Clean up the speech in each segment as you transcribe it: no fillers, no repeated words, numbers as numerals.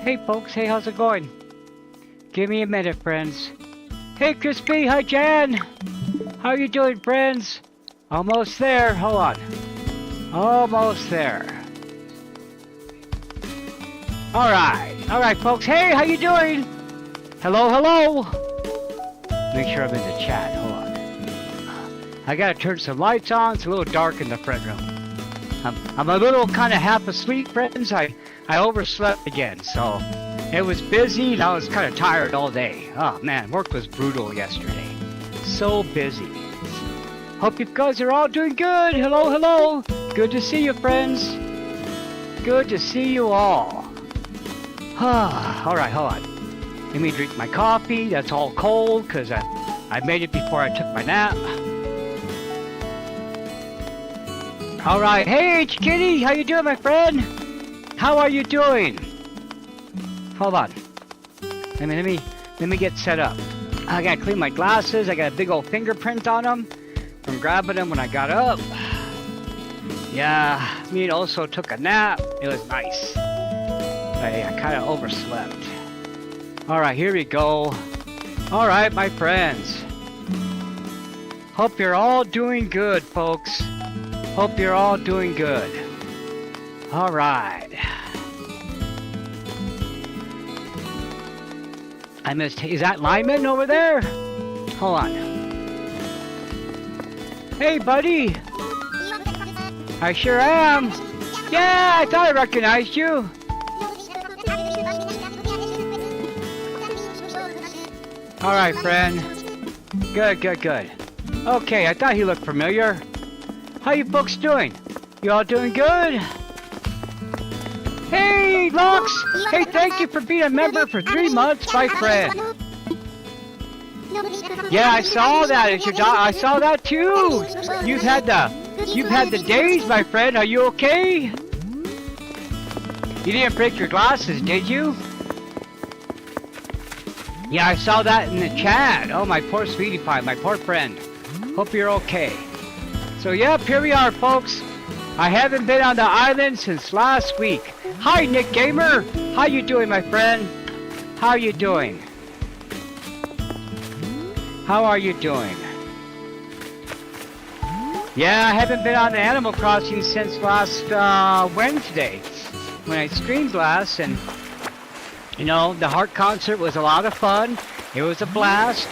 Hey folks, hey, how's it going? Give me a minute, friends. Hey Crispy, hi Jan! How you doing, friends? Almost there, hold on. Almost there. Alright folks, hey, how you doing? Hello, hello! Make sure I'm in the chat, hold on. I gotta turn some lights on, it's a little dark in the front room. I'm a little kind of half asleep, friends. I overslept again, so it was busy and I was kind of tired all day. Oh man, work was brutal yesterday. So busy. Hope you guys are all doing good. Hello, hello. Good to see you, friends. Good to see you all. Alright, hold on. Let me drink my coffee. That's all cold because I made it before I took my nap. Alright, hey Kitty, how you doing, my friend? How are you doing? Hold on. Let me get set up. I gotta clean my glasses. I got a big old fingerprint on them from grabbing them when I got up. Yeah, me also took a nap. It was nice. I kind of overslept. Alright, here we go. Alright, my friends. Hope you're all doing good, folks. Hope you're all doing good. Alright. I missed. Is that Lyman over there? Hold on. Hey, buddy. I sure am. Yeah, I thought I recognized you. Alright, friend. Good, good, good. Okay, I thought he looked familiar. How you folks doing? You all doing good? Hey, Lux! Hey, thank you for being a member for 3 months, my friend. Yeah, I saw that. I saw that too. You've had the days, my friend. Are you okay? You didn't break your glasses, did you? Yeah, I saw that in the chat. Oh, my poor sweetie pie, my poor friend. Hope you're okay. So, yep, here we are, folks. I haven't been on the island since last week. Hi, Nick Gamer. How you doing, my friend? How you doing? How are you doing? Yeah, I haven't been on Animal Crossing since last Wednesday when I streamed last, and you know, the Heart concert was a lot of fun. It was a blast.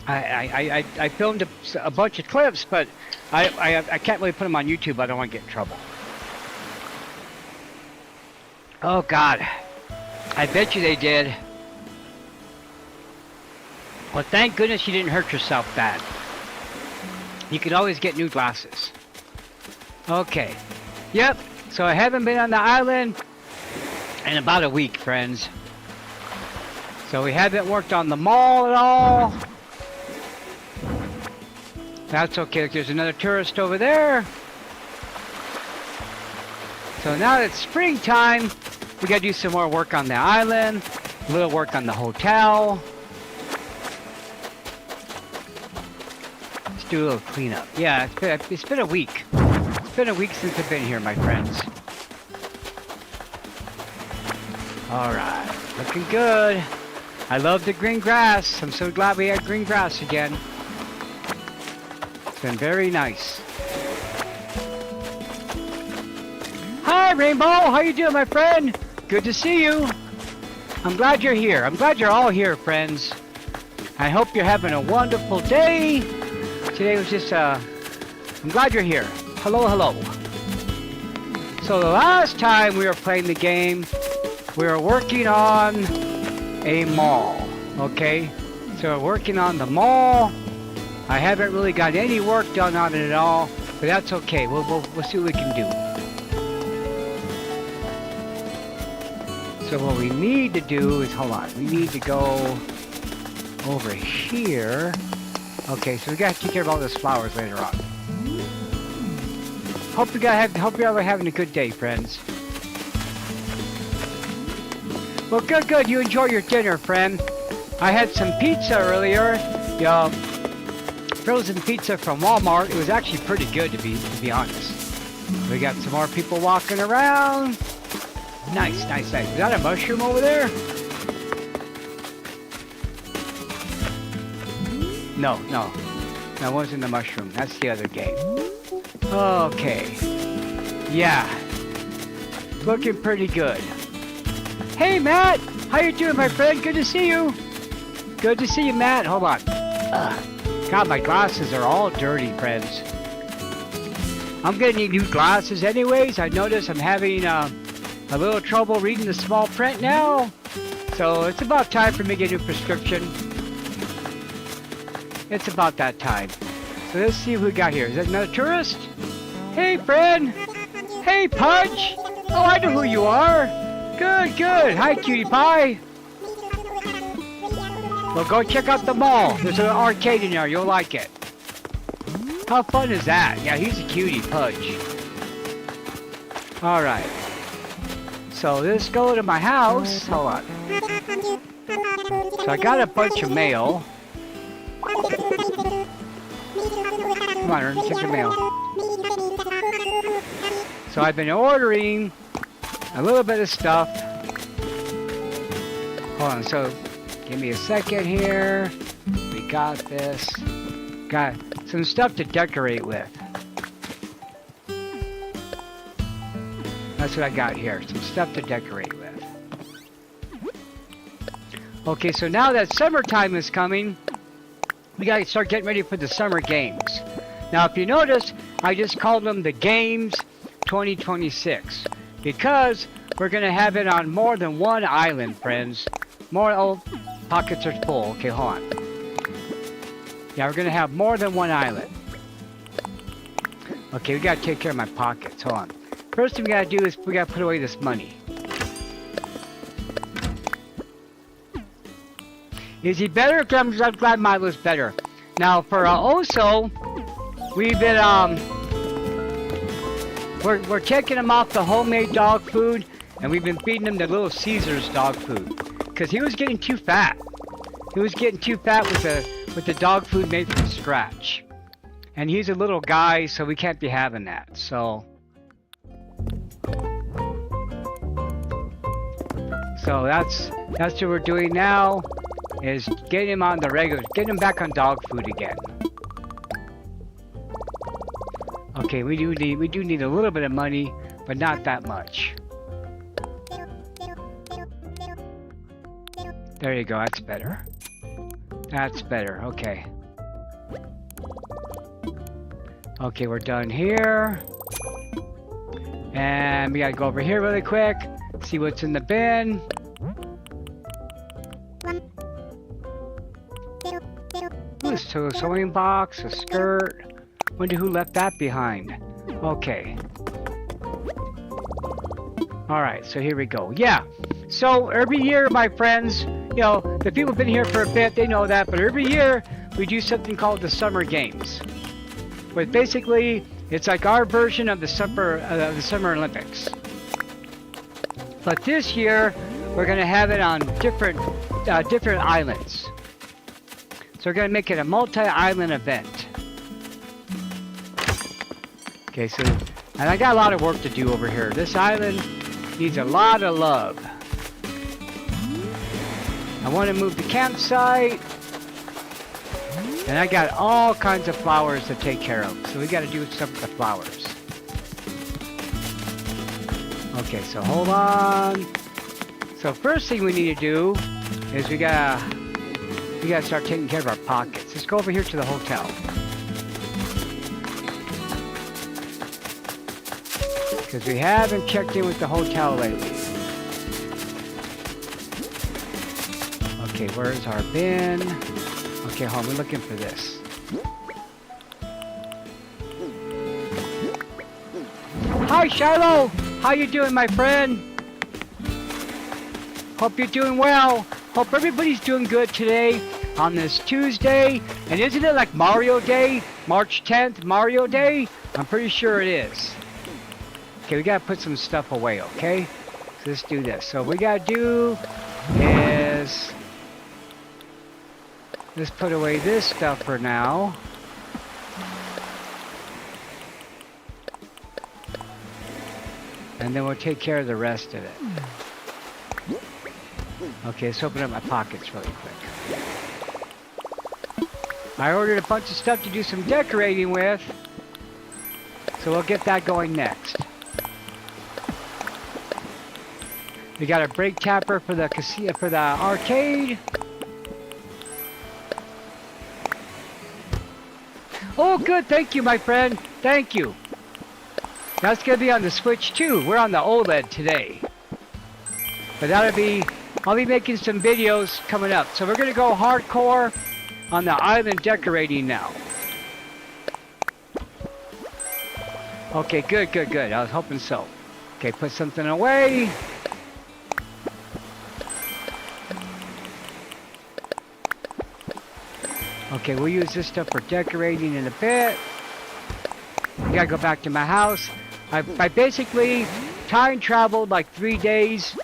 I filmed a bunch of clips, but I can't really put them on YouTube. I don't want to get in trouble. Oh God, I bet you they did. Well, thank goodness you didn't hurt yourself bad. You could always get new glasses. Okay. Yep. So I haven't been on the island in about a week, friends. So we haven't worked on the mall at all. That's okay. Look, there's another tourist over there. So now that it's springtime, we gotta do some more work on the island, a little work on the hotel. Let's do a little cleanup. Yeah, it's been a week. It's been a week since I've been here, my friends. Alright, looking good. I love the green grass. I'm so glad we had green grass again. It's been very nice. Hi, Rainbow. How you doing, my friend? Good to see you. I'm glad you're here. I'm glad you're all here, friends. I hope you're having a wonderful day. Today was just, I'm glad you're here. Hello, hello. So the last time we were playing the game, we were working on a mall, okay? So we're working on the mall. I haven't really got any work done on it at all, but that's okay. We'll see what we can do. So what we need to do is, hold on, we need to go over here. Okay, so we gotta take care of all those flowers later on. Hope you're all having a good day, friends. Well, good. You enjoy your dinner, friend. I had some pizza earlier. Frozen pizza from Walmart. It was actually pretty good, to be honest. We got some more people walking around. Nice, nice, nice. Is that a mushroom over there? No, no. That wasn't the mushroom. That's the other game. Okay. Yeah. Looking pretty good. Hey, Matt! How you doing, my friend? Good to see you. Good to see you, Matt. Hold on. God, my glasses are all dirty, friends. I'm gonna need new glasses anyways. I notice I'm having a little trouble reading the small print now. So it's about time for me to get a new prescription. It's about that time. So let's see who we got here. Is that another tourist? Hey, friend. Hey, Pudge. Oh, I know who you are. Good, good. Hi, cutie pie. Well, go check out the mall. There's an arcade in there. You'll like it. How fun is that? Yeah, he's a cutie, Pudge. Alright. So let's go to my house. Hold on. So I got a bunch of mail. Come on, Ern, check the mail. So I've been ordering a little bit of stuff. Hold on, so give me a second here. We got this. Got some stuff to decorate with. That's what I got here. Some stuff to decorate with. Okay, so now that summertime is coming, we gotta start getting ready for the summer games. Now, if you notice, I just called them the Games 2026 because we're gonna have it on more than one island, friends. More pockets are full. Okay, hold on. Yeah, we're gonna have more than one island. Okay, we gotta take care of my pockets. Hold on. First thing we gotta do is we gotta put away this money. Is he better? I'm glad Milo's better. Now for Oso, we've been we're taking him off the homemade dog food, and we've been feeding him the Little Caesars dog food, because he was getting too fat. He was getting too fat with the dog food made from scratch, and he's a little guy, so we can't be having that. So that's what we're doing now, is getting him on the regular, getting him back on dog food again. Okay, we do need a little bit of money, but not that much. There you go, that's better. That's better, okay. Okay, we're done here. And we gotta go over here really quick, see what's in the bin. Ooh, so a sewing box, a skirt. Wonder who left that behind. Okay. Alright, so here we go. Yeah. So every year, my friends, you know, the people who've been here for a bit, they know that, but every year we do something called the Summer Games. But basically, it's like our version of the Summer Olympics. But this year, we're going to have it on different islands. So we're going to make it a multi-island event. Okay, so, and I got a lot of work to do over here. This island needs a lot of love. I want to move the campsite. And I got all kinds of flowers to take care of. So we got to do stuff with the flowers. Okay, so hold on. So first thing we need to do is we gotta start taking care of our pockets. Let's go over here to the hotel. Because we haven't checked in with the hotel lately. Okay, where's our bin? Okay, hold on, we're looking for this. Hi, Shiloh! How you doing, my friend? Hope you're doing well. Hope everybody's doing good today on this Tuesday. And isn't it like Mario Day? March 10th, Mario Day? I'm pretty sure it is. Okay, we gotta put some stuff away, okay? So let's do this. So what we gotta do is... let's put away this stuff for now. And then we'll take care of the rest of it. Okay, let's open up my pockets really quick. I ordered a bunch of stuff to do some decorating with. So we'll get that going next. We got a brake tapper for the casino, for the arcade. Oh, good. Thank you, my friend. Thank you. That's going to be on the Switch, too. We're on the OLED today. But that'll be... I'll be making some videos coming up. So we're going to go hardcore on the island decorating now. Okay, good, good, good. I was hoping so. Okay, put something away. Okay, we'll use this stuff for decorating in a bit. I gotta go back to my house. I basically time traveled like 3 days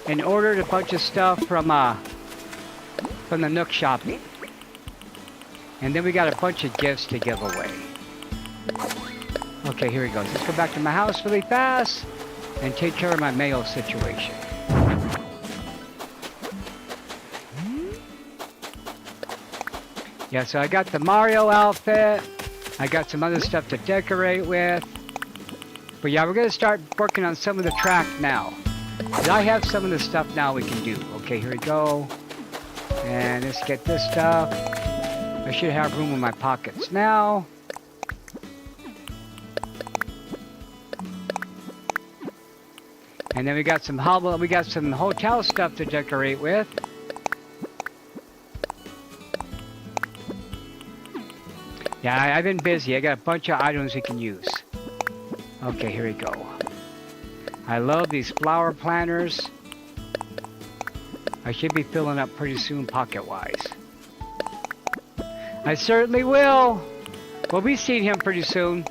and ordered a bunch of stuff from the Nook shopping. And then we got a bunch of gifts to give away. Okay, here we go. Let's go back to my house really fast and take care of my mail situation. Yeah, so I got the Mario outfit. I got some other stuff to decorate with. But yeah, we're going to start working on some of the track now. But I have some of the stuff now we can do. Okay, here we go. And let's get this stuff. I should have room in my pockets now. And then we got some hotel stuff to decorate with. Yeah, I've been busy. I got a bunch of items we can use. Okay, here we go. I love these flower planters. I should be filling up pretty soon pocket-wise. I certainly will. We'll be seeing him pretty soon.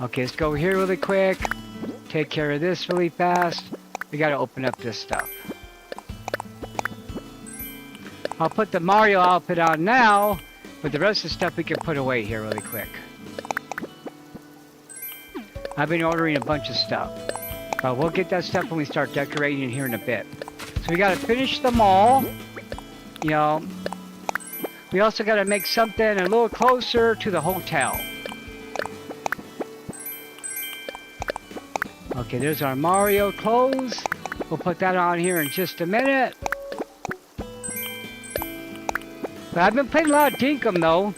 Okay, let's go over here really quick. Take care of this really fast. We gotta open up this stuff. I'll put the Mario outfit on now, but the rest of the stuff we can put away here really quick. I've been ordering a bunch of stuff, but we'll get that stuff when we start decorating here in a bit. So we gotta finish the mall. You know, we also gotta make something a little closer to the hotel. Okay, there's our Mario clothes. We'll put that on here in just a minute. But I've been playing a lot of Dinkum though.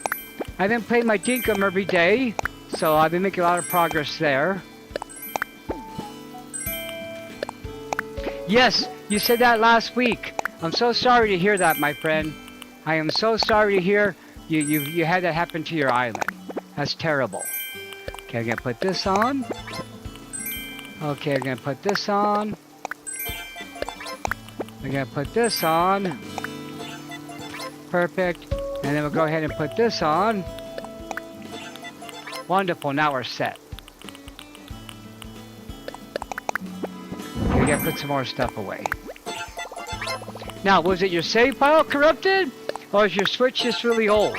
I've been playing my Dinkum every day, so I've been making a lot of progress there. Yes, you said that last week. I'm so sorry to hear that, my friend. I am so sorry to hear you had that happen to your island. That's terrible. Okay, I'm gonna put this on. Okay, I'm gonna put this on. I'm gonna put this on. Perfect. And then we'll go ahead and put this on. Wonderful, now we're set. Okay, we gotta put some more stuff away. Now, was it your save file corrupted? Or is your Switch just really old?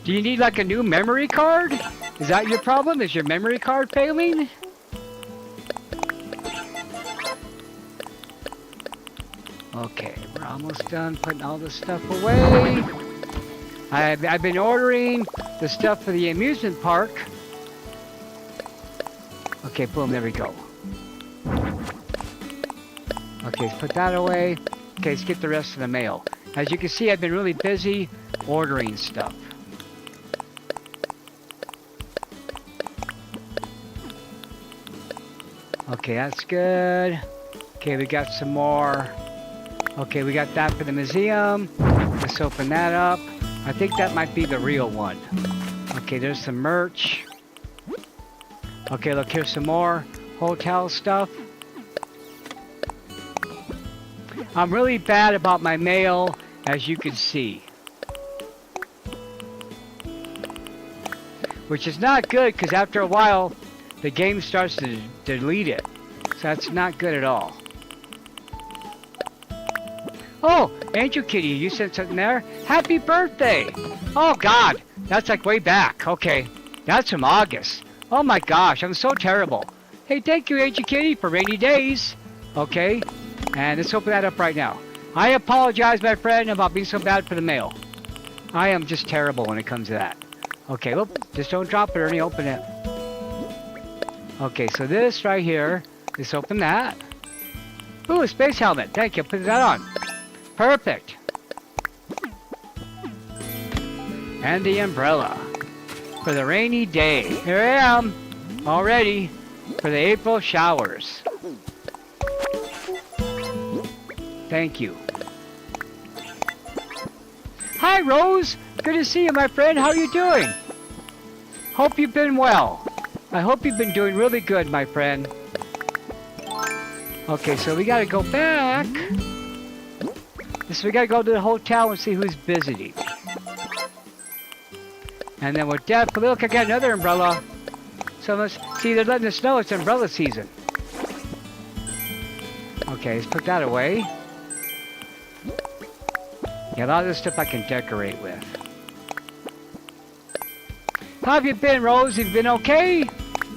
Do you need like a new memory card? Is that your problem? Is your memory card failing? Okay, we're almost done putting all this stuff away. I've been ordering the stuff for the amusement park. Okay, boom, there we go. Okay, let's put that away. Okay, let's get the rest of the mail. As you can see, I've been really busy ordering stuff. Okay, that's good. Okay, we got some more. Okay, we got that for the museum. Let's open that up. I think that might be the real one. Okay, there's some merch. Okay, look, here's some more hotel stuff. I'm really bad about my mail, as you can see. Which is not good, because after a while, the game starts to delete it. So that's not good at all. Oh, Angel Kitty, you sent something there? Happy birthday! Oh God, that's like way back. Okay, that's from August. Oh my gosh, I'm so terrible. Hey, thank you, Agent Kitty, for rainy days. Okay, and let's open that up right now. I apologize, my friend, about being so bad for the mail. I am just terrible when it comes to that. Okay, whoop, just don't drop it, Ernie, open it. Okay, so this right here, let's open that. Ooh, a space helmet, thank you, put that on. Perfect. And the umbrella for the rainy day. Here I am, all ready for the April showers. Thank you. Hi, Rose. Good to see you, my friend. How are you doing? Hope you've been well. I hope you've been doing really good, my friend. Okay, so we gotta go back. So we gotta go to the hotel and see who's visiting. And then we're definitely, look, I got another umbrella. So let's see, they're letting us know it's umbrella season. Okay, let's put that away. Yeah, a lot of this stuff I can decorate with. How have you been, Rose? Have you been okay?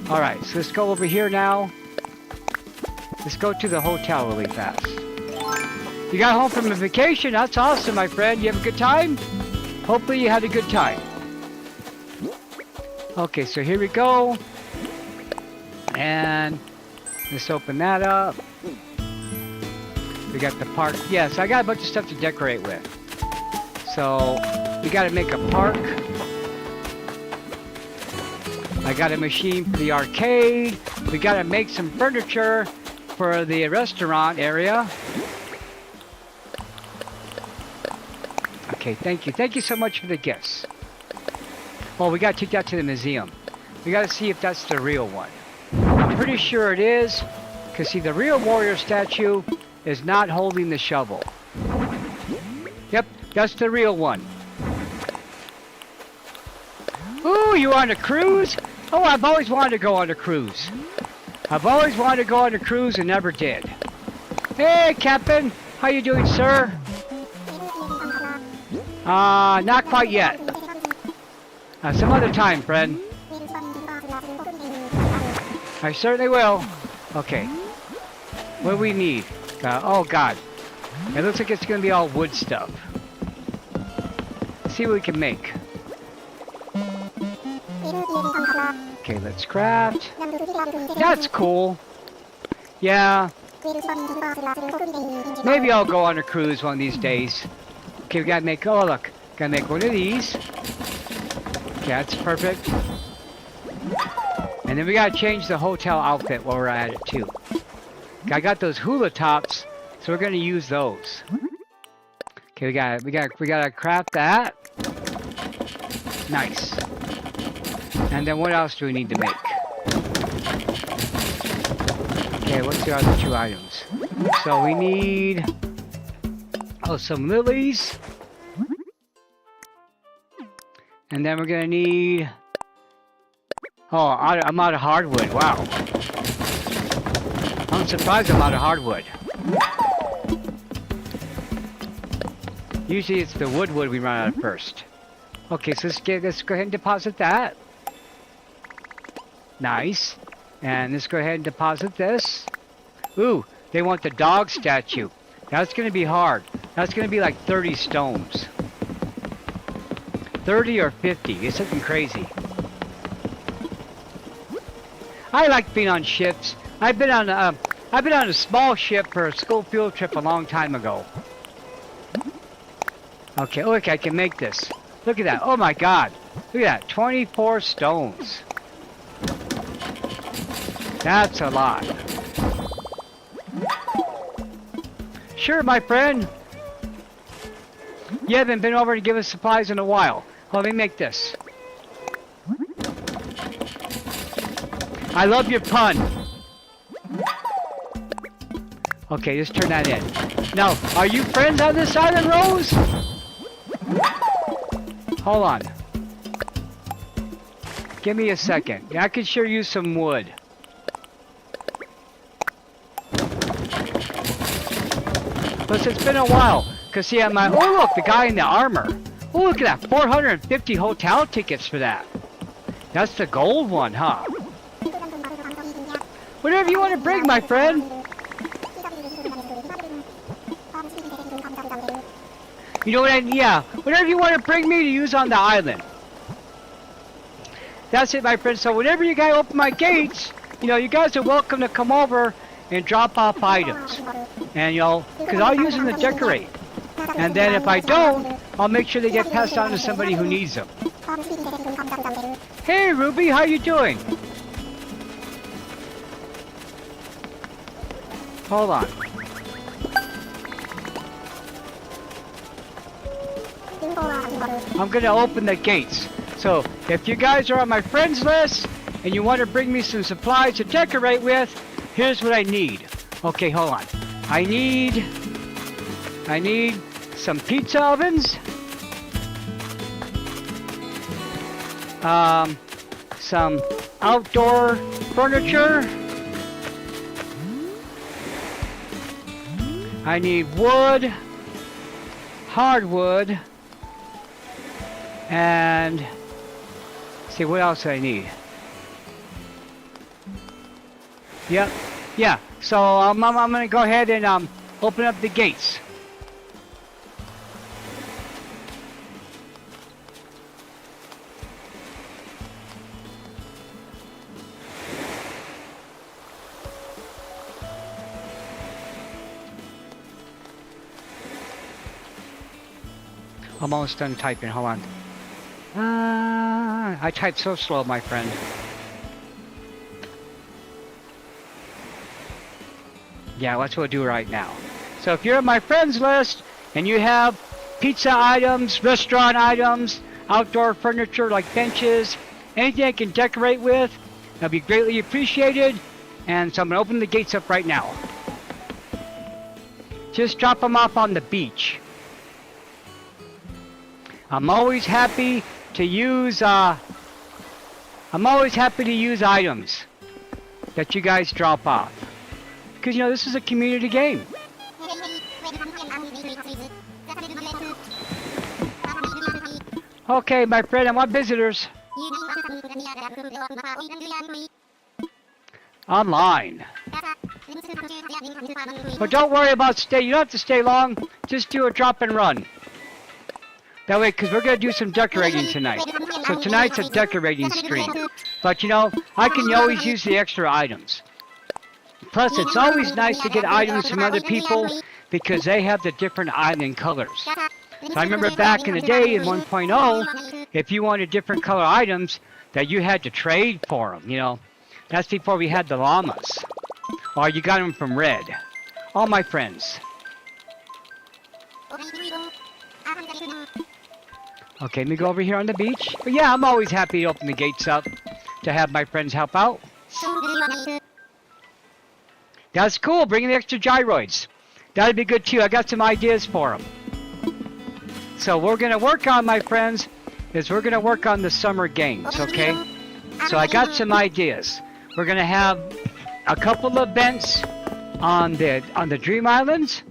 Alright, so let's go over here now. Let's go to the hotel really fast. You got home from a vacation? That's awesome, my friend. You have a good time? Hopefully you had a good time. Okay, so here we go. And let's open that up. We got the park. Yes, I got a bunch of stuff to decorate with. So we got to make a park. I got a machine for the arcade. We got to make some furniture for the restaurant area. Okay, thank you. Thank you so much for the gifts. Oh, we got to take that to the museum. We got to see if that's the real one. I'm pretty sure it is. Because see, the real warrior statue is not holding the shovel. Yep, that's the real one. Ooh, you on a cruise? Oh, I've always wanted to go on a cruise. I've always wanted to go on a cruise and never did. Hey, Captain. How you doing, sir? Not quite yet. Some other time, friend. I certainly will. Okay. What do we need? Oh, God. It looks like it's going to be all wood stuff. Let's see what we can make. Okay, let's craft. That's cool. Yeah. Maybe I'll go on a cruise one of these days. Okay, we gotta make, oh look. Gotta make one of these. Okay, that's perfect. And then we gotta change the hotel outfit while we're at it too. I got those hula tops, so we're gonna use those. Okay, we gotta craft that. Nice. And then what else do we need to make? Okay, what's the other two items? So we need, oh, some lilies. And then we're gonna need, oh, I'm out of hardwood, wow. I'm surprised I'm out of hardwood. Usually it's the wood we run out of first. Okay, so let's go ahead and deposit that. Nice. And let's go ahead and deposit this. Ooh, they want the dog statue. That's going to be hard. That's going to be like 30 stones. 30 or 50. It's something crazy. I like being on ships. I've been on a small ship for a school field trip a long time ago. Okay, look, I can make this. Look at that. Oh my God. Look at that. 24 stones. That's a lot. Sure, my friend. You haven't been over to give us supplies in a while. Let me make this. I love your pun. Okay, just turn that in. Now, are you friends on this island, Rose? Hold on. Give me a second. I could sure use some wood. Plus, it's been a while. Cause see, oh look, the guy in the armor. Oh, look at that, 450 hotel tickets for that. That's the gold one, huh? Whatever you want to bring, my friend. You know what yeah, whatever you want to bring me to use on the island. That's it, my friend. So whenever you guys open my gates, you know, you guys are welcome to come over and drop off items. And, you know, because I'll use them to decorate. And then if I don't, I'll make sure they get passed on to somebody who needs them. Hey, Ruby, how you doing? Hold on. I'm gonna open the gates. So if you guys are on my friends list and you want to bring me some supplies to decorate with, here's what I need. Okay, hold on. I need some pizza ovens. Some outdoor furniture. I need wood, hardwood, and see what else I need. Yep, yeah. So I'm gonna go ahead and open up the gates. I'm almost done typing. Hold on. I type so slow, my friend. Yeah, that's what we'll do right now. So if you're on my friends list and you have pizza items, restaurant items, outdoor furniture like benches, anything I can decorate with, that'll be greatly appreciated. And so I'm gonna open the gates up right now. Just drop them off on the beach. I'm always happy to use items that you guys drop off. Because, you know, this is a community game. Okay, my friend, I want visitors. Online. But don't worry about stay. You don't have to stay long. Just do a drop and run. That way, because we're going to do some decorating tonight. So tonight's a decorating stream. But, you know, I can always use the extra items. Plus, it's always nice to get items from other people because they have the different island colors. So I remember back in the day in 1.0, if you wanted different color items, that you had to trade for them, you know. That's before we had the llamas. Or you got them from red. All my friends. Okay, let me go over here on the beach. But yeah, I'm always happy to open the gates up to have my friends help out. That's cool, bringing the extra gyroids. That'd be good too. I got some ideas for them. So we're going to work on, my friends, is we're going to work on the summer games, okay? So I got some ideas. We're going to have a couple of events on the Dream Islands.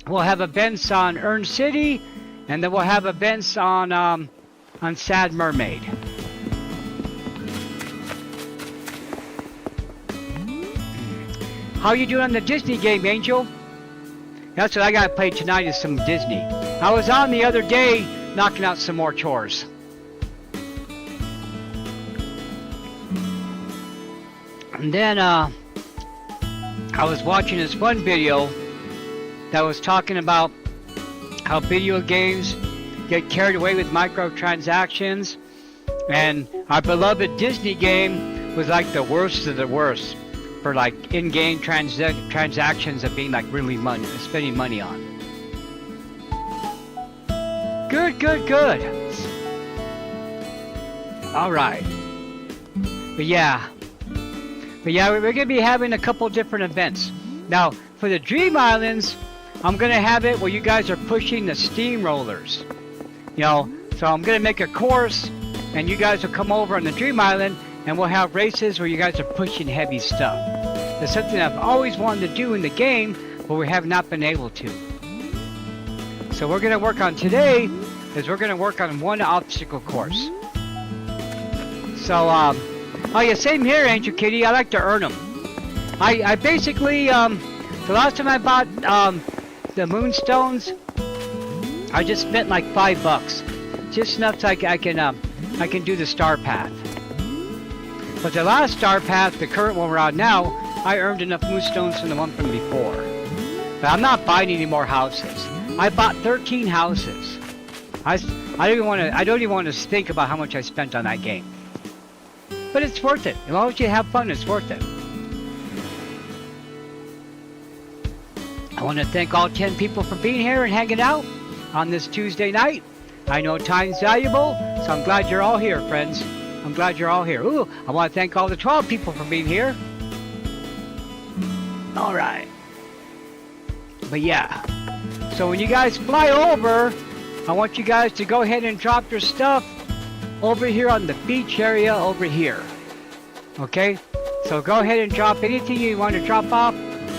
We'll have events on Earn City. And then we'll have events on SadMermaid. How you doing on the Disney game, Angel? That's what I gotta play tonight is some Disney. I was on the other day knocking out some more chores. And then I was watching this one video that was talking about how video games get carried away with microtransactions, and our beloved Disney game was like the worst of the worst for like in-game transactions of being like really spending money on. Good. All right. But yeah, we're gonna be having a couple different events. Now for the Dream Islands, I'm going to have it where you guys are pushing the steamrollers. You know, so I'm going to make a course and you guys will come over on the Dream Island and we'll have races where you guys are pushing heavy stuff. It's something I've always wanted to do in the game, but we have not been able to. So we're going to work on today is we're going to work on one obstacle course. So, oh yeah, same here, Angel Kitty. I like to earn them. I basically, the last time I bought, the moonstones, I just spent like $5. Just enough so I can do the star path. But the last star path, the current one we're on now, I earned enough moonstones from the one from before. But I'm not buying any more houses. I bought 13 houses. I don't even want to think about how much I spent on that game. But it's worth it. As long as you have fun, it's worth it. I want to thank all 10 people for being here and hanging out on this Tuesday night. I know time's valuable, so I'm glad you're all here, friends. I'm glad you're all here. Ooh, I want to thank all the 12 people for being here. All right. But yeah. So when you guys fly over, I want you guys to go ahead and drop your stuff over here on the beach area over here. Okay? So go ahead and drop anything you want to drop off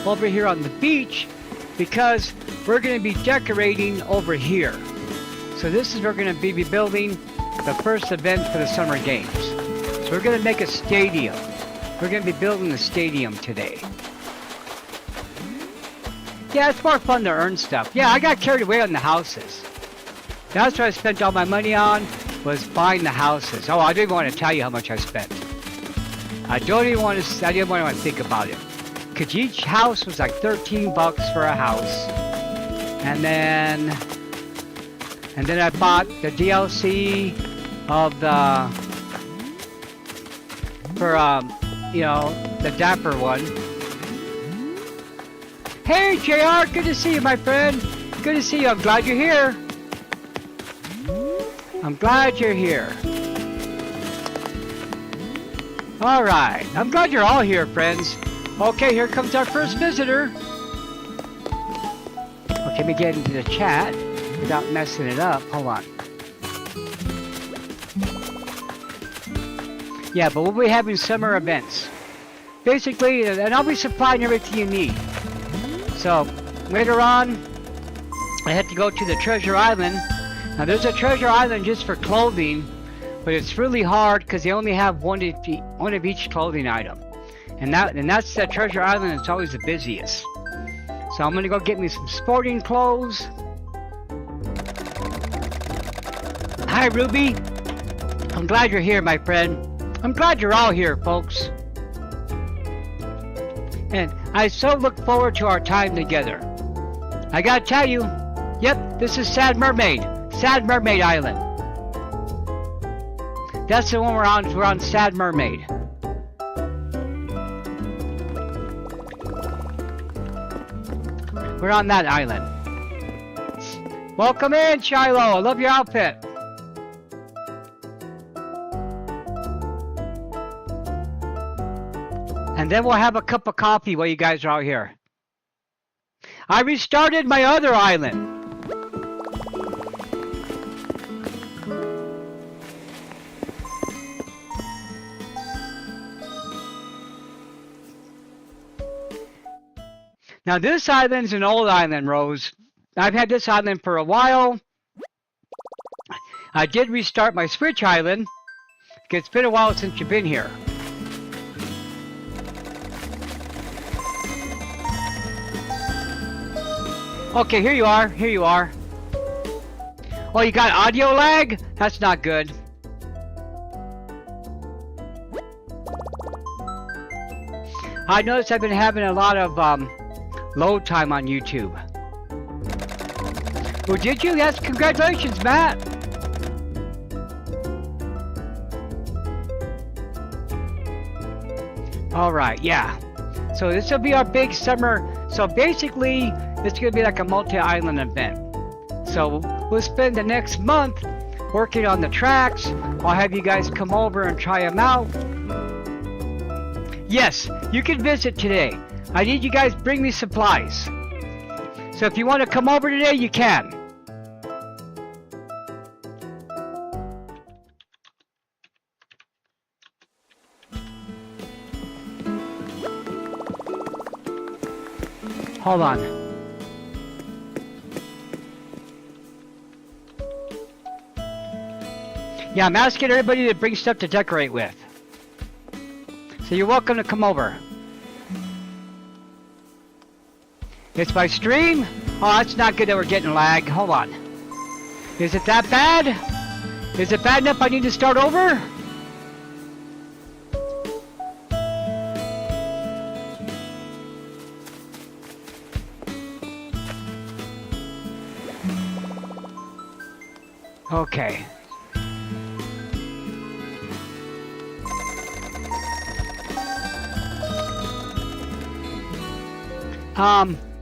over here on the beach, because we're going to be decorating over here. So this is where we're going to be building the first event for the summer games. So we're going to make a stadium. We're going to be building the stadium today. Yeah, it's more fun to earn stuff. Yeah, I got carried away on the houses. That's what I spent all my money on, was buying the houses. Oh, I didn't want to tell you how much I spent. I didn't want to think about it. Because each house was like $13 for a house. And then I bought the DLC of the Dapper one. Hey JR, good to see you, my friend. Good to see you. I'm glad you're here. I'm glad you're here. Alright, I'm glad you're all here, friends. Okay, here comes our first visitor. Okay, let me get into the chat without messing it up. Hold on. Yeah, but we'll be having summer events. Basically, and I'll be supplying everything you need. So, later on, I have to go to the Treasure Island. Now, there's a Treasure Island just for clothing, but it's really hard because they only have one of each clothing item. And that's the Treasure Island that's always the busiest. So I'm gonna go get me some sporting clothes. Hi Ruby. I'm glad you're here, my friend. I'm glad you're all here, folks. And I so look forward to our time together. I gotta tell you, yep, this is SadMermaid. SadMermaid Island. That's the one we're on. We're on SadMermaid. We're on that island. Welcome in, Shiloh. I love your outfit. And then we'll have a cup of coffee while you guys are out here. I restarted my other island. Now this island's an old island, Rose. I've had this island for a while. I did restart my Switch island. It's been a while since you've been here. Okay, here you are. Here you are. Oh, you got audio lag? That's not good. I noticed I've been having a lot of load time on YouTube. Well, did you? Yes, congratulations, Matt. All right, yeah. So this will be our big summer. So basically, it's going to be like a multi-island event. So we'll spend the next month working on the tracks. I'll have you guys come over and try them out. Yes, you can visit today. I need you guys to bring me supplies. So if you want to come over today, you can. Hold on. Yeah, I'm asking everybody to bring stuff to decorate with. So you're welcome to come over. It's my stream? Oh, that's not good that we're getting lag. Hold on. Is it that bad? Is it bad enough I need to start over? Okay.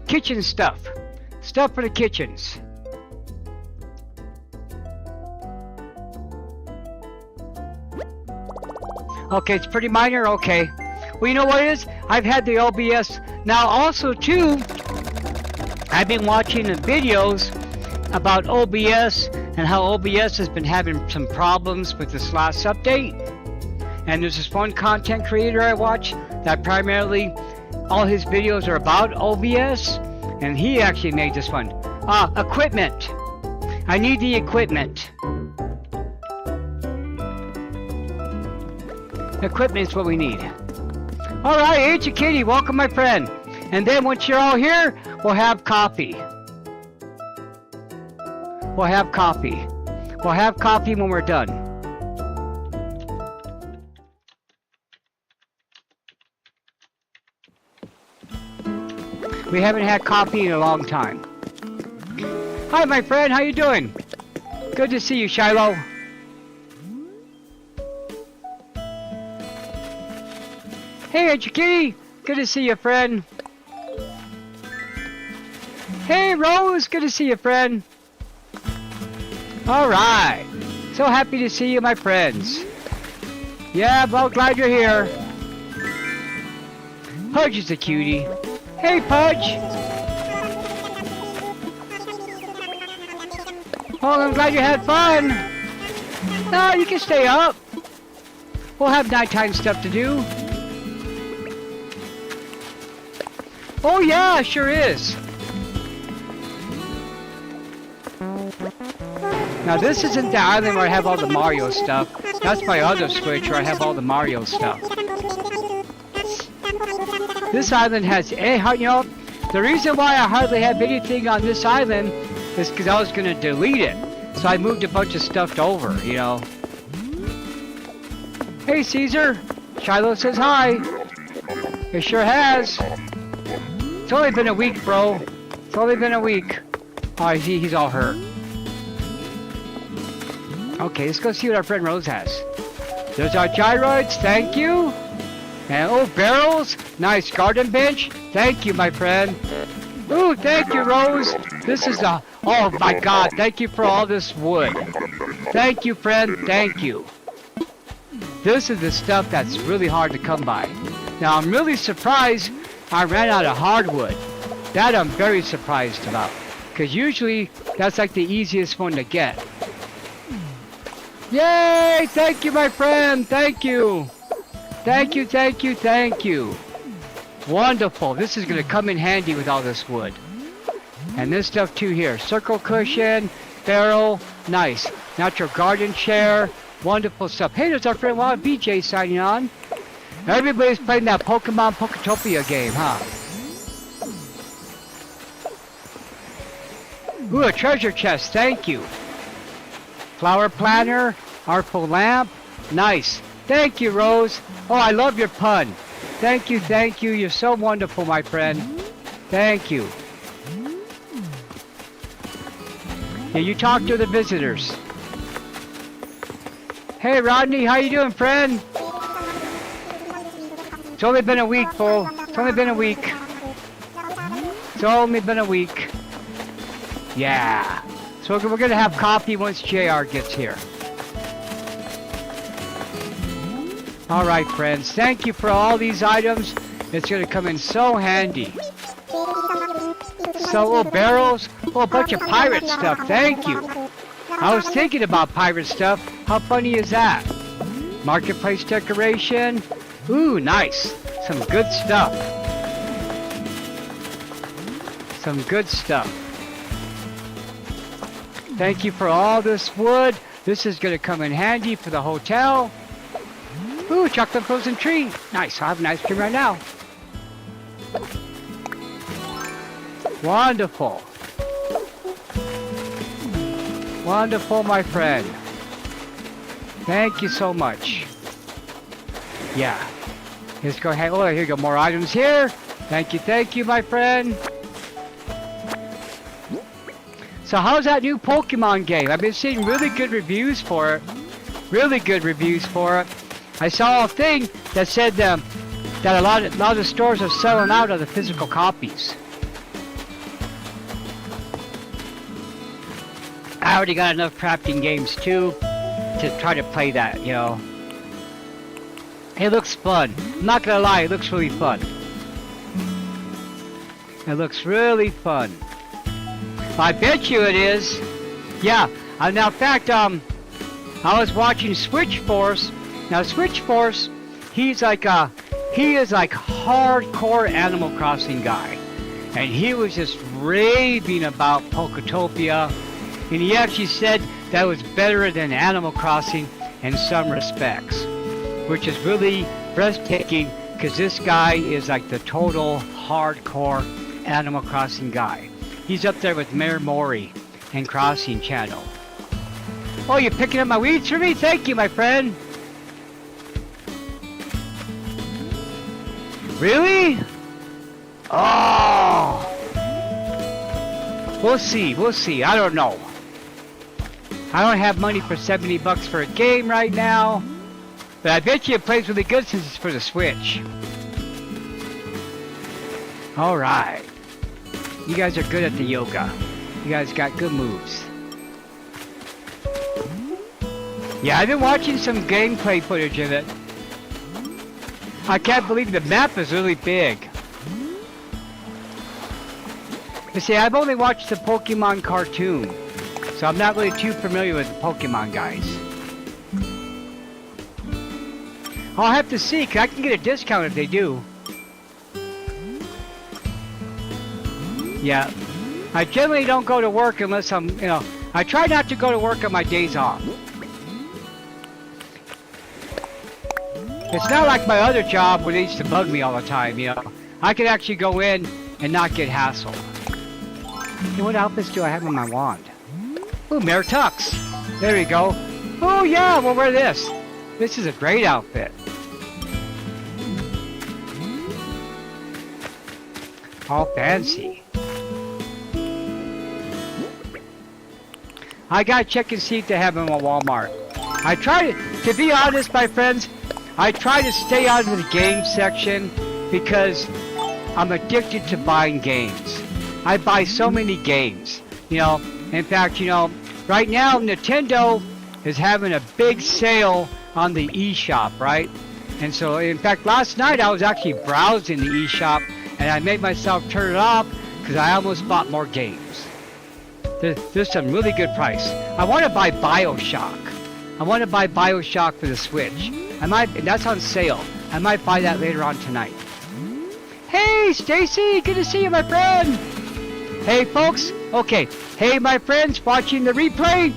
Kitchen stuff. Stuff for the kitchens. Okay, it's pretty minor? Okay. Well, you know what it is? I've had the OBS. Now, also, too, I've been watching the videos about OBS and how OBS has been having some problems with this last update. And there's this one content creator I watch that primarily all his videos are about OBS, and he actually made this one. Equipment. I need the equipment. Equipment is what we need. Alright, H Kitty, welcome my friend. And then once you're all here, we'll have coffee. We'll have coffee. We'll have coffee when we're done. We haven't had coffee in a long time. Hi, my friend. How you doing? Good to see you, Shiloh. Hey, Kitty. Good to see you, friend. Hey, Rose. Good to see you, friend. All right. So happy to see you, my friends. Yeah, well, glad you're here. Pudge is a cutie. Hey, Pudge! Oh, I'm glad you had fun! No, you can stay up. We'll have nighttime stuff to do. Oh yeah, sure is. Now this isn't the island where I have all the Mario stuff. That's my other Switch where I have all the Mario stuff. This island has, you know, the reason why I hardly have anything on this island is because I was going to delete it. So I moved a bunch of stuff over, you know. Hey, Caesar. Shiloh says hi. It sure has. It's only been a week, bro. It's only been a week. Oh, I see he's all hurt. Okay, let's go see what our friend Rose has. There's our gyroids. Thank you. And oh, barrels! Nice garden bench! Thank you, my friend! Ooh, thank you, Rose! This is a... Oh my god, thank you for all this wood! Thank you, friend, thank you! This is the stuff that's really hard to come by. Now, I'm really surprised I ran out of hardwood. That I'm very surprised about. Because usually, that's like the easiest one to get. Yay! Thank you, my friend! Thank you! Thank you, thank you, thank you. Wonderful. This is going to come in handy with all this wood. And this stuff too here. Circle cushion, barrel, nice. Natural garden chair, wonderful stuff. Hey, there's our friend Wild BJ signing on. Everybody's playing that Pokemon Poketopia game, huh? Ooh, a treasure chest, thank you. Flower planter, artful lamp, nice. Thank you, Rose. Oh, I love your pun. Thank you, thank you. You're so wonderful, my friend. Thank you. Yeah, you talk to the visitors. Hey, Rodney, how you doing, friend? It's only been a week, fool. It's only been a week. It's only been a week. Yeah. So we're going to have coffee once JR gets here. Alright, friends, thank you for all these items. It's going to come in so handy. So, oh, barrels. Oh, a bunch of pirate stuff. Thank you. I was thinking about pirate stuff. How funny is that? Marketplace decoration. Ooh, nice. Some good stuff. Some good stuff. Thank you for all this wood. This is going to come in handy for the hotel. Ooh, chocolate frozen tree. Nice, I'll have an ice cream right now. Wonderful. Wonderful, my friend. Thank you so much. Yeah. Let's go ahead. Oh, here you go. More items here. Thank you, my friend. So how's that new Pokemon game? I've been seeing really good reviews for it. Really good reviews for it. I saw a thing that said that a lot of stores are selling out of the physical copies. I already got enough crafting games too to try to play that, you know. It looks fun. I'm not gonna lie, it looks really fun. It looks really fun. I bet you it is. Yeah. Now, in fact, I was watching Switch Force. Now, Switch Force, he is like hardcore Animal Crossing guy, and he was just raving about Poketopia, and he actually said that was better than Animal Crossing in some respects, which is really breathtaking because this guy is like the total hardcore Animal Crossing guy. He's up there with Mayor Mori and Crossing Channel. Oh, you're picking up my weeds for me? Thank you, my friend. Really? Oh. We'll see. I don't know. I don't have money for $70 for a game right now. But I bet you it plays really good since it's for the Switch. Alright. You guys are good at the yoga. You guys got good moves. Yeah, I've been watching some gameplay footage of it. I can't believe the map is really big. You see, I've only watched the Pokemon cartoon, so I'm not really too familiar with the Pokemon guys. I'll have to see, 'cause I can get a discount if they do. Yeah. I generally don't go to work unless I'm, you know, I try not to go to work on my days off. It's not like my other job where they used to bug me all the time, you know. I could actually go in and not get hassled. Hey, what outfits do I have on my wand? Ooh, Mare Tux. There we go. Oh yeah, we'll wear this. This is a great outfit. All fancy. I gotta check and see if they have them at Walmart. I try to be honest, my friends, I try to stay out of the game section because I'm addicted to buying games. I buy so many games, you know. In fact, you know, right now Nintendo is having a big sale on the eShop, right? And so, in fact, last night I was actually browsing the eShop and I made myself turn it off because I almost bought more games. There's some really good price. I want to buy BioShock. I want to buy BioShock for the Switch. And that's on sale. I might buy that later on tonight. Hey, Stacy, good to see you, my friend. Hey, folks. Okay. Hey, my friends, watching the replay.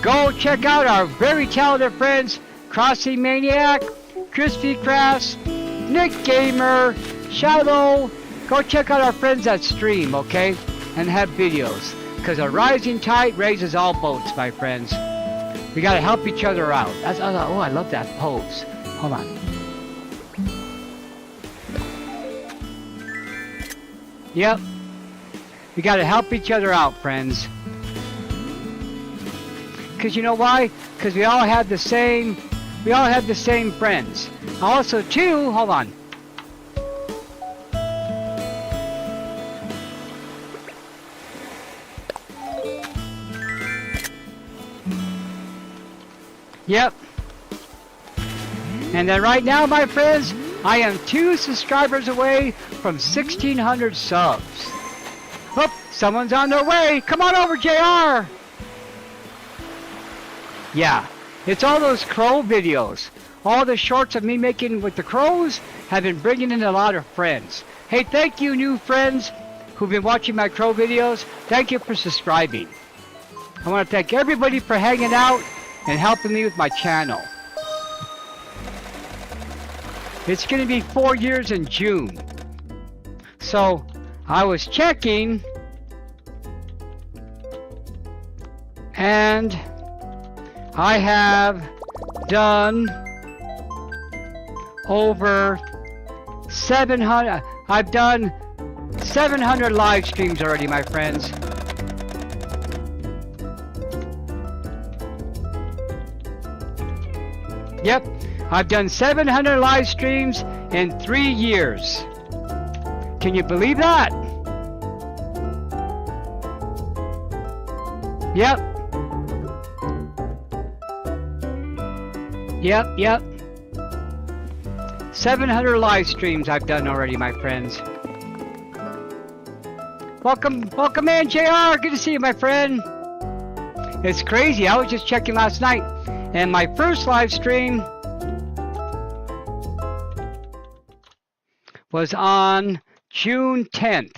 Go check out our very talented friends, Crossing Maniac, Crispy Crafts, Nick Gamer, Shallow. Go check out our friends that stream, okay? And have videos. Because a rising tide raises all boats, my friends. We gotta help each other out. Oh, I love that pose. Hold on. Yep. We gotta help each other out, friends. Because you know why? Because we all have the same friends. Also, too, hold on. Yep. And then right now, my friends, I am 2 subscribers away from 1,600 subs. Oh, someone's on their way. Come on over, JR. Yeah, it's all those crow videos. All the shorts of me making with the crows have been bringing in a lot of friends. Hey, thank you, new friends who've been watching my crow videos. Thank you for subscribing. I want to thank everybody for hanging out and helping me with my channel. It's going to be 4 years in June. So, I was checking, And I have done over 700. I've done 700 live streams already, my friends. Yep, I've done 700 live streams in 3 years. Can you believe that? Yep. Yep. 700 live streams I've done already, my friends. Welcome in, JR. Good to see you, my friend. It's crazy. I was just checking last night, and my first live stream was on June 10th.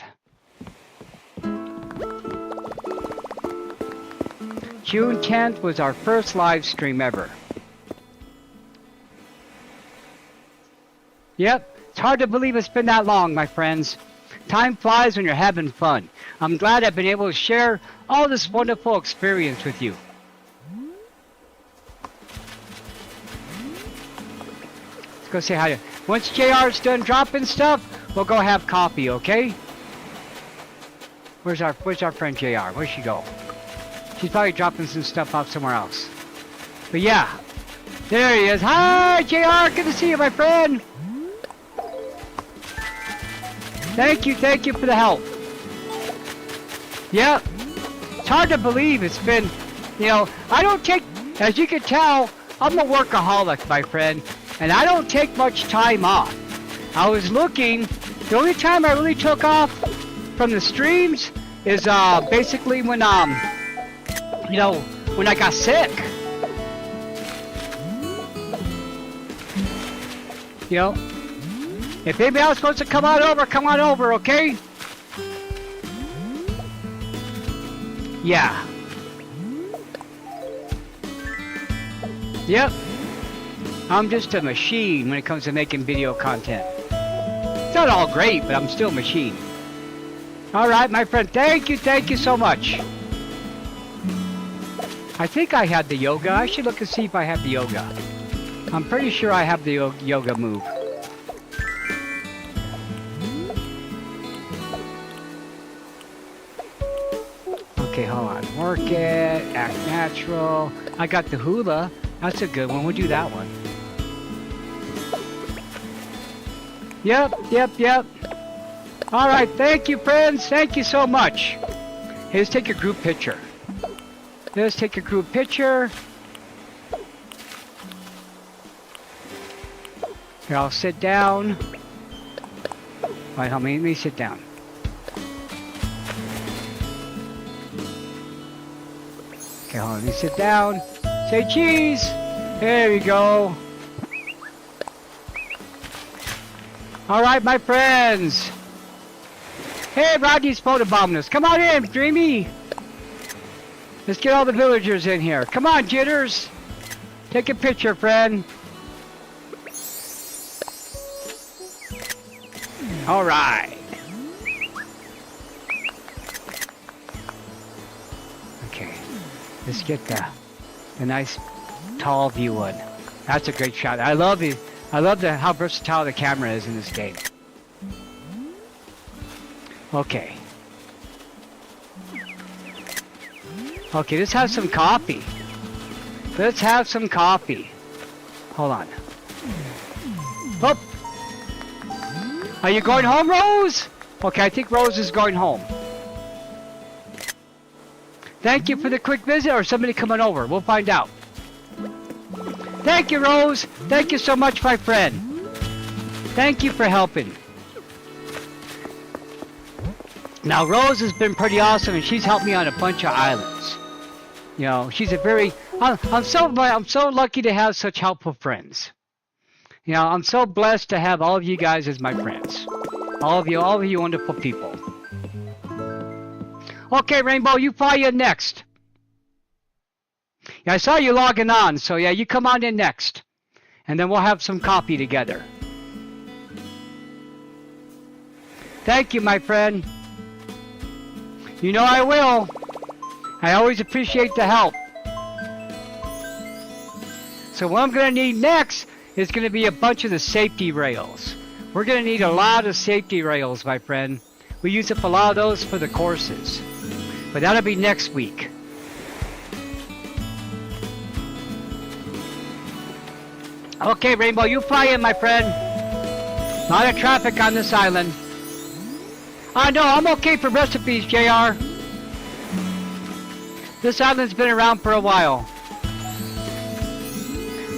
June 10th was our first live stream ever. Yep, it's hard to believe it's been that long, my friends. Time flies when you're having fun. I'm glad I've been able to share all this wonderful experience with you. Let's go say hi to... Once JR's done dropping stuff, we'll go have coffee, okay? Where's our friend JR? Where'd she go? She's probably dropping some stuff off somewhere else. But yeah, there he is. Hi, JR. Good to see you, my friend. Thank you for the help. Yeah, it's hard to believe it's been, I don't take, as you can tell, I'm a workaholic, my friend, and I don't take much time off. I was looking, the only time I really took off from the streams is basically when when I got sick. If anybody else wants to come on over, okay? Yeah. Yep. I'm just a machine when it comes to making video content. It's not all great, but I'm still a machine. Alright, my friend, thank you so much. I think I had the yoga. I should look and see if I have the yoga. I'm pretty sure I have the yoga move. Okay, hold on. Work it, act natural. I got the hula. That's a good one. We'll do that one. Yep. Alright, thank you, friends. Thank you so much. Hey, let's take a group picture. Let's take a group picture. Here, I'll sit down. Alright, let me sit down. Okay, hold on, let me sit down. Say cheese! There we go. Alright, my friends. Hey, Rodney's photobombing us. Come on in, Dreamy. Let's get all the villagers in here. Come on, Jitters. Take a picture, friend. Alright. Okay. Let's get the nice tall view one. That's a great shot. I love how versatile the camera is in this game. Okay. Okay, let's have some coffee. Let's have some coffee. Hold on. Oh! Are you going home, Rose? Okay, I think Rose is going home. Thank you for the quick visit, or somebody coming over. We'll find out. Thank you, Rose. Thank you so much, my friend. Thank you for helping. Now, Rose has been pretty awesome, and she's helped me on a bunch of islands. She's a very... I'm so lucky to have such helpful friends. I'm so blessed to have all of you guys as my friends. All of you wonderful people. Okay, Rainbow, you probably in next. Yeah, I saw you logging on, so yeah, you come on in next. And then we'll have some coffee together. Thank you, my friend. I will. I always appreciate the help. So what I'm going to need next is going to be a bunch of the safety rails. We're going to need a lot of safety rails, my friend. We use up a lot of those for the courses. But that'll be next week. Okay, Rainbow, you fly in, my friend. A lot of traffic on this island. No, I'm okay for recipes, JR. This island's been around for a while.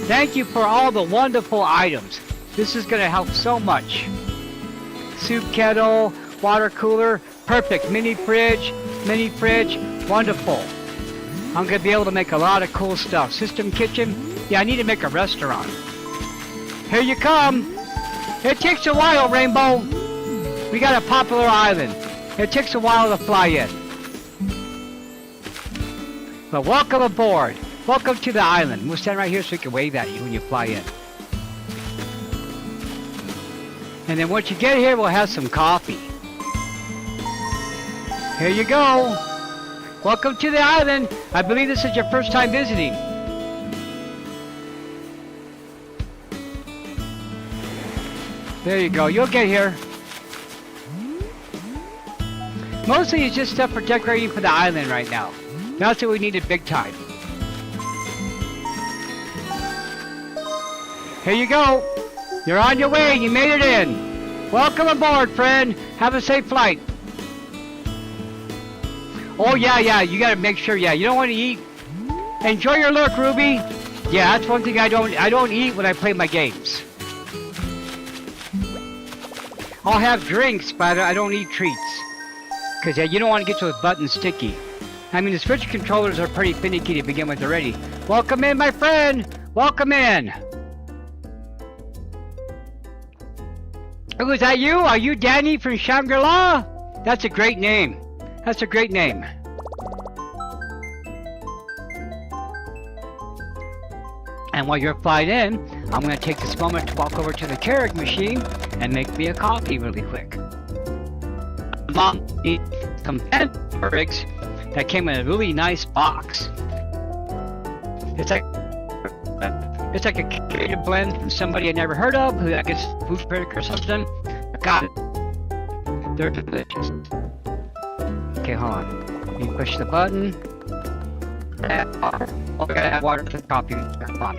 Thank you for all the wonderful items. This is going to help so much. Soup kettle, water cooler, perfect. Mini fridge, wonderful. I'm going to be able to make a lot of cool stuff. System kitchen, yeah, I need to make a restaurant. Here you come. It takes a while, Rainbow. We got a popular island. It takes a while to fly in. But welcome aboard. Welcome to the island. We'll stand right here so we can wave at you when you fly in. And then once you get here, we'll have some coffee. Here you go. Welcome to the island. I believe this is your first time visiting. There you go. You'll get here. Mostly it's just stuff for decorating for the island right now. That's what we needed big time. Here you go. You're on your way. You made it in. Welcome aboard, friend. Have a safe flight. Oh, yeah. You got to make sure, you don't want to eat. Enjoy your lurk, Ruby. Yeah, that's one thing I don't eat when I play my games. I'll have drinks, but I don't eat treats. Because you don't want to get those buttons sticky. I mean, the Switch controllers are pretty finicky to begin with already. Welcome in, my friend. Welcome in. Oh, is that you? Are you Danny from Shangri-La? That's a great name. That's a great name. And while you're flying in, I'm going to take this moment to walk over to the Keurig machine and make me a coffee really quick. Mom needs some Keurigs that came in a really nice box. It's like a creative blend from somebody I never heard of, who I guess food critic or something. I got it. They're delicious. Okay, hold on. You push the button. Add water. Oh, I gotta add water to the coffee. Come on.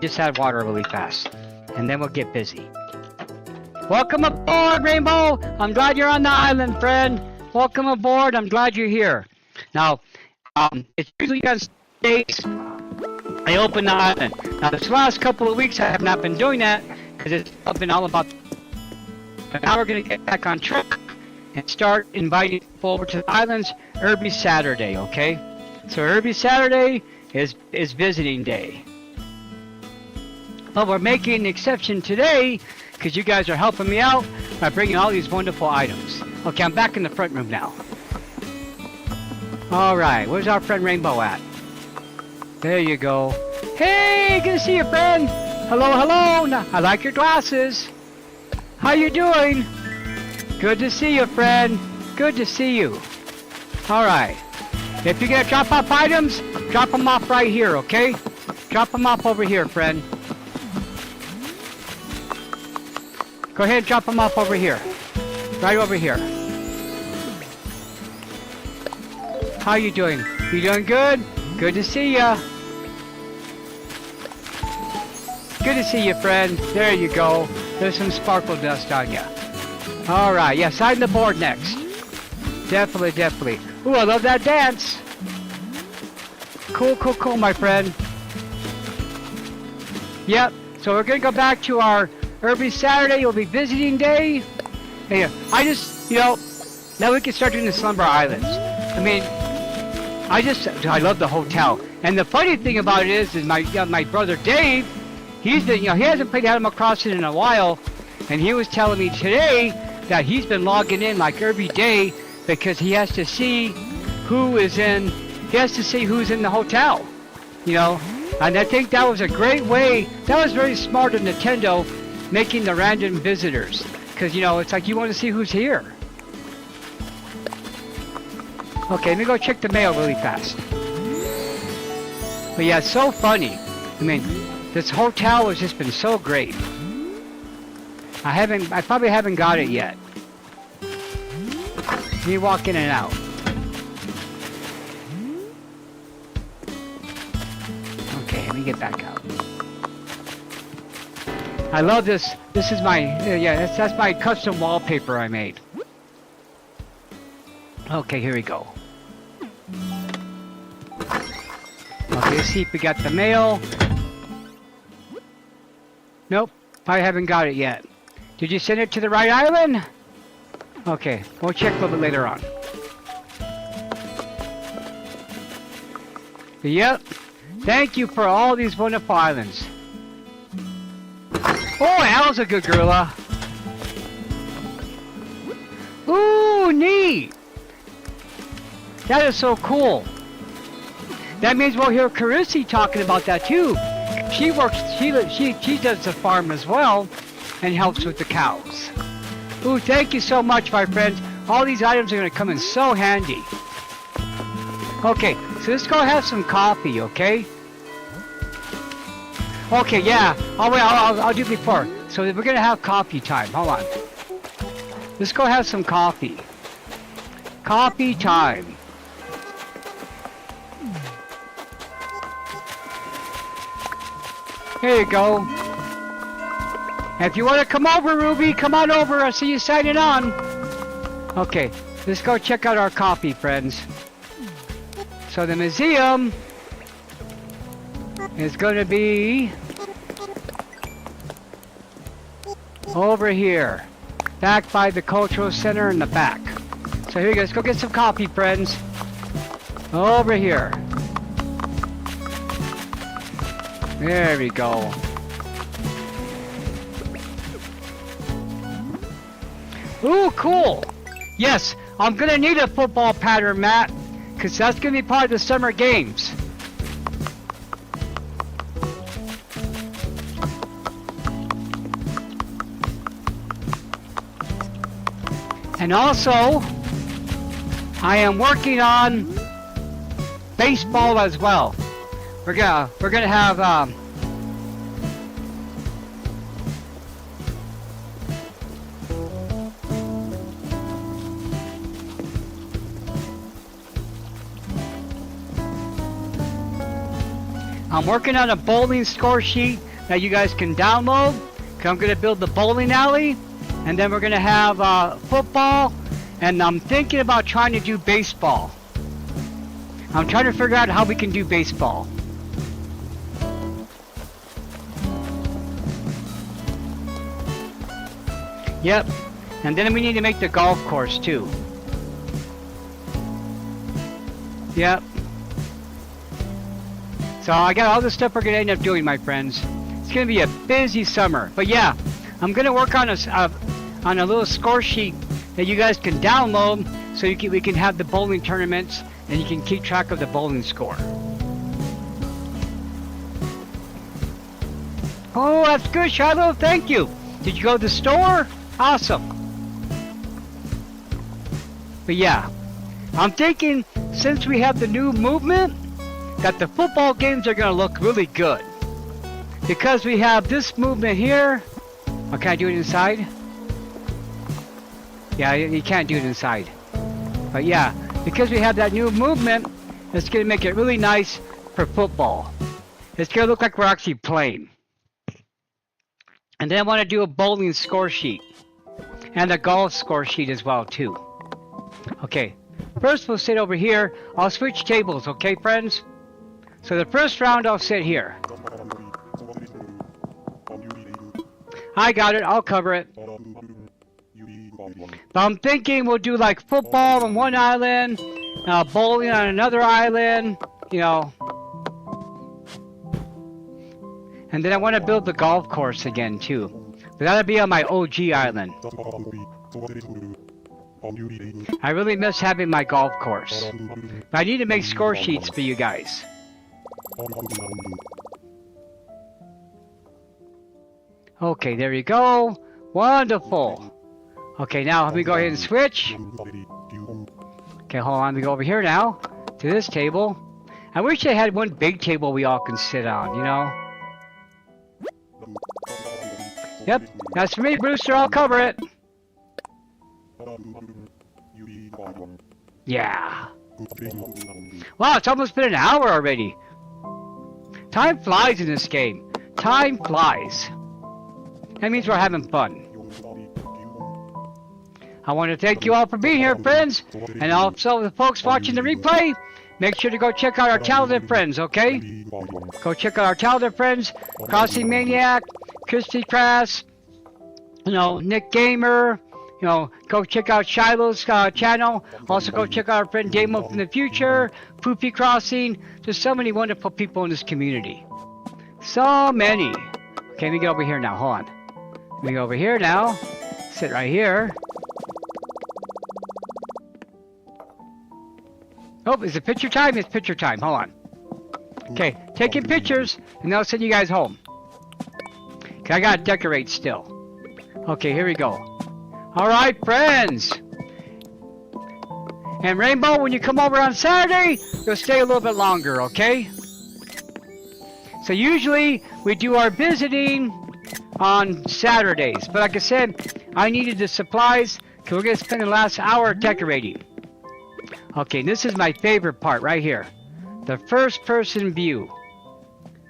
Just add water really fast, and then we'll get busy. Welcome aboard, Rainbow. I'm glad you're on the island, friend. Welcome aboard. I'm glad you're here. Now, it's usually on days I open the island. Now, this last couple of weeks I have not been doing that because it's been all about. But now we're gonna get back on track and start inviting people over to the islands. Irby Saturday, okay? So Irby Saturday is visiting day. But we're making an exception today because you guys are helping me out by bringing all these wonderful items. Okay, I'm back in the front room now. All right, where's our friend Rainbow at? There you go. Hey, good to see you, friend. Hello. I like your glasses. How you doing? Good to see you, friend. Good to see you. All right. If you're going to drop off items, drop them off right here, okay? Drop them off over here, friend. Go ahead and drop them off over here. Right over here. How you doing? You doing good? Good to see ya. Good to see you, friend. There you go. There's some sparkle dust on ya. All right. Yeah, sign the board next. Definitely. Ooh, I love that dance. Cool, my friend. Yep. So we're gonna go back to our Irby Saturday. Will be visiting day. Yeah. I just, now we can start doing the Slumber Islands. I mean, I love the hotel. And the funny thing about it is my brother Dave, he hasn't played Animal Crossing in a while, and he was telling me today that he's been logging in like every day because he has to see who's in the hotel, and I think that was a great way. That was very smart of Nintendo, making the random visitors, because it's like you want to see who's here. Okay, let me go check the mail really fast. But yeah, it's so funny. I mean, this hotel has just been so great. I probably haven't got it yet. Let me walk in and out. Okay, let me get back out. I love this. This is my, that's my custom wallpaper I made. Okay, here we go. Okay, let's see if we got the mail. Nope, I haven't got it yet. Did you send it to the right island? Okay, we'll check a little bit later on. Yep, thank you for all these wonderful islands. Oh, that was a good gorilla. Ooh, neat. That is so cool. That means we'll hear Carissy talking about that too. She does the farm as well and helps with the cows. Ooh, thank you so much, my friends. All these items are going to come in so handy. Okay, so let's go have some coffee, okay? Okay, yeah. Oh, wait, I'll do before. So we're going to have coffee time. Hold on. Let's go have some coffee. Coffee time. Here you go. If you want to come over, Ruby, come on over. I'll see you signing on. Okay, let's go check out our coffee, friends. So the museum is going to be over here, back by the cultural center in the back. So here you go. Let's go get some coffee, friends. Over here. There we go. Ooh, cool. Yes, I'm gonna need a football pattern, Matt, because that's gonna be part of the summer games. And also, I am working on baseball as well. We're gonna have I'm working on a bowling score sheet that you guys can download. I'm gonna build the bowling alley, and then we're gonna have football, and I'm thinking about trying to do baseball. I'm trying to figure out how we can do baseball. Yep, and then we need to make the golf course too. Yep. So I got all the stuff we're gonna end up doing, my friends. It's gonna be a busy summer, but yeah, I'm gonna work on a little score sheet that you guys can download, so we can have the bowling tournaments, and you can keep track of the bowling score. Oh, that's good, Shiloh. Thank you. Did you go to the store? Awesome. But yeah, I'm thinking since we have the new movement, that the football games are going to look really good. Because we have this movement here. Oh, can I do it inside? Yeah, you can't do it inside. But yeah, because we have that new movement, it's going to make it really nice for football. It's going to look like we're actually playing. And then I want to do a bowling score sheet. And a golf score sheet as well, too. Okay, first we'll sit over here. I'll switch tables, okay, friends? So the first round I'll sit here. I got it, I'll cover it. But I'm thinking we'll do like football on one island, bowling on another island, you know. And then I want to build the golf course again too. But that'll be on my OG island. I really miss having my golf course. But I need to make score sheets for you guys. Okay, there we go. Wonderful. Okay, now let me go ahead and switch. Okay, hold on. We go over here now to this table. I wish they had one big table we all can sit on, you know? Yep, that's for me, Brewster. I'll cover it. Yeah. Wow, it's almost been an hour already. Time flies in this game. Time flies. That means we're having fun. I want to thank you all for being here, friends. And also the folks watching the replay, make sure to go check out our talented friends, okay? Go check out our talented friends, Crossing Maniac, Christy Crass, you know, Nick Gamer, you know, go check out Shiloh's channel. Also go check out our friend Damo from the future, Poopy Crossing. There's so many wonderful people in this community. So many. Okay, let me get over here now. Hold on. Let me go over here now. Sit right here. Oh, is it picture time? It's picture time. Hold on. Okay, taking pictures, and I'll send you guys home. Okay, I gotta decorate still. Okay, here we go. Alright, friends! And Rainbow, when you come over on Saturday, you'll stay a little bit longer, okay? So usually, we do our visiting on Saturdays. But like I said, I needed the supplies, because we're gonna spend the last hour decorating. Okay, this is my favorite part right here. The first person view.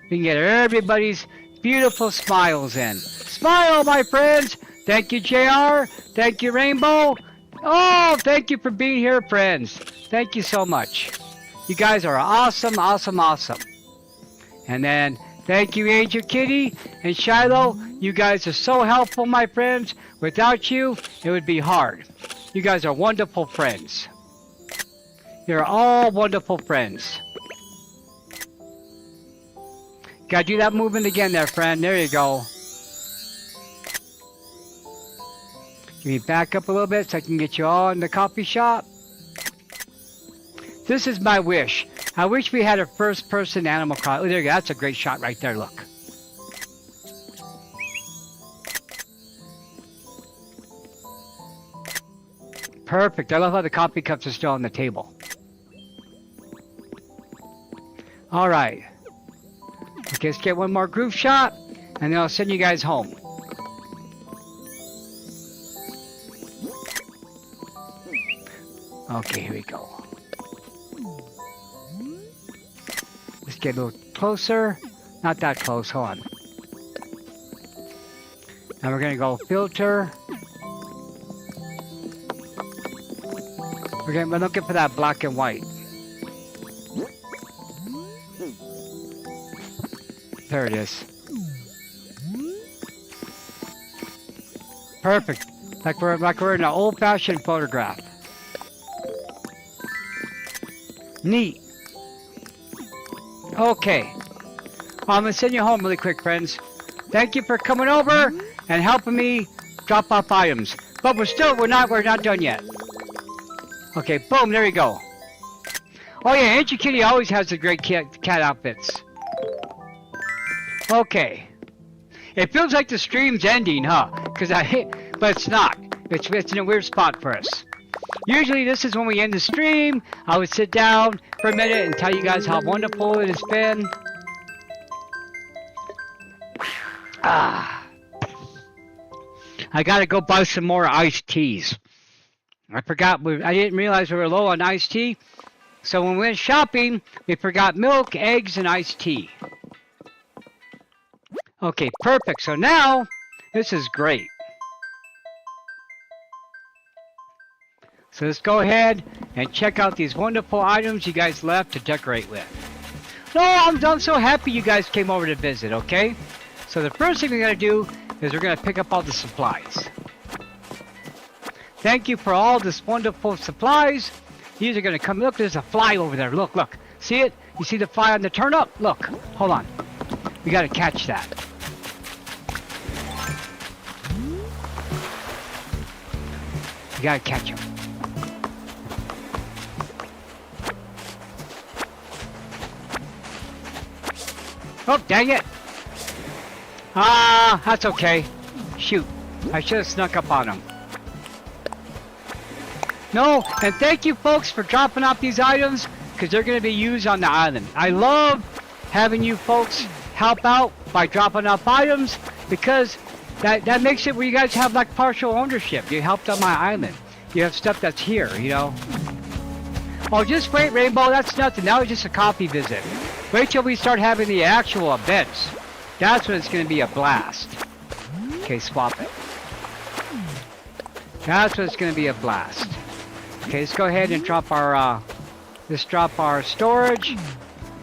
We can get everybody's beautiful smiles in. Smile, my friends! Thank you, JR. Thank you, Rainbow. Oh, thank you for being here, friends. Thank you so much. You guys are awesome, awesome, awesome. And then, thank you, Angel Kitty and Shiloh. You guys are so helpful, my friends. Without you, it would be hard. You guys are wonderful friends. You're all wonderful friends. Gotta do that movement again there, friend. There you go. Can you back up a little bit so I can get you all in the coffee shop? This is my wish. I wish we had a first-person Animal Crossing. Oh, there you go. That's a great shot right there. Look. Perfect. I love how the coffee cups are still on the table. All right. Okay, let's get one more groove shot, and then I'll send you guys home. Okay, here we go. Let's get a little closer. Not that close, hold on. Now we're gonna go filter. We're looking for that black and white. There it is. Perfect. Like we're in an old-fashioned photograph. Neat. Okay. Well, I'm gonna send you home really quick, friends. Thank you for coming over and helping me drop off items. But we're not done yet. Okay, boom, there you go. Oh yeah, Auntie Kitty always has the great cat outfits. Okay. It feels like the stream's ending, huh? But it's not. It's in a weird spot for us. Usually this is when we end the stream. I would sit down for a minute and tell you guys how wonderful it has been. I gotta go buy some more iced teas. I didn't realize we were low on iced tea. So when we went shopping, we forgot milk, eggs, and iced tea. Okay, perfect. So now, this is great. So let's go ahead and check out these wonderful items you guys left to decorate with. No, I'm so happy you guys came over to visit, okay? So the first thing we're going to do is we're going to pick up all the supplies. Thank you for all this wonderful supplies. These are going to come. Look, there's a fly over there. Look, look. See it? You see the fly on the turnip? Look. Hold on. We got to catch that. You got to catch him. Oh, dang it. Ah, that's okay. Shoot. I should have snuck up on him. No, and thank you folks for dropping off these items because they're going to be used on the island. I love having you folks help out by dropping off items because that makes it where you guys have like partial ownership. You helped on my island. You have stuff that's here, you know. Oh, just wait, Rainbow. That's nothing. That was just a coffee visit. Wait till we start having the actual events. That's when it's going to be a blast. Okay, swap it. That's when it's going to be a blast. Okay, let's go ahead and drop our storage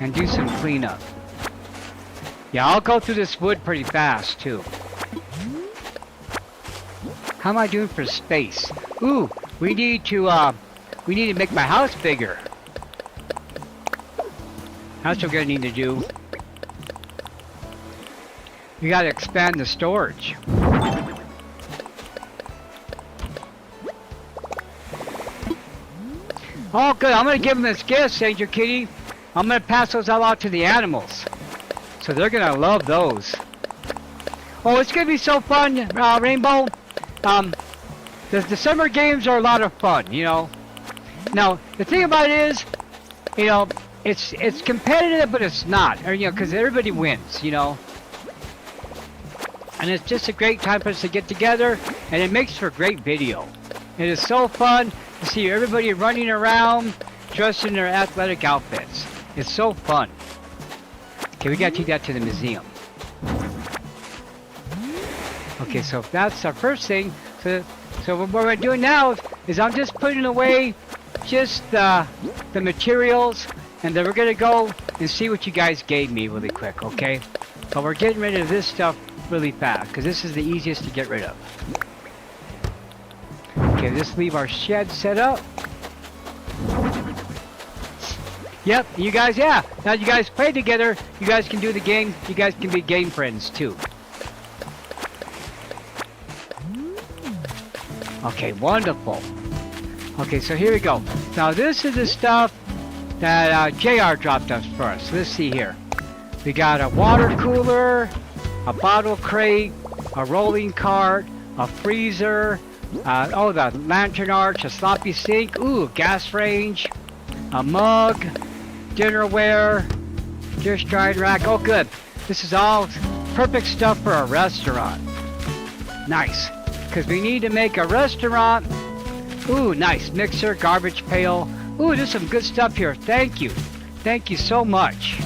and do some cleanup. Yeah, I'll go through this wood pretty fast too. How am I doing for space? Ooh, we need to make my house bigger. That's what we're gonna need to do. We gotta expand the storage. Oh, good. I'm gonna give them this gift, Angel Kitty. I'm gonna pass those all out to the animals, so they're gonna love those. Oh, it's gonna be so fun, Rainbow. The summer games are a lot of fun, you know. Now, the thing about it is, you know, it's competitive, but it's not, or, you know, because everybody wins, you know. And it's just a great time for us to get together, and it makes for great video. It is so fun to see everybody running around, dressed in their athletic outfits. It's so fun. Okay, we gotta take that to the museum. Okay, so that's our first thing. So what we're doing now is I'm just putting away just the materials, and then we're gonna go and see what you guys gave me really quick, okay? But we're getting rid of this stuff really fast because this is the easiest to get rid of. Okay, just leave our shed set up. Yep, you guys, yeah. Now you guys play together, you guys can do the game, you guys can be game friends too. Okay, wonderful. Okay, so here we go. Now this is the stuff that JR dropped us for us. Let's see here. We got a water cooler, a bottle crate, a rolling cart, a freezer, oh, the lantern arch, a sloppy sink, ooh, gas range, a mug, dinnerware, dish drying rack. Oh, good. This is all perfect stuff for a restaurant. Nice. Because we need to make a restaurant. Ooh, nice. Mixer, garbage pail. Ooh, there's some good stuff here. Thank you. Thank you so much.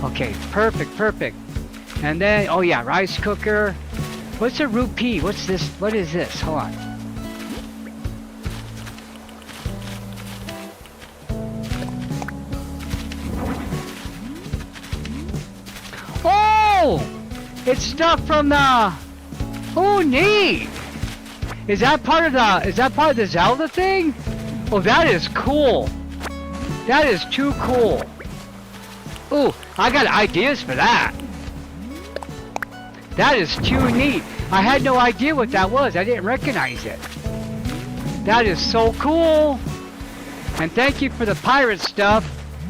Okay, perfect, perfect. And then, oh yeah, rice cooker. What's a rupee? What's this? What is this? Hold on. Oh! It's stuff from the... Oh, neat! Is that part of the Zelda thing? Oh, that is cool. That is too cool. Ooh, I got ideas for that. That is too neat. I had no idea what that was. I didn't recognize it. That is so cool. And thank you for the pirate stuff,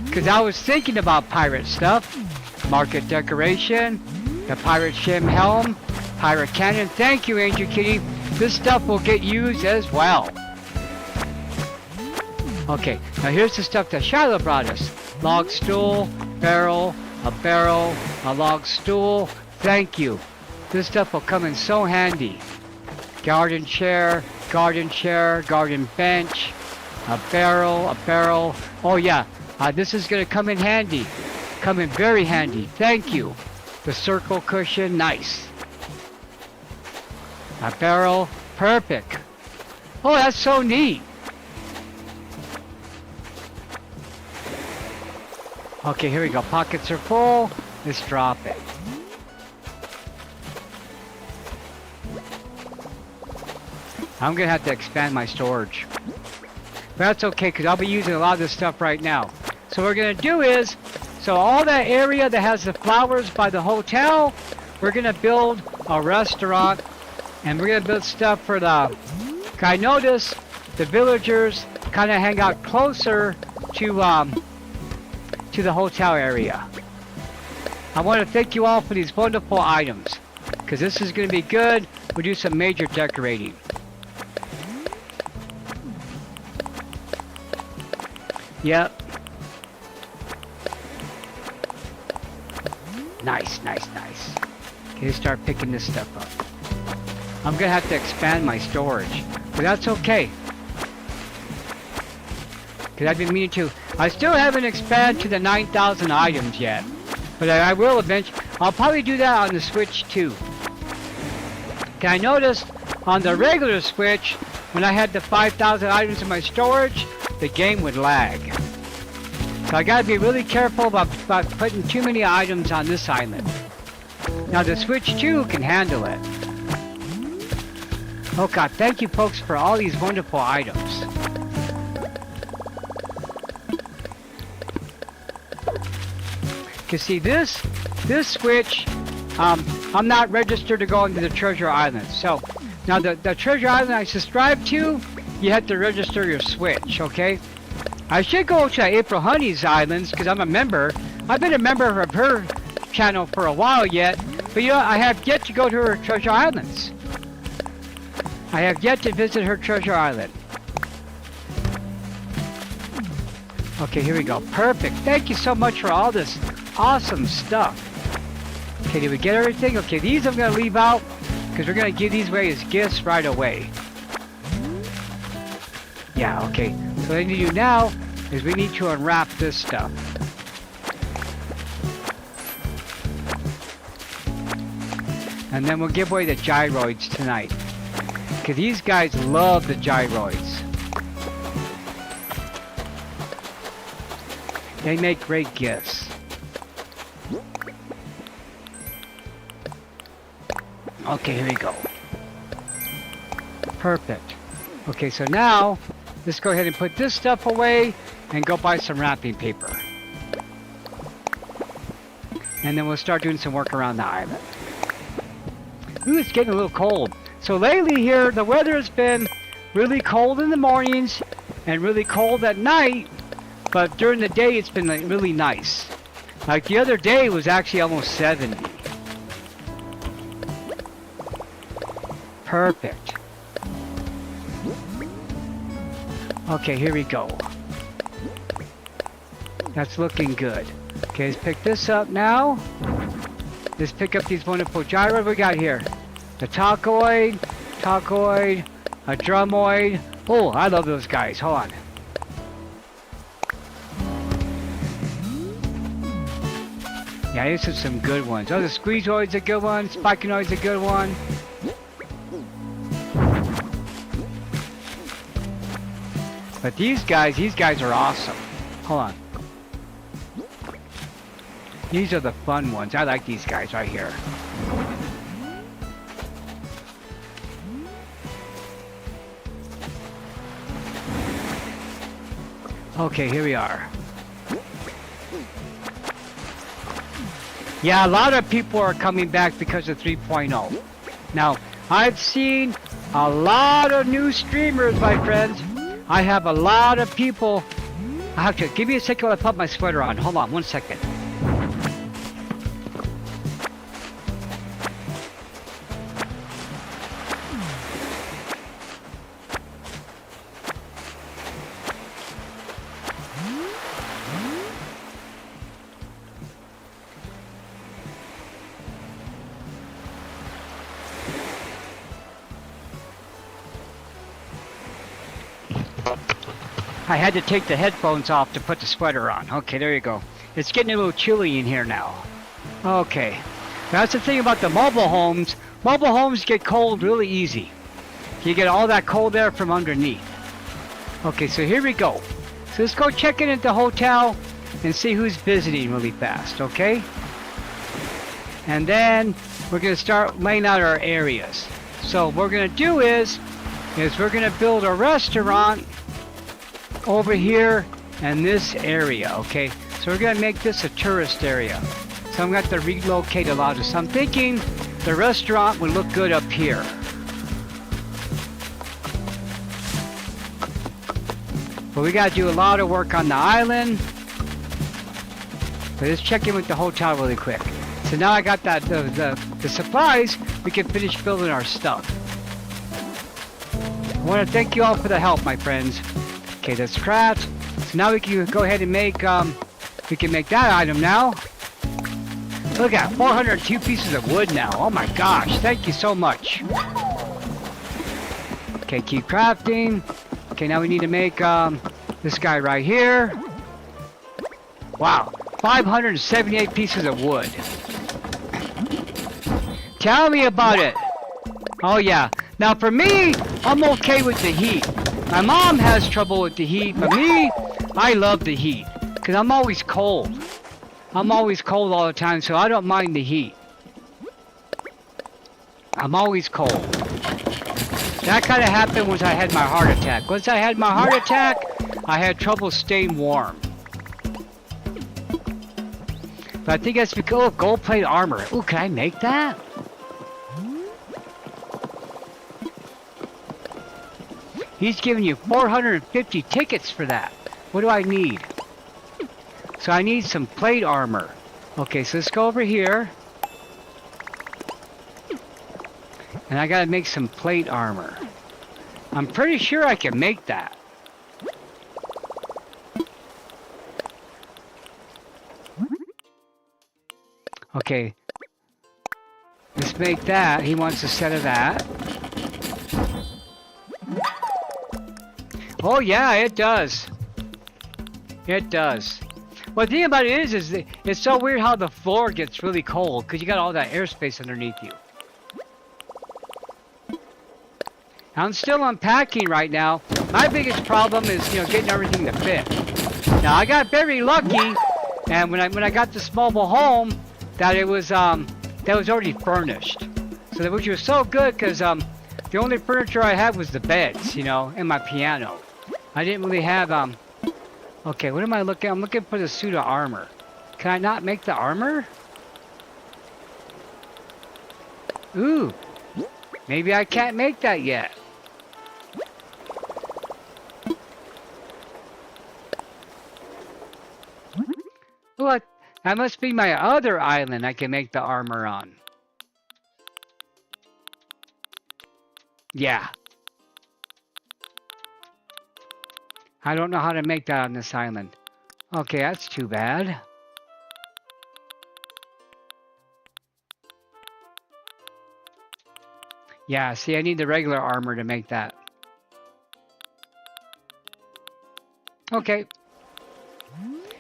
because I was thinking about pirate stuff. Market decoration, the pirate shim helm, pirate cannon. Thank you, Angel Kitty. This stuff will get used as well. Okay, now here's the stuff that Shiloh brought us. Log stool, barrel, a log stool. Thank you. This stuff will come in so handy. Garden chair, garden bench, a barrel. Oh yeah, this is gonna come in handy. Come in very handy. Thank you. The circle cushion, nice. A barrel, perfect. Oh, that's so neat. Okay, here we go. Pockets are full. Let's drop it. I'm gonna have to expand my storage. But that's okay, because I'll be using a lot of this stuff right now. So what we're gonna do is, so all that area that has the flowers by the hotel, we're gonna build a restaurant, and we're gonna build stuff for the... I notice the villagers kind of hang out closer to the hotel area. I want to thank you all for these wonderful items, because this is going to be good. We'll do some major decorating. Yep. Nice, nice, nice. Okay, start picking this stuff up. I'm gonna have to expand my storage, but that's okay. Because I've been meaning to. I still haven't expanded to the 9,000 items yet, but I will eventually. I'll probably do that on the Switch too. Okay, I noticed on the regular Switch, when I had the 5,000 items in my storage, the game would lag. So I gotta be really careful about putting too many items on this island. Now the Switch 2 can handle it. Oh god, thank you folks for all these wonderful items. Cause see this Switch, I'm not registered to go into the Treasure Island. So now the Treasure Island I subscribe to, you have to register your Switch, okay? I should go to April Honey's Islands because I'm a member. I've been a member of her channel for a while yet, but you know, I have yet to go to her Treasure Islands. I have yet to visit her Treasure Island. Okay, here we go. Perfect. Thank you so much for all this awesome stuff. Okay, did we get everything? Okay, these I'm going to leave out because we're going to give these away as gifts right away. Yeah, okay. So what I need to do now is we need to unwrap this stuff. And then we'll give away the gyroids tonight. Because these guys love the gyroids. They make great gifts. Okay, here we go. Perfect. Okay, so now, let's go ahead and put this stuff away and go buy some wrapping paper. And then we'll start doing some work around the island. Ooh, it's getting a little cold. So lately here, the weather has been really cold in the mornings and really cold at night. But during the day, it's been like really nice. Like the other day was actually almost 70. Perfect. Okay, here we go. That's looking good. Okay, let's pick this up now. Let's pick up these wonderful gyros we got here. The tacoid, a drumoid. Oh, I love those guys. Hold on. Yeah, these are some good ones. Oh, the squeezoid's a good one. Spikinoid's a good one. But these guys are awesome. Hold on. These are the fun ones. I like these guys right here. Okay, here we are. Yeah, a lot of people are coming back because of 3.0. Now, I've seen a lot of new streamers, my friends. I have a lot of people. I have to give me a second while I put my sweater on. Hold on, 1 second. I had to take the headphones off to put the sweater on. Okay, there you go. It's getting a little chilly in here now. Okay. That's the thing about the mobile homes. Mobile homes get cold really easy. You get all that cold air from underneath. Okay, so here we go. So let's go check in at the hotel and see who's visiting really fast, okay? And then we're going to start laying out our areas. So what we're going to do is we're going to build a restaurant over here in this area, okay? So we're gonna make this a tourist area. So I'm gonna have to relocate a lot of this. So I'm thinking the restaurant would look good up here. But we gotta do a lot of work on the island. But let's check in with the hotel really quick. So now I got that the supplies, we can finish building our stuff. I want to thank you all for the help, my friends. Okay, let's craft. So now we can go ahead and make, we can make that item now. Look at 402 pieces of wood now. Oh my gosh, thank you so much. Okay, keep crafting. Okay, now we need to make this guy right here. Wow, 578 pieces of wood. Tell me about it. Oh yeah. Now for me, I'm okay with the heat. My mom has trouble with the heat, but me, I love the heat. Because I'm always cold. I'm always cold all the time, so I don't mind the heat. I'm always cold. That kind of happened once I had my heart attack. Once I had my heart attack, I had trouble staying warm. But I think that's because of gold plate armor. Ooh, can I make that? He's giving you 450 tickets for that. What do I need? So I need some plate armor. Okay, so let's go over here. And I gotta make some plate armor. I'm pretty sure I can make that. Okay. Let's make that. He wants a set of that. Oh yeah, it does. It does. Well, the thing about it is it's so weird how the floor gets really cold because you got all that airspace underneath you. I'm still unpacking right now. My biggest problem is, you know, getting everything to fit. Now I got very lucky, and when I got this mobile home, that was already furnished. So which was so good because the only furniture I had was the beds, you know, and my piano. I didn't really have Okay, what am I looking? I'm looking for the suit of armor. Can I not make the armor? Ooh, maybe I can't make that yet. What? That must be my other island I can make the armor on. Yeah. I don't know how to make that on this island. Okay, that's too bad. Yeah, see, I need the regular armor to make that. Okay.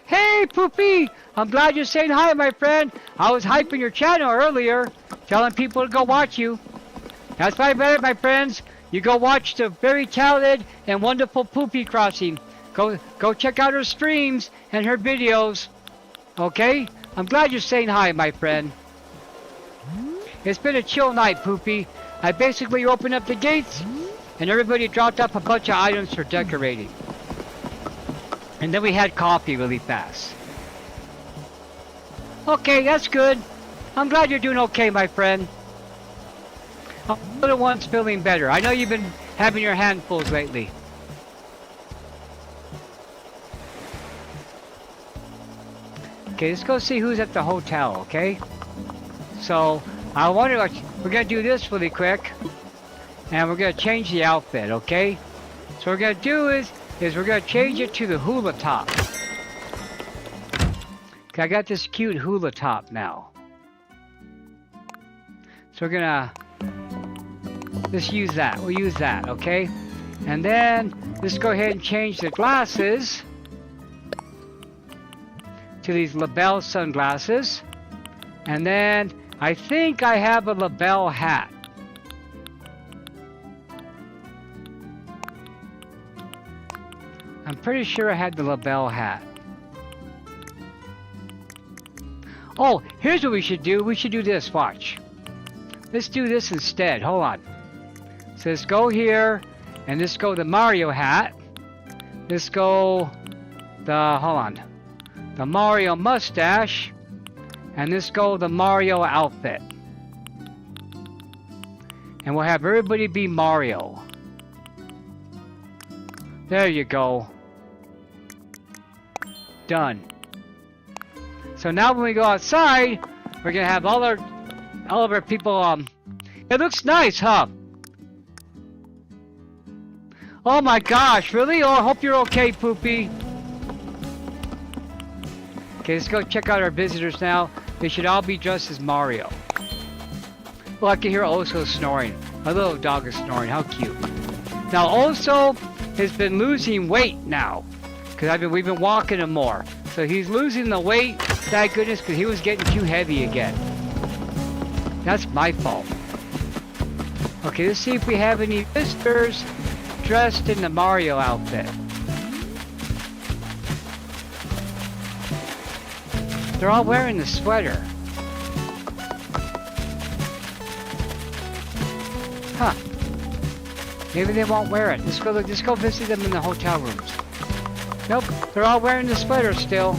Hey, Poopy! I'm glad you're saying hi, my friend. I was hyping your channel earlier, telling people to go watch you. That's why I better, my friends. You go watch the very talented and wonderful Poopy Crossing. Go check out her streams and her videos. Okay? I'm glad you're saying hi, my friend. It's been a chill night, Poopy. I basically opened up the gates, and everybody dropped off a bunch of items for decorating. And then we had coffee really fast. Okay, that's good. I'm glad you're doing okay, my friend. The little one's feeling better. I know you've been having your handfuls lately. Okay, let's go see who's at the hotel, okay? So, I wonder, like, we're gonna do this really quick. And we're gonna change the outfit, okay? So what we're gonna do is we're gonna change it to the hula top. Okay, I got this cute hula top now. So we're gonna just use that. We'll use that, okay? And then let's go ahead and change the glasses to these label sunglasses. And then I think I have a label hat. I'm pretty sure I had the label hat. Oh, here's what we should do. We should do this, watch. Let's do this instead, hold on. So let's go here, and let's go the Mario hat. Let's go hold on. The Mario mustache. And let's go the Mario outfit. And we'll have everybody be Mario. There you go. Done. So now when we go outside, we're gonna have all of our people, it looks nice, huh? Oh my gosh, really? Oh, I hope you're okay, Poopy. Okay, let's go check out our visitors now. They should all be dressed as Mario. Well, I can hear Oso snoring. My little dog is snoring. How cute. Now, Oso has been losing weight now. Because we've been walking him more. So he's losing the weight, thank goodness, because he was getting too heavy again. That's my fault. Okay, let's see if we have any visitors dressed in the Mario outfit. They're all wearing the sweater. Huh. Maybe they won't wear it. Let's go visit them in the hotel rooms. Nope, they're all wearing the sweater still.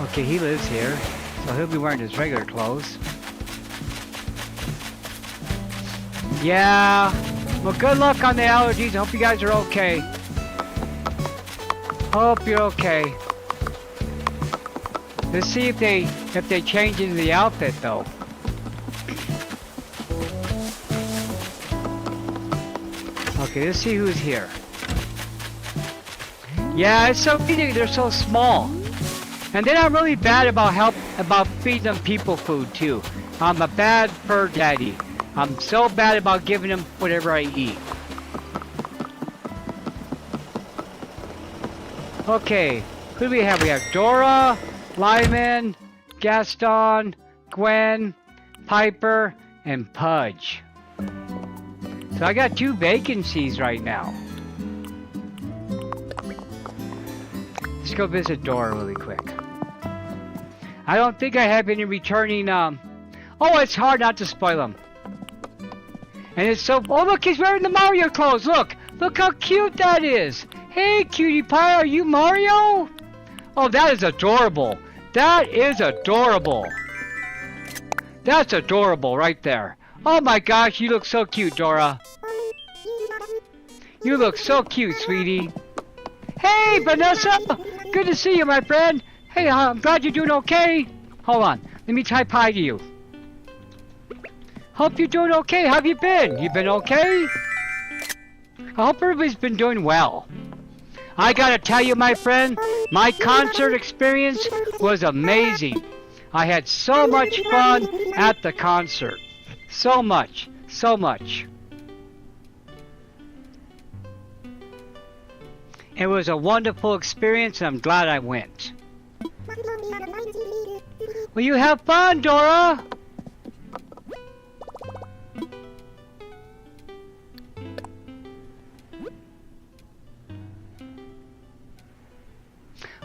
Okay, he lives here, so he'll be wearing his regular clothes. Yeah, well, good luck on the allergies. I hope you guys are okay. Hope you're okay. Let's see if they change into the outfit though. Okay, let's see who's here. Yeah, it's so easy. They're so small. And then I'm really bad about feeding them people food too. I'm a bad fur daddy. I'm so bad about giving them whatever I eat. Okay, who do we have? We have Dora, Lyman, Gaston, Gwen, Piper, and Pudge. So I got 2 vacancies right now. Let's go visit Dora really quick. I don't think I have any returning, oh, it's hard not to spoil them. And it's so, oh look, he's wearing the Mario clothes, look how cute that is. Hey, cutie pie, are you Mario? Oh, that is adorable. That is adorable. That's adorable right there. Oh my gosh, you look so cute, Dora. You look so cute, sweetie. Hey, Vanessa! Good to see you, my friend. Hey, I'm glad you're doing okay. Hold on, let me type hi to you. Hope you're doing okay. How have you been? You been okay? I hope everybody's been doing well. I gotta tell you, my friend, my concert experience was amazing. I had so much fun at the concert. So much. So much. It was a wonderful experience and I'm glad I went. Well, you have fun, Dora!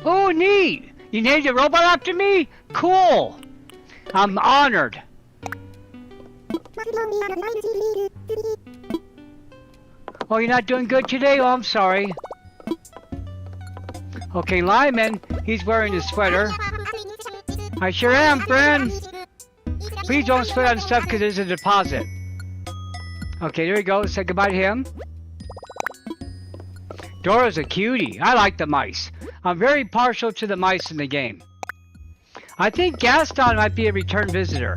Oh, neat! You named a robot after me? Cool! I'm honored. Oh, you're not doing good today? Oh, I'm sorry. Okay, Lyman, he's wearing his sweater. I sure am, friend. Please don't sweat on stuff because there's a deposit. Okay, there we go. Let's say goodbye to him. Dora's a cutie. I like the mice. I'm very partial to the mice in the game. I think Gaston might be a return visitor.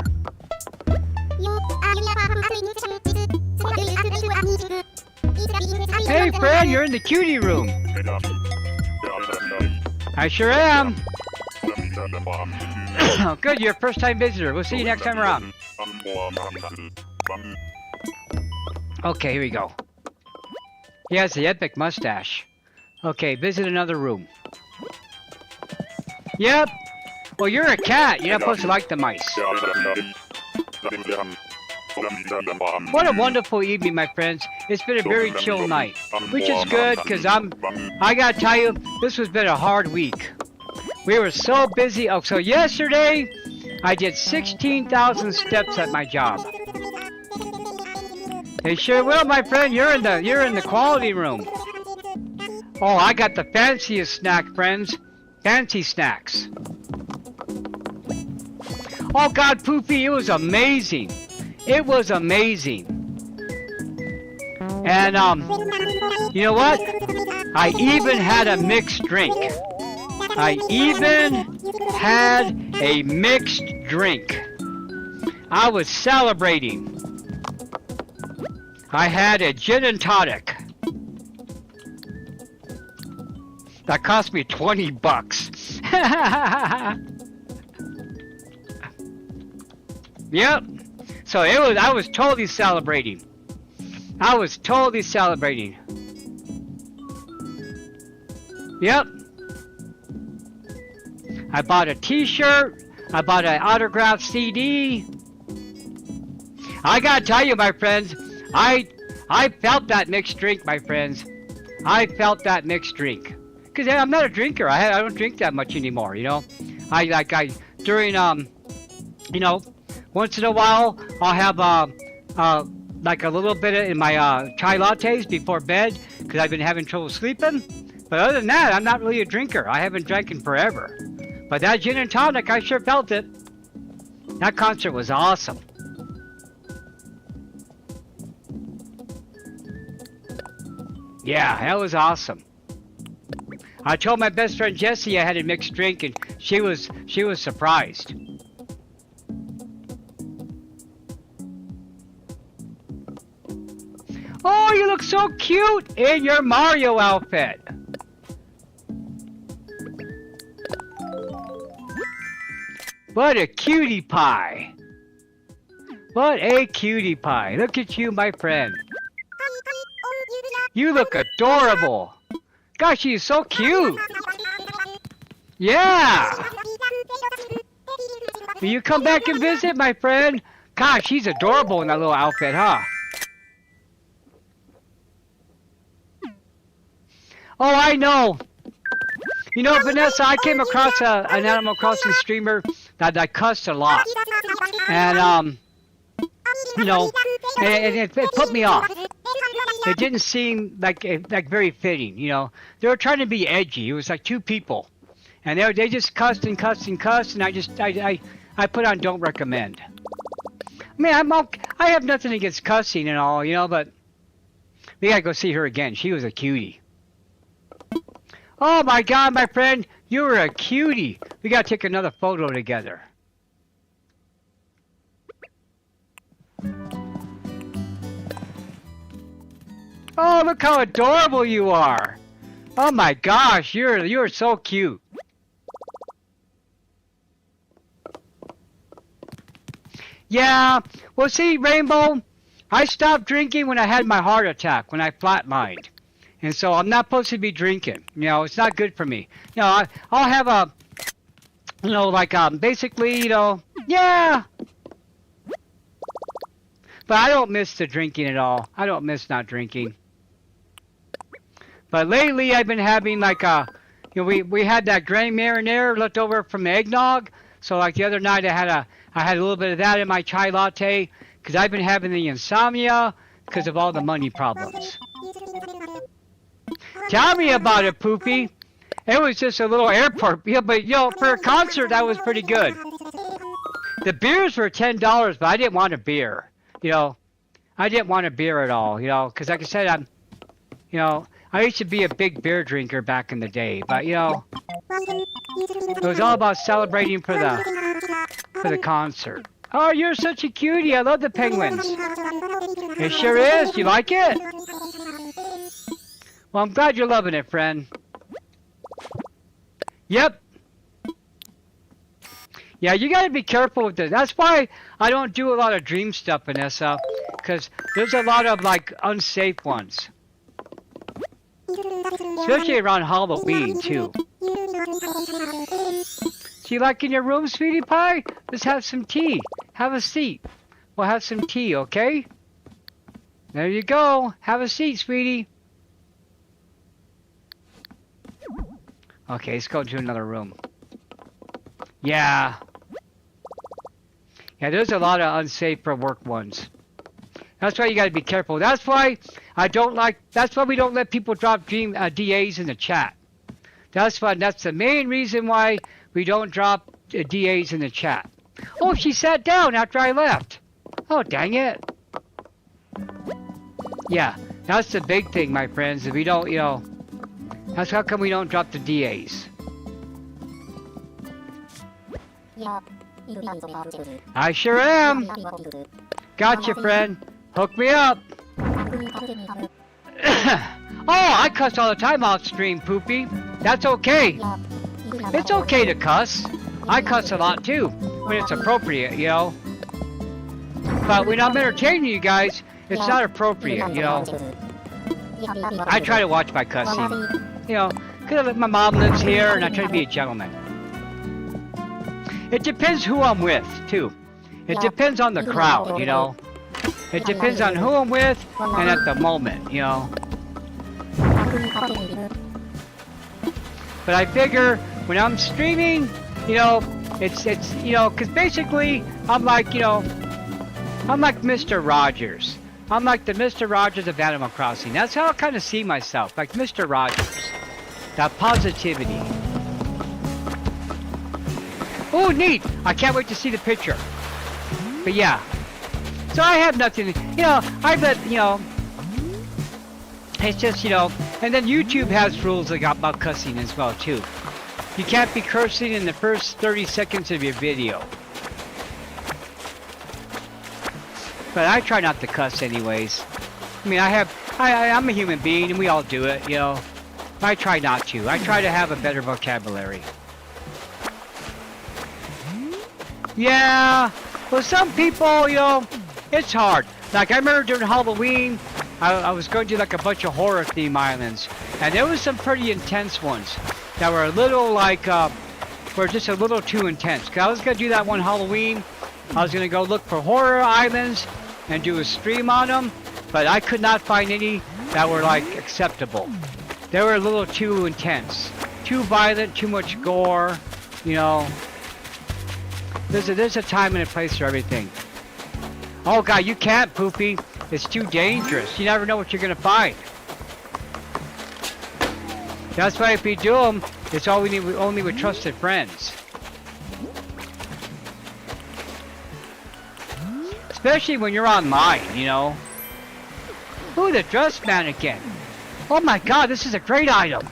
Hey, friend, you're in the cutie room. I sure am. Good, you're a first-time visitor. We'll see you next time around. Okay, here we go. He has the epic mustache. Okay, visit another room. Yep. Well, you're a cat. You're not supposed to like the mice. What a wonderful evening, my friends. It's been a very chill night, which is good because I gotta tell you, this has been a hard week. We were so busy. Oh, so yesterday I did 16,000 steps at my job. They sure will, my friend. You're in the quality room. Oh, I got the fanciest snack, friends. Fancy snacks. Oh God, Poopy, it was amazing. It was amazing. And you know what? I even had a mixed drink. I even had a mixed drink. I was celebrating. I had a gin and tonic. That cost me 20 bucks. Yep. So I was totally celebrating. I was totally celebrating. Yep. I bought a t-shirt. I bought an autographed CD. I gotta tell you, my friends, I felt that mixed drink, my friends. I felt that mixed drink. Cause I'm not a drinker. I don't drink that much anymore. You know, during you know, once in a while I'll have like a little bit in my chai lattes before bed because I've been having trouble sleeping. But other than that, I'm not really a drinker. I haven't drank in forever. But that gin and tonic, I sure felt it. That concert was awesome. Yeah, that was awesome. I told my best friend Jessie I had a mixed drink, and she was surprised. Oh, you look so cute in your Mario outfit. What a cutie pie. What a cutie pie. Look at you, my friend. You look adorable. Gosh, she's so cute. Yeah. Will you come back and visit, my friend? Gosh, she's adorable in that little outfit, huh? Oh, I know. You know, Vanessa, I came across an Animal Crossing streamer that cussed a lot. And, you know, and it put me off. It didn't seem like very fitting, you know. They were trying to be edgy. It was like two people. And they just cussed and cussed and cussed, and I put on don't recommend. I mean, I have nothing against cussing and all, you know, but we gotta go see her again. She was a cutie. Oh my God, my friend, you were a cutie. We gotta take another photo together. Oh, look how adorable you are. Oh my gosh, you're so cute. Yeah, well see, Rainbow, I stopped drinking when I had my heart attack, when I flatlined. And so I'm not supposed to be drinking. You know, it's not good for me. You know, I'll have a, you know, like, basically, you know, yeah. But I don't miss the drinking at all. I don't miss not drinking. But lately I've been having like you know, we had that Granny Marinara left over from the eggnog. So like the other night I had a little bit of that in my chai latte because I've been having the insomnia because of all the money problems. Tell me about it, Poopy. It was just a little airport, yeah, but you know, for a concert that was pretty good. The beers were $10, but I didn't want a beer. You know, I didn't want a beer at all. You know, because like I said, you know, I used to be a big beer drinker back in the day, but you know, it was all about celebrating for the concert. Oh, you're such a cutie. I love the penguins. It sure is. You like it? Well, I'm glad you're loving it, friend. Yep. Yeah, you gotta be careful with this. That's why I don't do a lot of dream stuff, Vanessa, because there's a lot of, like, unsafe ones. Especially around Halloween, too. So you like in your room, sweetie pie? Let's have some tea. Have a seat. We'll have some tea, okay? There you go. Have a seat, sweetie. Okay, let's go to another room. Yeah. Yeah, there's a lot of unsafe for work ones. That's why you gotta be careful. That's why that's why we don't let people drop DAs in the chat. That's the main reason why we don't drop DAs in the chat. Oh, she sat down after I left. Oh, dang it. Yeah, that's the big thing, my friends. If we don't, you know, that's how come we don't drop the DAs. I sure am. Gotcha, friend. Hook me up. I cuss all the time off stream, Poopy. That's okay. It's okay to cuss. I cuss a lot too, when it's appropriate, you know. But when I'm entertaining you guys, it's not appropriate, you know. I try to watch my cussing, you know, because my mom lives here and I try to be a gentleman. It depends who I'm with, too. It depends on the crowd, you know. It depends on who I'm with and at the moment, you know. But I figure when I'm streaming, you know, it's you know, because basically I'm like, you know, I'm like Mr. Rogers. I'm like the Mr. Rogers of Animal Crossing. That's how I kind of see myself, like Mr. Rogers. That positivity. Oh, neat! I can't wait to see the picture. But yeah. So I have nothing, you know, I bet, you know, it's just, you know, and then YouTube has rules about cussing as well, too. You can't be cursing in the first 30 seconds of your video. But I try not to cuss anyways. I mean, I'm a human being and we all do it, you know. I try not to. I try to have a better vocabulary. Yeah, well some people, you know, it's hard. Like I remember during Halloween, I was going to like a bunch of horror theme islands. And there was some pretty intense ones that were a little like, were just a little too intense. Cause I was gonna do that one Halloween. I was gonna go look for horror islands and do a stream on them, but I could not find any that were like acceptable. They were a little too intense, too violent, too much gore, you know. There's a time and a place for everything. Oh God, you can't, Poopy. It's too dangerous. You never know what you're gonna find. That's why if you do them, it's only with trusted friends. Especially when you're online, you know. Ooh, the dress mannequin. Oh my God, this is a great item.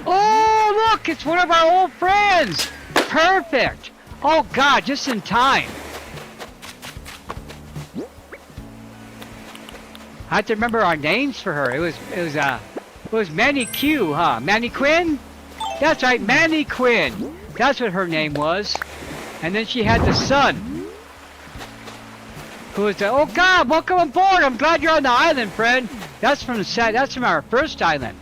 Oh, look, it's one of our old friends. Perfect. Oh God, just in time. I have to remember our names for her. It was Manny Q, huh? Manny Quinn? That's right, Manny Quinn. That's what her name was. And then she had the son. Who was the, oh God, welcome aboard. I'm glad you're on the island, friend. That's from our first island.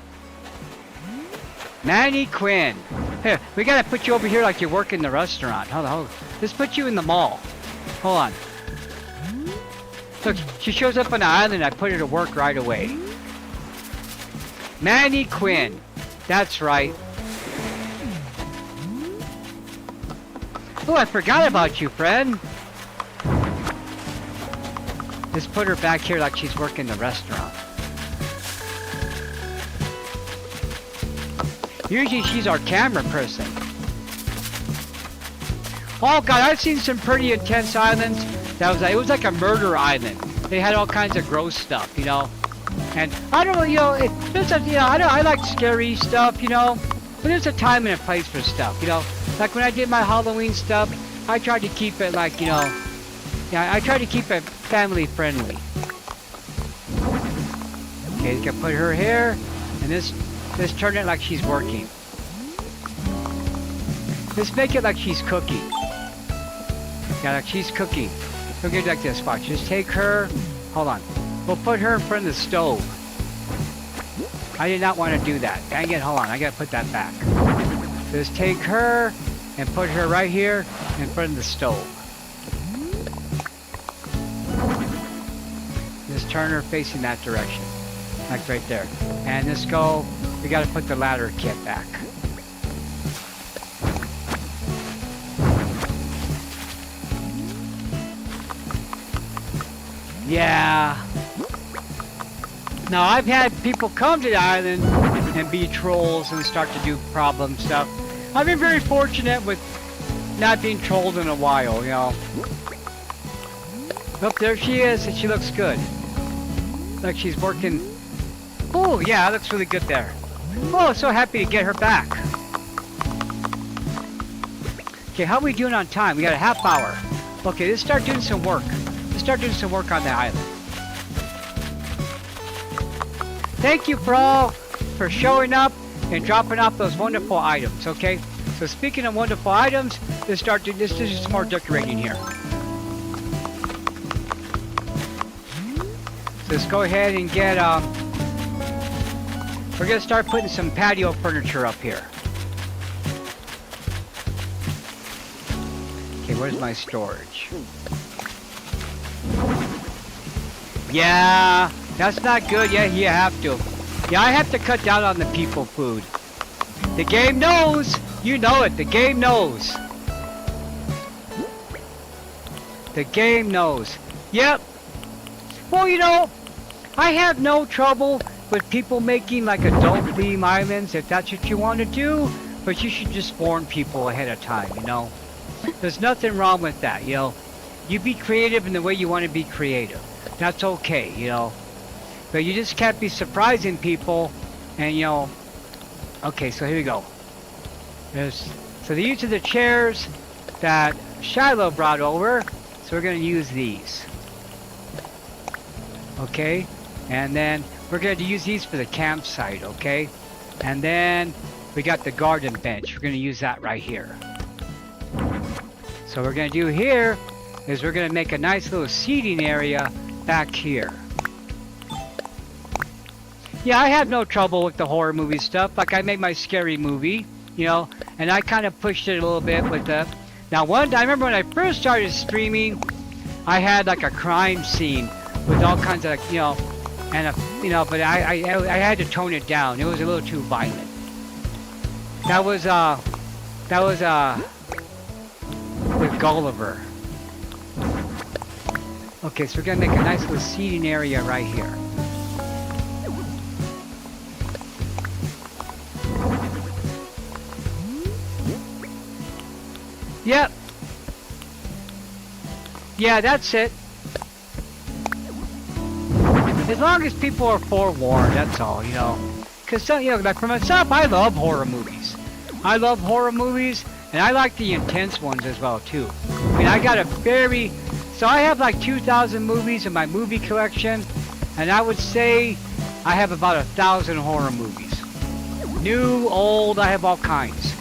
Manny Quinn. Here, we gotta put you over here like you work in the restaurant. Hold on. Let's put you in the mall. Hold on. Look, she shows up on the island, I put her to work right away. Manny Quinn. That's right. Oh, I forgot about you, friend. Just put her back here like she's working the restaurant. Usually she's our camera person. Oh God, I've seen some pretty intense islands. It was like a murder island. They had all kinds of gross stuff, you know. And I don't know, you know, I like scary stuff, you know. But there's a time and a place for stuff, you know. Like when I did my Halloween stuff, I tried to keep it like, you know, yeah, I tried to keep it family friendly. Okay, you can put her here, and this turn it like she's working. Let's make it like she's cooking. Yeah, like she's cooking. We'll get like this, watch. Just take her, hold on. We'll put her in front of the stove. I did not want to do that. Dang it, hold on, I gotta put that back. Just take her and put her right here in front of the stove. Just turn her facing that direction. Like right there. And let's go, we gotta put the ladder kit back. Yeah. Now I've had people come to the island and be trolls and start to do problem stuff. I've been very fortunate with not being trolled in a while, you know. Oh, there she is, and she looks good. Like she's working. Oh, yeah, looks really good there. Oh, so happy to get her back. Okay, how are we doing on time? We got a half hour. Okay, let's start doing some work. Let's start doing some work on the island. thank you for all for showing up and dropping off those wonderful items, okay? So speaking of wonderful items, let's start doing this. This is some more decorating here. So let's go ahead and get, we're gonna start putting some patio furniture up here. Okay, where's my storage? Yeah, that's not good. Yeah, you have to. Yeah, I have to cut down on the people food. The game knows. You know it. The game knows. The game knows. Yep. Well, you know, I have no trouble with people making like adult theme islands if that's what you want to do, but you should just warn people ahead of time, you know. There's nothing wrong with that, you know. You be creative in the way you want to be creative. That's okay, you know. But you just can't be surprising people and, you know. Okay, so here we go. So these are the chairs that Shiloh brought over. So we're going to use these. Okay, and then we're going to use these for the campsite, okay? And then we got the garden bench. We're going to use that right here. So what we're going to do here is we're going to make a nice little seating area back here. Yeah, I have no trouble with the horror movie stuff. Like I made my scary movie, you know, and I kind of pushed it a little bit with the... Now I remember when I first started streaming, I had like a crime scene with all kinds of, like, you know, and you know, but I had to tone it down. It was a little too violent. That was with Gulliver. Okay, so we're gonna make a nice little seating area right here. Yep. Yeah, that's it. As long as people are forewarned, that's all, you know. Because, you know, like for myself, I love horror movies. I love horror movies, and I like the intense ones as well, too. I mean, I got a very... So I have like 2,000 movies in my movie collection, and I would say I have about 1,000 horror movies. New, old, I have all kinds.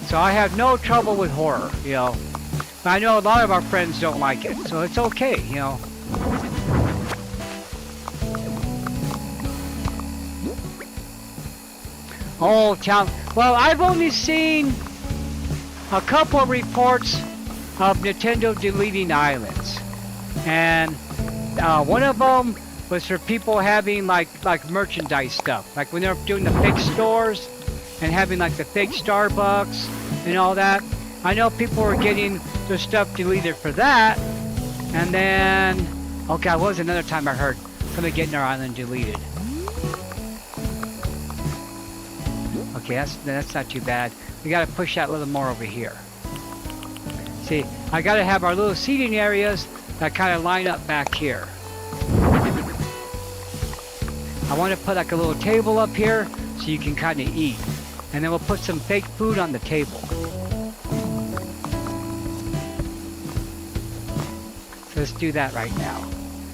So I have no trouble with horror, you know. But I know a lot of our friends don't like it, so it's okay, you know. Oh, town. Well, I've only seen a couple of reports of Nintendo deleting islands, and one of them was for people having like merchandise stuff, like when they're doing the fake stores and having like the fake Starbucks and all that. I know people were getting their stuff deleted for that, and then okay, what was another time I heard somebody getting their island deleted. Okay, that's not too bad. We gotta push that a little more over here. See, I gotta have our little seating areas that kind of line up back here. I want to put like a little table up here so you can kind of eat. And then we'll put some fake food on the table. So let's do that right now.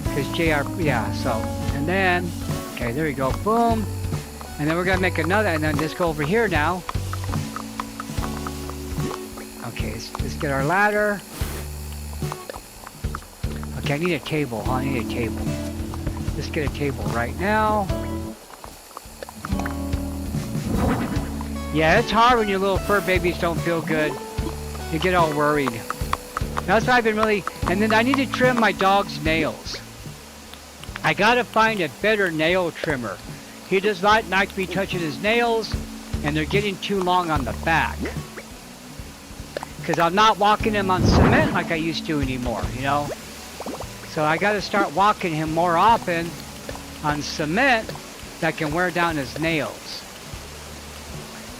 Because JR, yeah, so, and then, okay, there we go, boom. And then we're gonna make another, and then just go over here now. Okay, let's get our ladder. Okay, I need a table, huh? I need a table. Let's get a table right now. Yeah, it's hard when your little fur babies don't feel good. You get all worried. That's why I've been really, and then I need to trim my dog's nails. I gotta find a better nail trimmer. He does not like me touching his nails, and they're getting too long on the back. Because I'm not walking him on cement like I used to anymore, you know? So I gotta start walking him more often on cement that can wear down his nails.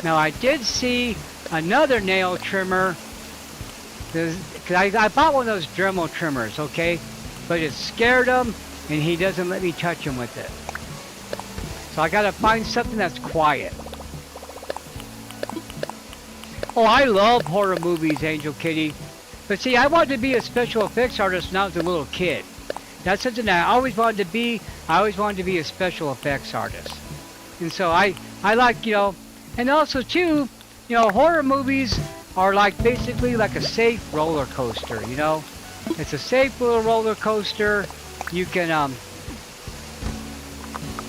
Now I did see another nail trimmer, because I bought one of those Dremel trimmers, okay? But it scared him, and he doesn't let me touch him with it. So I gotta find something that's quiet. Oh, I love horror movies, Angel Kitty. But see, I wanted to be a special effects artist when I was a little kid. That's something that I always wanted to be. I always wanted to be a special effects artist. And so I like, and also too, horror movies are like basically like a safe roller coaster, It's a safe little roller coaster you can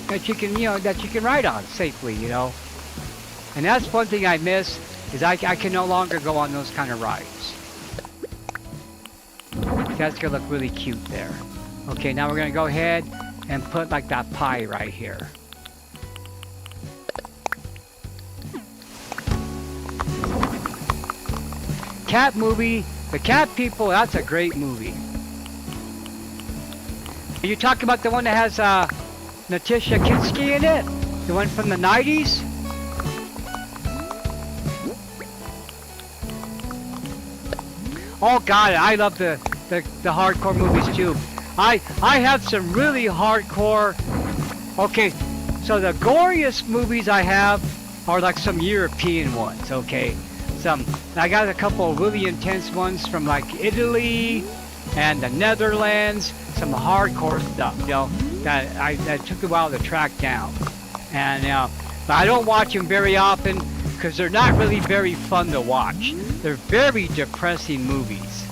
that you can ride on safely, And that's one thing I miss is I can no longer go on those kind of rides. That's gonna look really cute there. Okay, now we're gonna go ahead and put like that pie right here. Cat movie, The Cat People, that's a great movie. Are you talking about the one that has Natasha Kinski in it? The one from the 90s? Oh God, I love the hardcore movies too. I have some really hardcore. Okay, so the goriest movies I have are like some European ones. Okay, I got a couple of really intense ones from like Italy and the Netherlands. Some hardcore stuff, that took a while to track down. And but I don't watch them very often because they're not really very fun to watch. They're very depressing movies.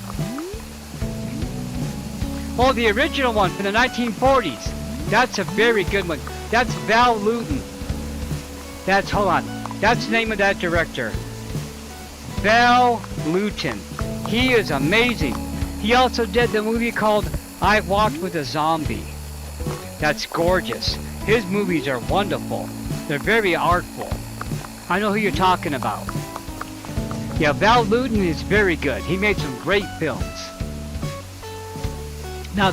Oh, the original one from the 1940s. That's a very good one. That's Val Lewton. Hold on. That's the name of that director. Val Lewton. He is amazing. He also did the movie called I Walked with a Zombie. That's gorgeous. His movies are wonderful. They're very artful. I know who you're talking about. Yeah, Val Lewton is very good. He made some great films. Now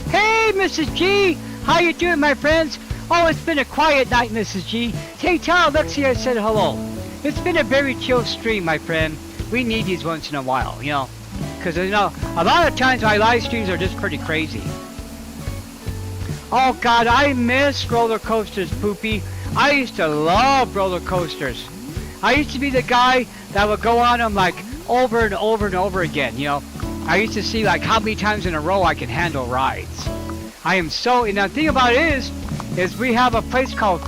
Hey, Mrs. G! How you doing, my friends? Oh, it's been a quiet night, Mrs. G. Hey, tell Alexi I said hello. It's been a very chill stream, my friend. We need these once in a while, Because, a lot of times my live streams are just pretty crazy. Oh, God, I miss roller coasters, Poopy. I used to love roller coasters. I used to be the guy that would go on them like over and over and over again, I used to see like how many times in a row I can handle rides. And the thing about it is we have a place called,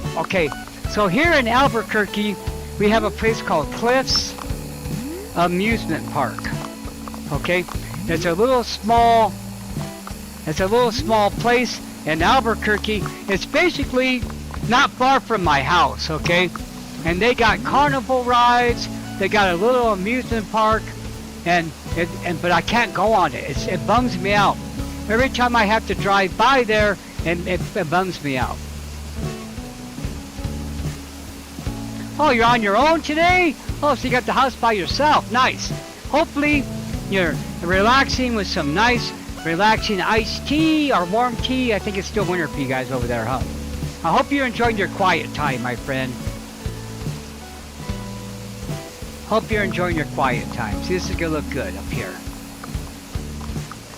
so here in Albuquerque, we have a place called Cliffs Amusement Park. Okay? It's a little small place in Albuquerque. It's basically not far from my house, okay? And they got carnival rides, they got a little amusement park, but I can't go on it. It bums me out. Every time I have to drive by there, it bums me out. Oh, you're on your own today? Oh, so you got the house by yourself. Nice. Hopefully, you're relaxing with some nice, relaxing iced tea or warm tea. I think it's still winter for you guys over there, huh? I hope you're enjoying your quiet time, my friend. Hope you're enjoying your quiet time. See, this is gonna look good up here.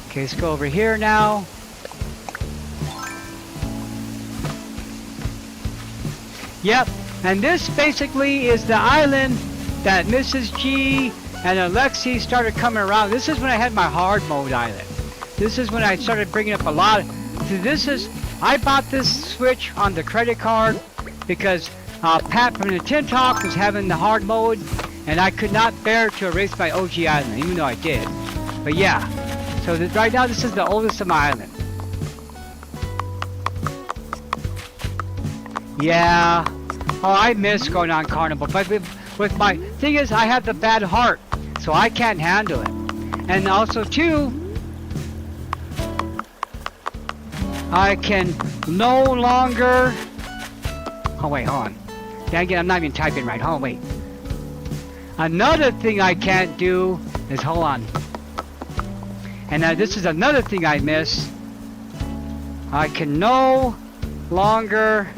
Okay, let's go over here now. Yep, and this basically is the island that Mrs. G and Alexi started coming around. This is when I had my hard mode island. This is when I started bringing up a lot of... I bought this Switch on the credit card because Pat from the Tin Talk was having the hard mode, and I could not bear to erase my OG island, even though I did. But yeah, so right now this is the oldest of my island. Yeah. Oh, I miss going on Carnival, but with my thing is I have the bad heart, so I can't handle it. And also too, I can no longer... Oh wait, hold on. Dang it, I'm not even typing right. Hold on, wait. Another thing I can't do is, hold on. And this is another thing I miss. I can no longer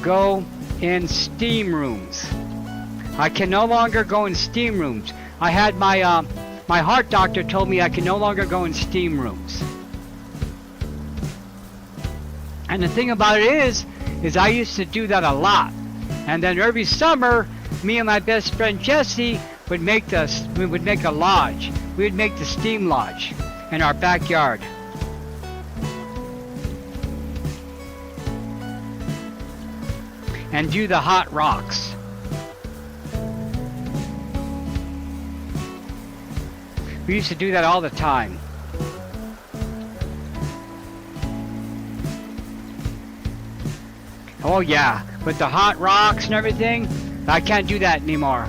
go in steam rooms. I can no longer go in steam rooms. I had my my heart doctor told me I can no longer go in steam rooms. And the thing about it is I used to do that a lot. And then every summer, me and my best friend Jesse would make a lodge. We would make the steam lodge in our backyard. and do the hot rocks. We used to do that all the time. Oh yeah, with the hot rocks and everything, I can't do that anymore.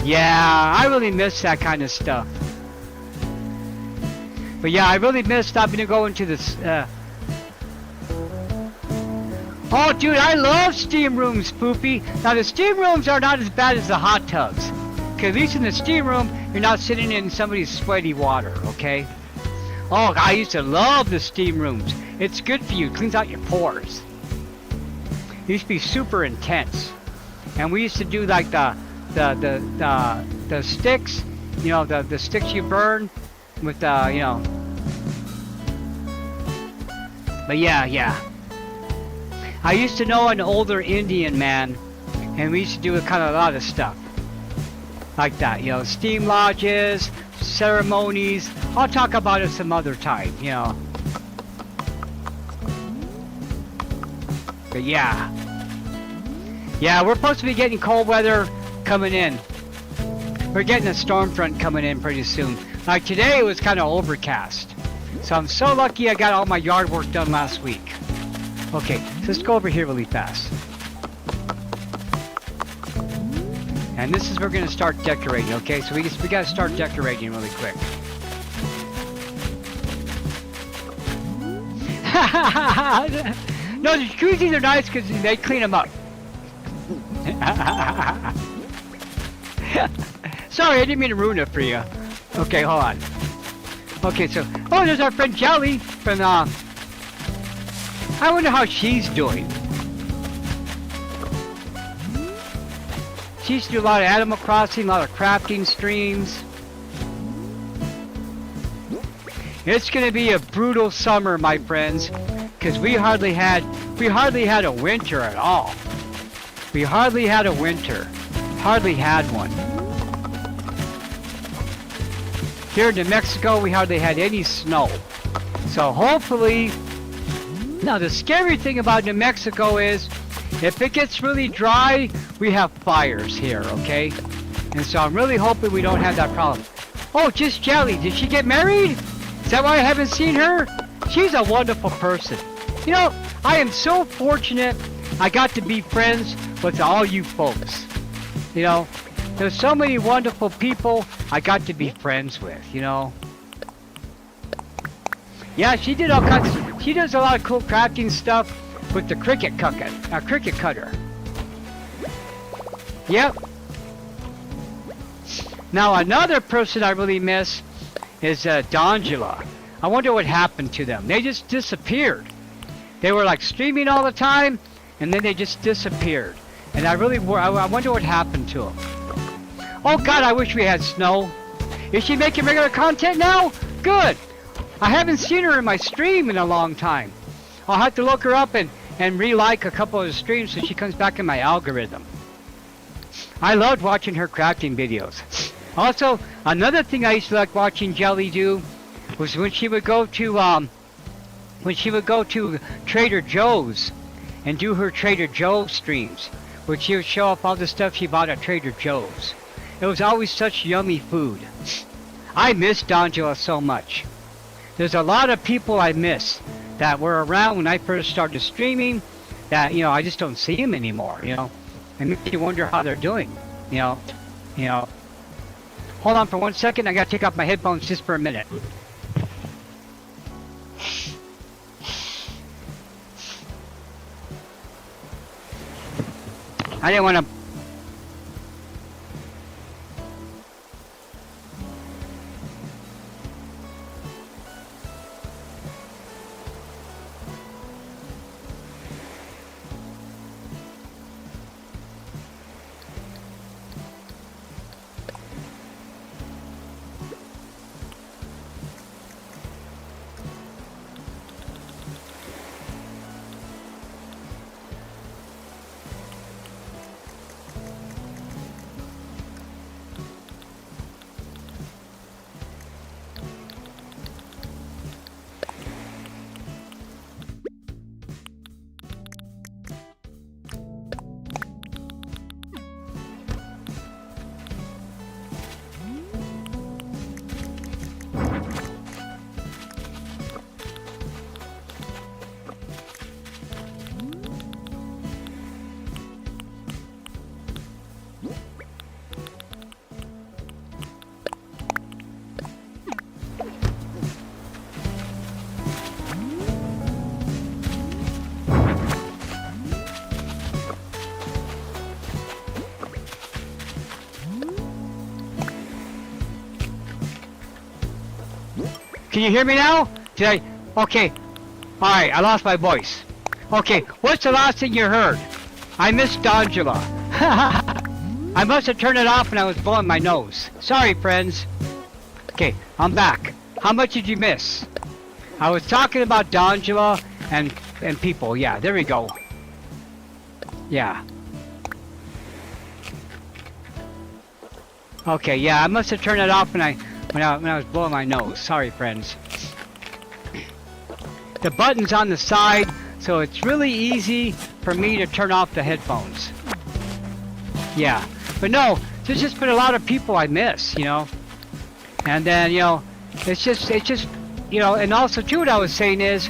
Yeah, I really miss that kind of stuff. But yeah, I really miss stopping to go into this. Oh, dude, I love steam rooms, Poopy. Now, the steam rooms are not as bad as the hot tubs. Because at least in the steam room, you're not sitting in somebody's sweaty water, okay? Oh, I used to love the steam rooms. It's good for you. It cleans out your pores. It used to be super intense. And we used to do like the sticks, you know, the sticks you burn with you know. But yeah. I used to know an older Indian man, and we used to do a lot of stuff like that, you know, steam lodges, ceremonies. I'll talk about it some other time, you know. But yeah, we're supposed to be getting cold weather coming in. We're getting a storm front coming in pretty soon. Like today, it was kind of overcast, so I'm so lucky I got all my yard work done last week. Okay, so let's go over here really fast. And this is where we're gonna start decorating. Okay, so we gotta start decorating really quick. No, the jacuzzis are nice because they clean them up. Sorry, I didn't mean to ruin it for you. Okay, hold on. Okay, so there's our friend Jelly from I wonder how she's doing. She used to do a lot of Animal Crossing, a lot of crafting streams. It's gonna be a brutal summer, my friends, because we hardly had a winter at all. We hardly had a winter. Hardly had one. Here in New Mexico, we hardly had any snow. So hopefully, now the scary thing about New Mexico is, if it gets really dry, we have fires here, okay? And so I'm really hoping we don't have that problem. Oh, just Jelly, did she get married? Is that why I haven't seen her? She's a wonderful person. You know, I am so fortunate I got to be friends with all you folks. You know, there's so many wonderful people I got to be friends with, you know. Yeah, she did all kinds. She does a lot of cool crafting stuff with the cricket cutter. Yep. Now another person I really miss is Dongela. I wonder what happened to them. They just disappeared. They were like streaming all the time, and then they just disappeared. And I wonder what happened to them. Oh God, I wish we had snow. Is she making regular content now? Good. I haven't seen her in my stream in a long time. I'll have to look her up and re-like a couple of the streams so she comes back in my algorithm. I loved watching her crafting videos. Also, another thing I used to like watching Jelly do was when she would go to Trader Joe's and do her Trader Joe's streams, where she would show off all the stuff she bought at Trader Joe's. It was always such yummy food. I miss Dongela so much. There's a lot of people I miss that were around when I first started streaming that, you know, I just don't see them anymore, you know. It makes you wonder how they're doing, you know. Hold on for 1 second, I gotta take off my headphones just for a minute. I didn't want to... Can you hear me now? Did I? Okay. Alright, I lost my voice. Okay, what's the last thing you heard? I missed Angela. I must have turned it off when I was blowing my nose. Sorry, friends. Okay, I'm back. How much did you miss? I was talking about Angela and people. Yeah, there we go. Yeah. Okay, yeah, I must have turned it off when I was blowing my nose. Sorry, friends. The button's on the side, so it's really easy for me to turn off the headphones. Yeah, but no, there's just been a lot of people I miss, you know. And then, you know, it's just, you know, and also too, what I was saying is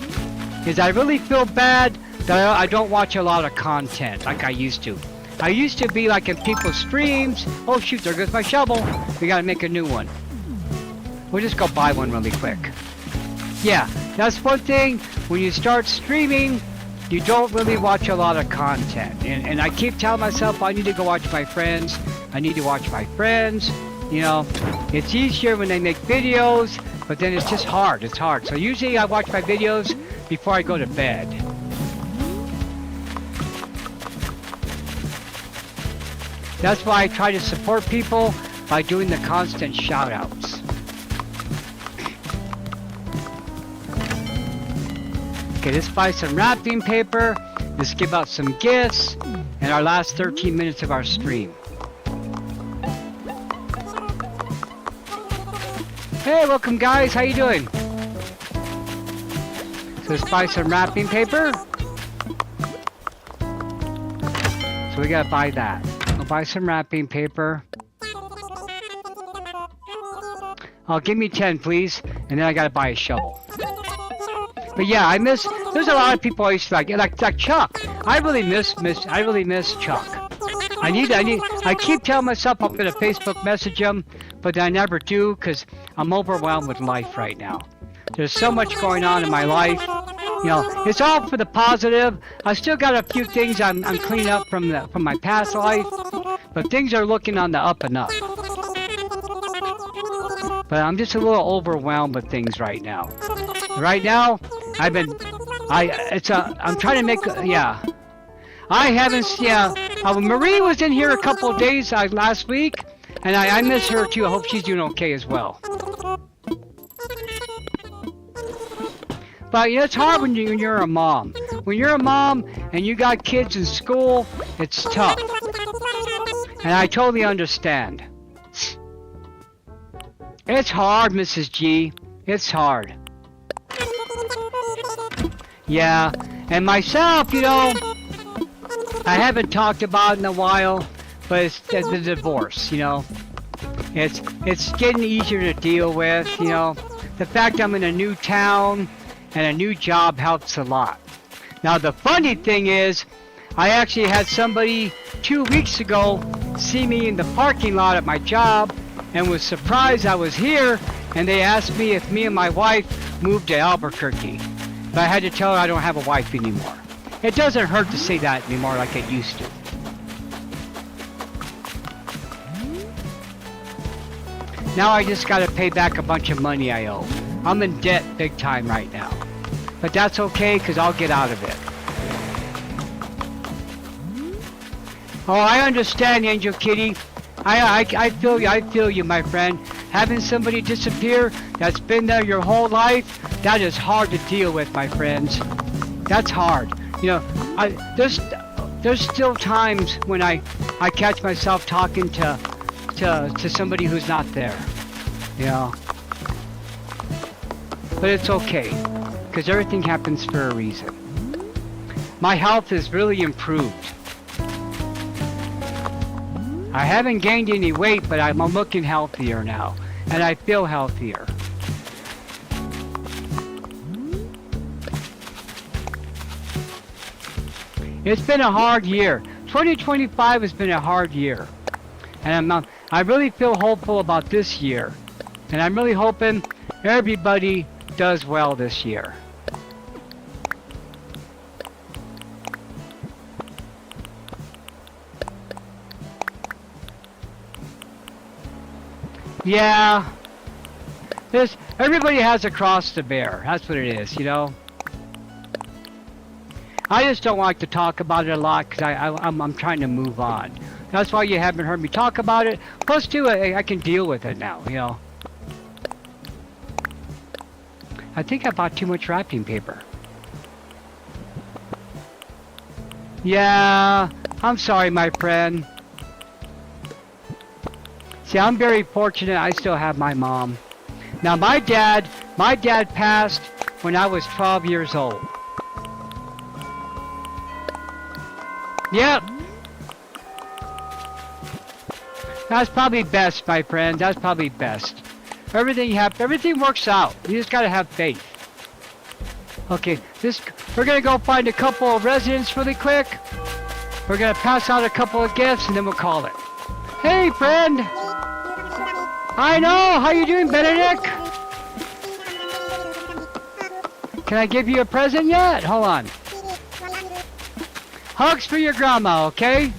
I really feel bad that I don't watch a lot of content like I used to. I used to be like in people's streams. Oh shoot, there goes my shovel. We gotta make a new one. We'll just go buy one really quick. Yeah, that's one thing. When you start streaming, you don't really watch a lot of content. And I keep telling myself I need to go watch my friends. I need to watch my friends. You know, it's easier when they make videos, but then it's just hard. It's hard. So usually I watch my videos before I go to bed. That's why I try to support people by doing the constant shout-outs. Okay, let's buy some wrapping paper. Let's give out some gifts in our last 13 minutes of our stream. Hey, welcome guys. How you doing? So let's buy some wrapping paper. So we gotta buy that. I'll buy some wrapping paper. Oh, give me 10, please. And then I gotta buy a shovel. But yeah, there's a lot of people I used to like Chuck. I really miss Chuck. I keep telling myself I'm gonna Facebook message him, but I never do because I'm overwhelmed with life right now. There's so much going on in my life. You know, it's all for the positive. I still got a few things I'm cleaning up from my past life, but things are looking on the up and up. But I'm just a little overwhelmed with things right now. Right now, I'm trying to make, yeah. I haven't, yeah. Marie was in here a couple of days last week, and I miss her too. I hope she's doing okay as well. But you know, it's hard when you're a mom. When you're a mom and you got kids in school, it's tough. And I totally understand. It's hard, Mrs. G. It's hard. Yeah, and myself, you know, I haven't talked about it in a while, but it's the divorce, you know. It's getting easier to deal with, you know. The fact I'm in a new town and a new job helps a lot. Now the funny thing is, I actually had somebody 2 weeks ago see me in the parking lot at my job and was surprised I was here, and they asked me if me and my wife moved to Albuquerque. But I had to tell her I don't have a wife anymore. It doesn't hurt to say that anymore like it used to. Now I just gotta pay back a bunch of money I owe. I'm in debt big time right now. But that's okay, because I'll get out of it. Oh, I understand, Angel Kitty. I feel you, my friend. Having somebody disappear that's been there your whole life, that is hard to deal with, my friends. That's hard. You know, there's still times when I catch myself talking to somebody who's not there. You know. But it's okay, because everything happens for a reason. My health has really improved. I haven't gained any weight, but I'm looking healthier now, and I feel healthier. It's been a hard year. 2025 has been a hard year, and I really feel hopeful about this year, and I'm really hoping everybody does well this year. Yeah, Everybody has a cross to bear. That's what it is, you know. I just don't like to talk about it a lot because I'm trying to move on. That's why you haven't heard me talk about it. Plus, too, I can deal with it now, you know. I think I bought too much wrapping paper. Yeah, I'm sorry, my friend. See, I'm very fortunate I still have my mom. Now, my dad passed when I was 12 years old. Yep. That's probably best, my friend. That's probably best. Everything works out. You just gotta have faith. Okay, we're gonna go find a couple of residents really quick. We're gonna pass out a couple of gifts and then we'll call it. Hey, friend. I know. How you doing, Benedict? Can I give you a present yet? Hold on. Hugs for your grandma, okay?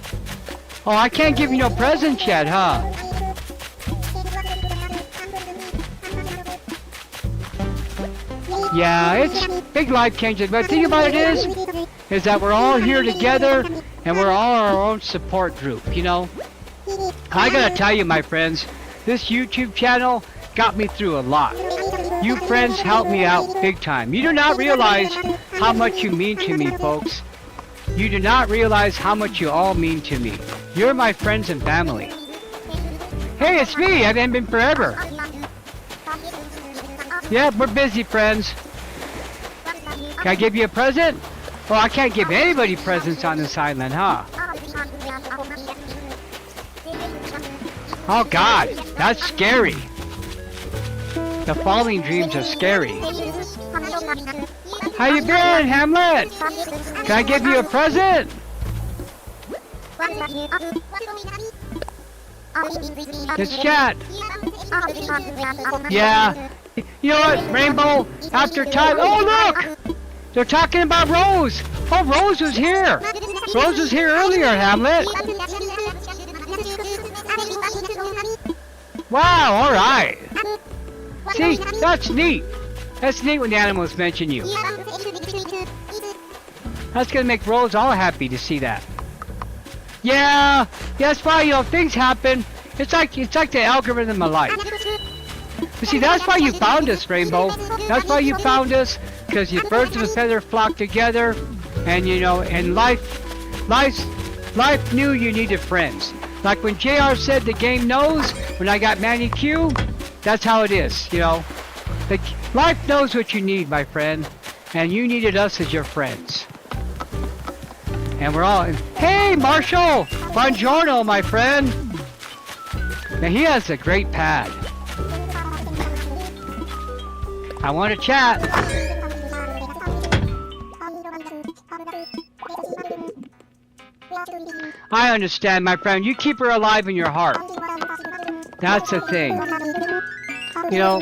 Oh, I can't give you no presents yet, huh? Yeah, it's big life changes. But the thing about it is that we're all here together and we're all our own support group, you know? I gotta tell you, my friends, this YouTube channel got me through a lot. You friends helped me out big time. You do not realize how much you mean to me, folks. You do not realize how much you all mean to me. You're my friends and family. Hey, it's me. I haven't been forever. Yeah, we're busy, friends. Can I give you a present? Well, I can't give anybody presents on this island, huh? Oh, God. That's scary. The falling dreams are scary. How you been, Hamlet? Can I give you a present? Let's chat. Yeah. You know what, Rainbow? After time... Oh, look! They're talking about Rose. Oh, Rose was here. Rose was here earlier, Hamlet. Wow, all right. See, that's neat. That's neat when the animals mention you. That's gonna make Rose all happy to see that. Yeah, that's why, you know, things happen. It's like the algorithm of life. You see, that's why you found us, Rainbow. That's why you found us, because you birds of a feather flock together, and you know, and life knew you needed friends. Like when JR said the game knows, when I got Manny Q, that's how it is, you know. Life knows what you need, my friend, and you needed us as your friends. And we're all... Hey, Marshall! Buongiorno, my friend! Now, he has a great pad. I want to chat. I understand, my friend. You keep her alive in your heart. That's the thing. You know,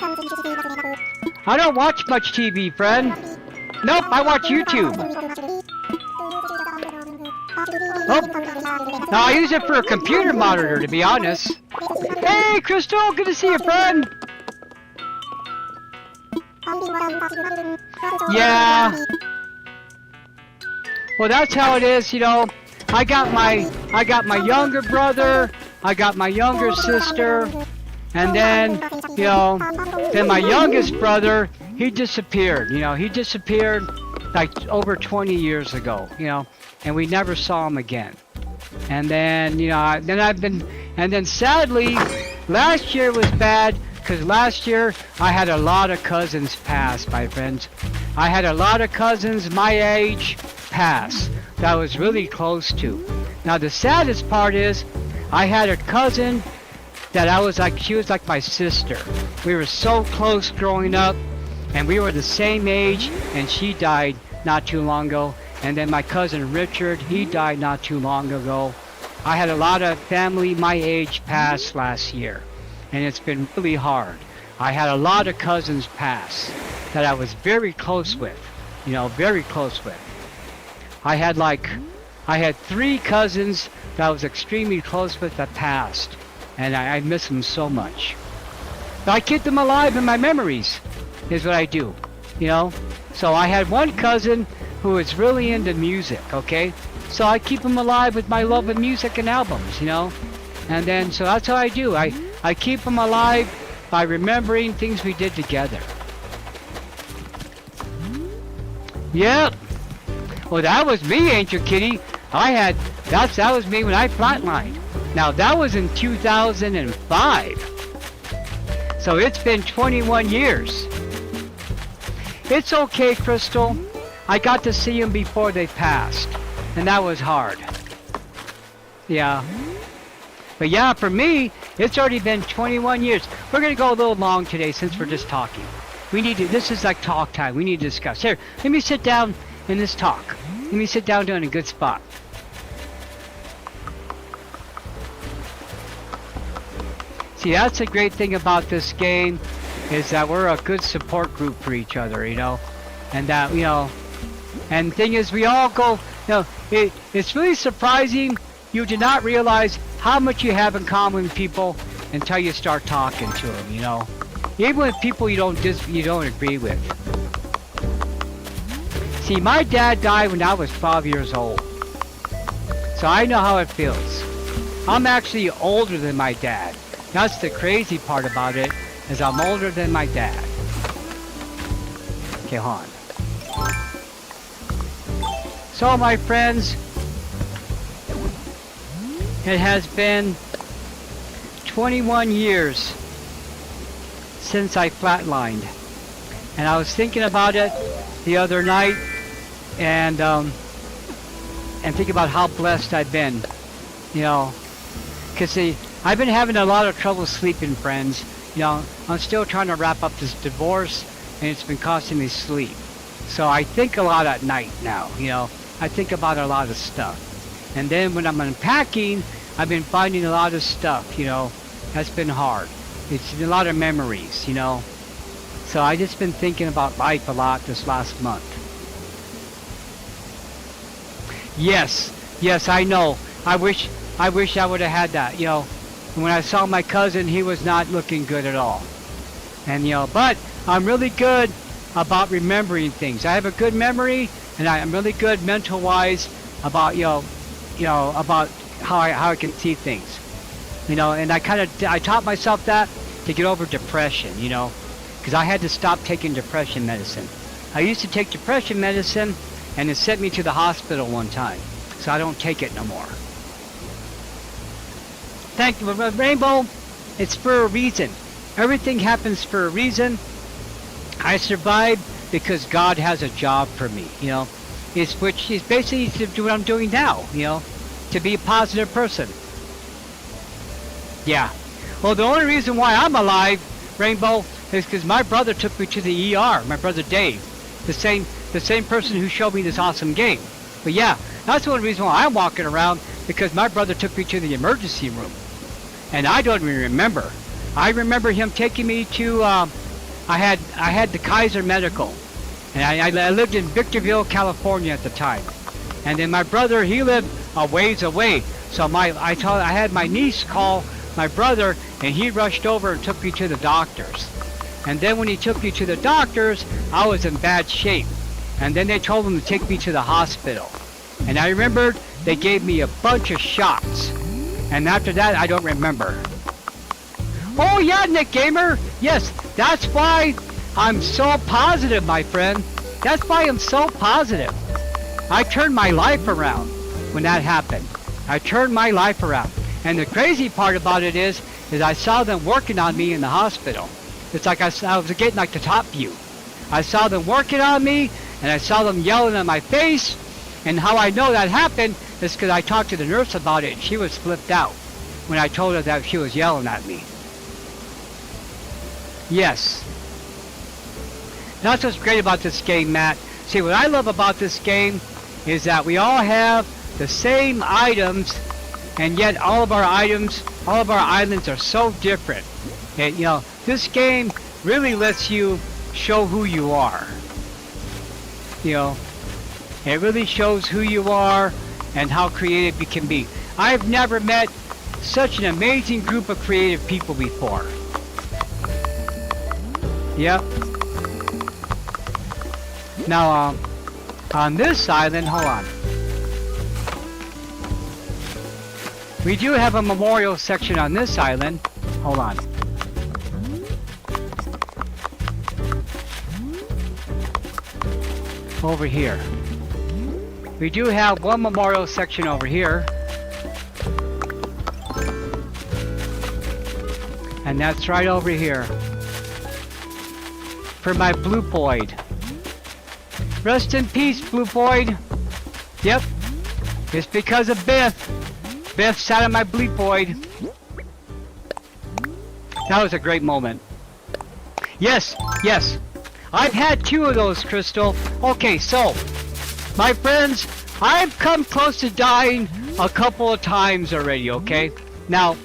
I don't watch much TV, friend. Nope, I watch YouTube. Oh, no, I use it for a computer monitor, to be honest. Hey, Crystal, good to see you, friend. Yeah. Well, that's how it is, you know. I got my younger brother, I got my younger sister, and then, you know, then my youngest brother, he disappeared, you know, he disappeared like over 20 years ago, you know, and we never saw him again. And then, you know, and then sadly, last year was bad, because last year I had a lot of cousins pass, my friends. I had a lot of cousins my age pass that I was really close to. Now the saddest part is, I had a cousin that she was like my sister. We were so close growing up, and we were the same age, and she died not too long ago. And then my cousin Richard, he died not too long ago. I had a lot of family my age pass last year, and it's been really hard. I had a lot of cousins pass that I was very close with, you know, very close with. I had 3 cousins that I was extremely close with that passed, and I miss them so much. I keep them alive in my memories, is what I do, you know. So I had one cousin who was really into music, okay? So I keep him alive with my love of music and albums, you know. And then, so that's how I do. I keep them alive by remembering things we did together. Yep. Well, that was me, ain't you, Kitty? That was me when I flatlined. Now, that was in 2005. So it's been 21 years. It's okay, Crystal. I got to see them before they passed. And that was hard. Yeah. But yeah, for me, it's already been 21 years. We're going to go a little long today since we're just talking. This is like talk time. We need to discuss. Here, let me sit down in this talk. Let me sit down in a good spot. See, that's the great thing about this game, is that we're a good support group for each other, you know, and that, you know, and the thing is, we all go, you know, it's really surprising. You do not realize how much you have in common with people until you start talking to them, you know, even with people you don't agree with. See, my dad died when I was 12 years old, so I know how it feels. I'm actually older than my dad. That's the crazy part about it, is I'm older than my dad. Okay, hold on. So, my friends, it has been 21 years since I flatlined. And I was thinking about it the other night, and think about how blessed I've been, you know, because see, I've been having a lot of trouble sleeping, friends. You know, I'm still trying to wrap up this divorce, and it's been costing me sleep. So I think a lot at night now, you know. I think about a lot of stuff. And then when I'm unpacking, I've been finding a lot of stuff, you know. That's been hard. It's a lot of memories, you know. So I just been thinking about life a lot this last month. Yes, I know. I wish I would have had that, you know. When I saw my cousin, he was not looking good at all. And, you know, but I'm really good about remembering things. I have a good memory, and I'm really good mental-wise about, you know, about how I can see things. You know, and I taught myself that to get over depression, you know, because I had to stop taking depression medicine. I used to take depression medicine, and it sent me to the hospital one time, so I don't take it no more. Thank you, Rainbow. It's for a reason. Everything happens for a reason. I survived because God has a job for me, you know. Which is basically to do what I'm doing now, you know, to be a positive person. Yeah. Well, the only reason why I'm alive, Rainbow, is because my brother took me to the ER. My brother Dave, the same person who showed me this awesome game. But yeah, that's the only reason why I'm walking around, because my brother took me to the emergency room. And I don't even remember. I remember him taking me to, I had the Kaiser Medical. And I lived in Victorville, California at the time. And then my brother, he lived a ways away. So I had my niece call my brother, and he rushed over and took me to the doctors. And then when he took me to the doctors, I was in bad shape. And then they told him to take me to the hospital. And I remembered they gave me a bunch of shots. And after that, I don't remember. Oh yeah, Nick Gamer! Yes, that's why I'm so positive, my friend. That's why I'm so positive. I turned my life around when that happened. I turned my life around. And the crazy part about it is I saw them working on me in the hospital. It's like I was getting like the top view. I saw them working on me, and I saw them yelling in my face. And how I know that happened is because I talked to the nurse about it, and she was flipped out when I told her that she was yelling at me. Yes. That's what's great about this game, Matt. See, what I love about this game is that we all have the same items, and yet all of our items, all of our islands are so different. And, you know, this game really lets you show who you are. You know, it really shows who you are and how creative you can be. I've never met such an amazing group of creative people before. Yep. Now, on this island, hold on. We do have a memorial section on this island. Hold on. Over here. We do have one memorial section over here. And that's right over here. For my Blue Boyd. Rest in peace, Blue Boyd. Yep. It's because of Biff. Biff sat on my Blue Boyd. That was a great moment. Yes, yes. I've had 2 of those, Crystal. Okay, so, my friends, I've come close to dying a couple of times already, okay? Now,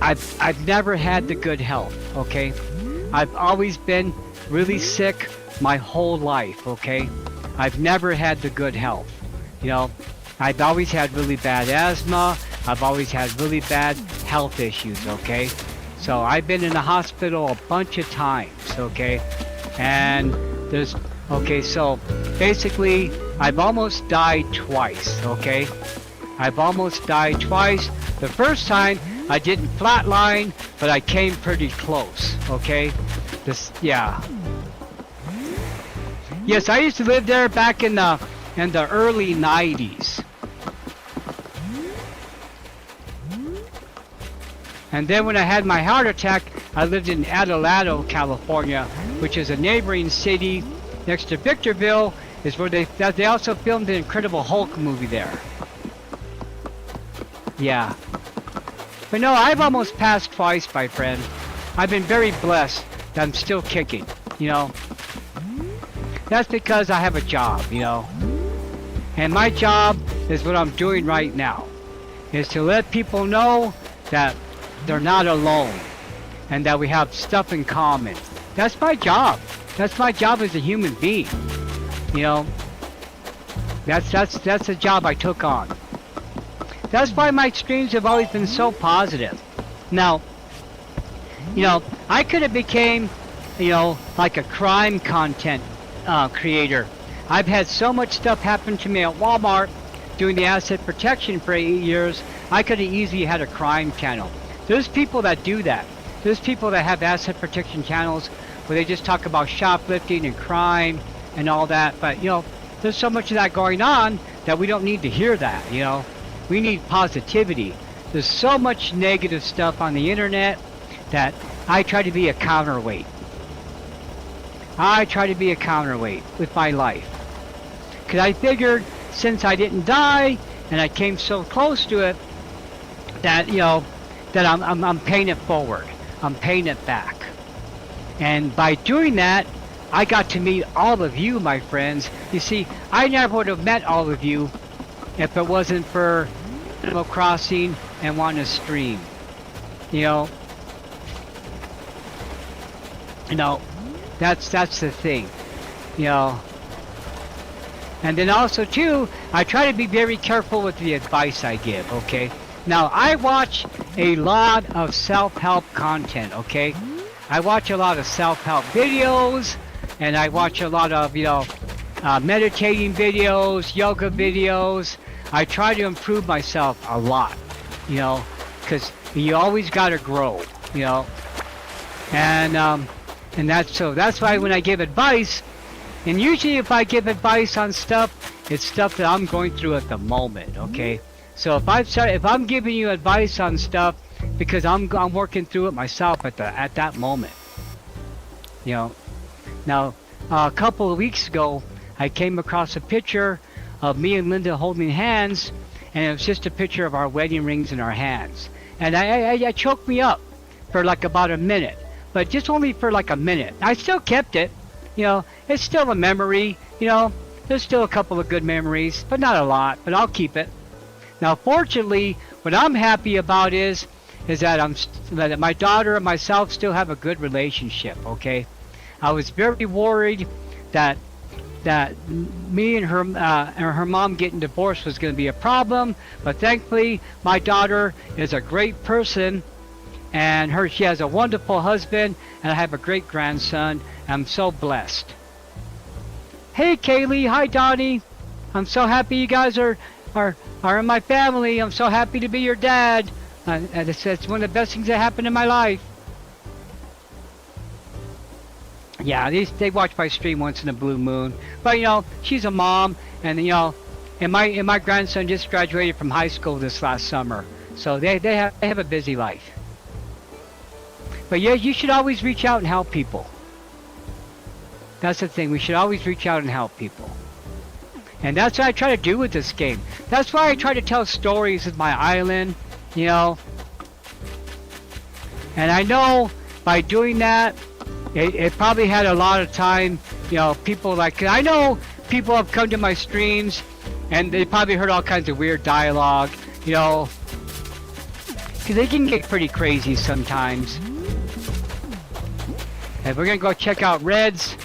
I've never had the good health, okay? I've always been really sick my whole life, okay? I've never had the good health, you know? I've always had really bad asthma. I've always had really bad health issues, okay? So I've been in the hospital a bunch of times, okay? And there's, okay, so basically I've almost died twice, okay? I've almost died twice. The first time I didn't flatline, but I came pretty close, okay? This, yeah. Yes, I used to live there back in the early 90s. And then when I had my heart attack, I lived in Adelanto, California, which is a neighboring city next to Victorville, is where they also filmed the Incredible Hulk movie there. Yeah. But no, I've almost passed twice, my friend. I've been very blessed that I'm still kicking, you know. That's because I have a job, you know. And my job is what I'm doing right now, is to let people know that they're not alone and that we have stuff in common. That's my job. That's my job as a human being. You know, that's the job I took on. That's why my streams have always been so positive. Now, you know, I could have became, you know, like a crime content creator. I've had so much stuff happen to me at Walmart doing the asset protection for 8 years. I could have easily had a crime channel. There's people that do that. There's people that have asset protection channels where they just talk about shoplifting and crime and all that. But, you know, there's so much of that going on that we don't need to hear that, you know. We need positivity. There's so much negative stuff on the internet that I try to be a counterweight. I try to be a counterweight with my life. Because I figured since I didn't die and I came so close to it that, you know, that I'm paying it forward. I'm paying it back. And by doing that, I got to meet all of you, my friends. You see, I never would have met all of you if it wasn't for Animal Crossing and wanting to stream. You know, that's the thing. You know. And then also too, I try to be very careful with the advice I give, okay? Now, I watch a lot of self-help content, okay? I watch a lot of self-help videos, and I watch a lot of, you know, meditating videos, yoga videos. I try to improve myself a lot, you know, because you always got to grow, you know. And that's why when I give advice, and usually if I give advice on stuff, it's stuff that I'm going through at the moment, okay? So if I'm giving you advice on stuff because I'm working through it myself at that moment, you know. Now, a couple of weeks ago, I came across a picture of me and Linda holding hands, and it was just a picture of our wedding rings in our hands, and I choked me up for like about a minute, but just only for like a minute. I still kept it, you know. It's still a memory, you know. There's still a couple of good memories, but not a lot. But I'll keep it. Now, fortunately, what I'm happy about is that my daughter and myself still have a good relationship. Okay, I was very worried that me and her mom getting divorced was going to be a problem, but thankfully, my daughter is a great person, and she has a wonderful husband, and I have a great grandson. I'm so blessed. Hey Kaylee, hi Donnie. I'm so happy you guys are in my family. I'm so happy to be your dad. And it's one of the best things that happened in my life. Yeah, they watch my stream once in a blue moon. But you know, she's a mom, and you know, and my grandson just graduated from high school this last summer. So they have a busy life. But yeah, you should always reach out and help people. That's the thing. We should always reach out and help people. And that's what I try to do with this game. That's why I try to tell stories with my island, you know. And I know by doing that, it probably had a lot of time, you know, people like, I know people have come to my streams and they probably heard all kinds of weird dialogue, you know, because they can get pretty crazy sometimes. And we're going to go check out Reds.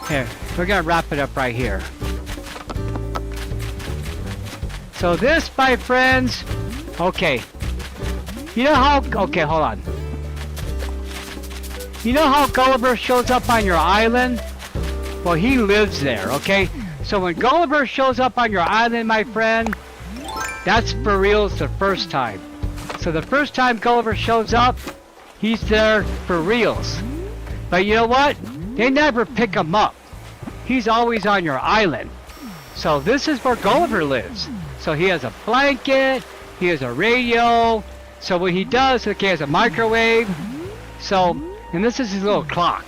Here, we're going to wrap it up right here. So this, my friends, okay. You know how, okay, hold on. You know how Gulliver shows up on your island? Well, he lives there, okay? So when Gulliver shows up on your island, my friend, that's for reals the first time. So the first time Gulliver shows up, he's there for reals. But you know what? They never pick him up. He's always on your island. So this is where Gulliver lives. So he has a blanket, he has a radio. So what he does, okay, he has a microwave. So, and this is his little clock.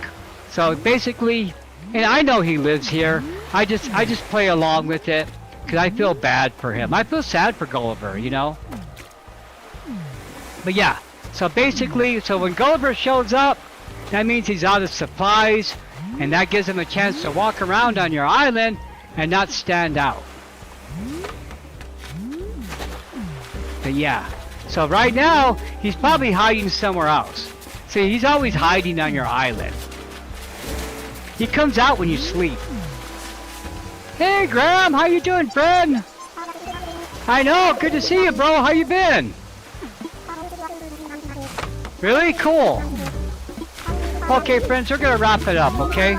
So basically, and I know he lives here. I just play along with it because I feel bad for him. I feel sad for Gulliver, you know. But yeah, so basically, so when Gulliver shows up, that means he's out of supplies, and that gives him a chance to walk around on your island and not stand out. But yeah, so right now, he's probably hiding somewhere else. See, he's always hiding on your island. He comes out when you sleep. Hey Graham, how you doing, friend? I know, good to see you, bro. How you been? Really? Cool. Okay, friends, we're gonna wrap it up, okay?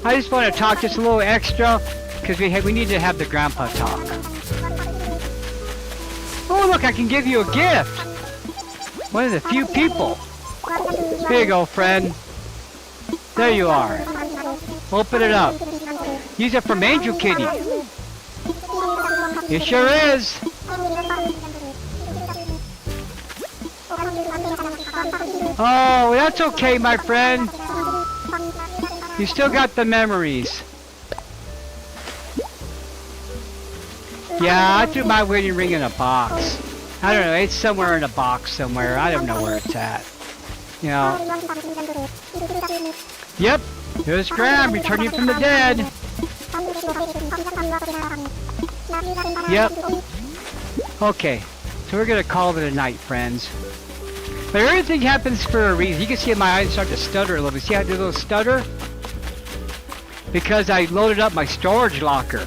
I just want to talk just a little extra, because we need to have the grandpa talk. Oh, look, I can give you a gift. One of the few people. Here you go, friend. There you are. Open it up. Use it from Angel Kitty. It sure is. Oh, that's okay, my friend. You still got the memories. Yeah, I threw my wedding ring in a box. I don't know, it's somewhere in a box somewhere. I don't know where it's at. You know. Yep, here's Graham returning from the dead. Yep. Okay, so we're gonna call it a night, friends. But everything happens for a reason. You can see my eyes start to stutter a little bit. See how I did a little stutter? Because I loaded up my storage locker.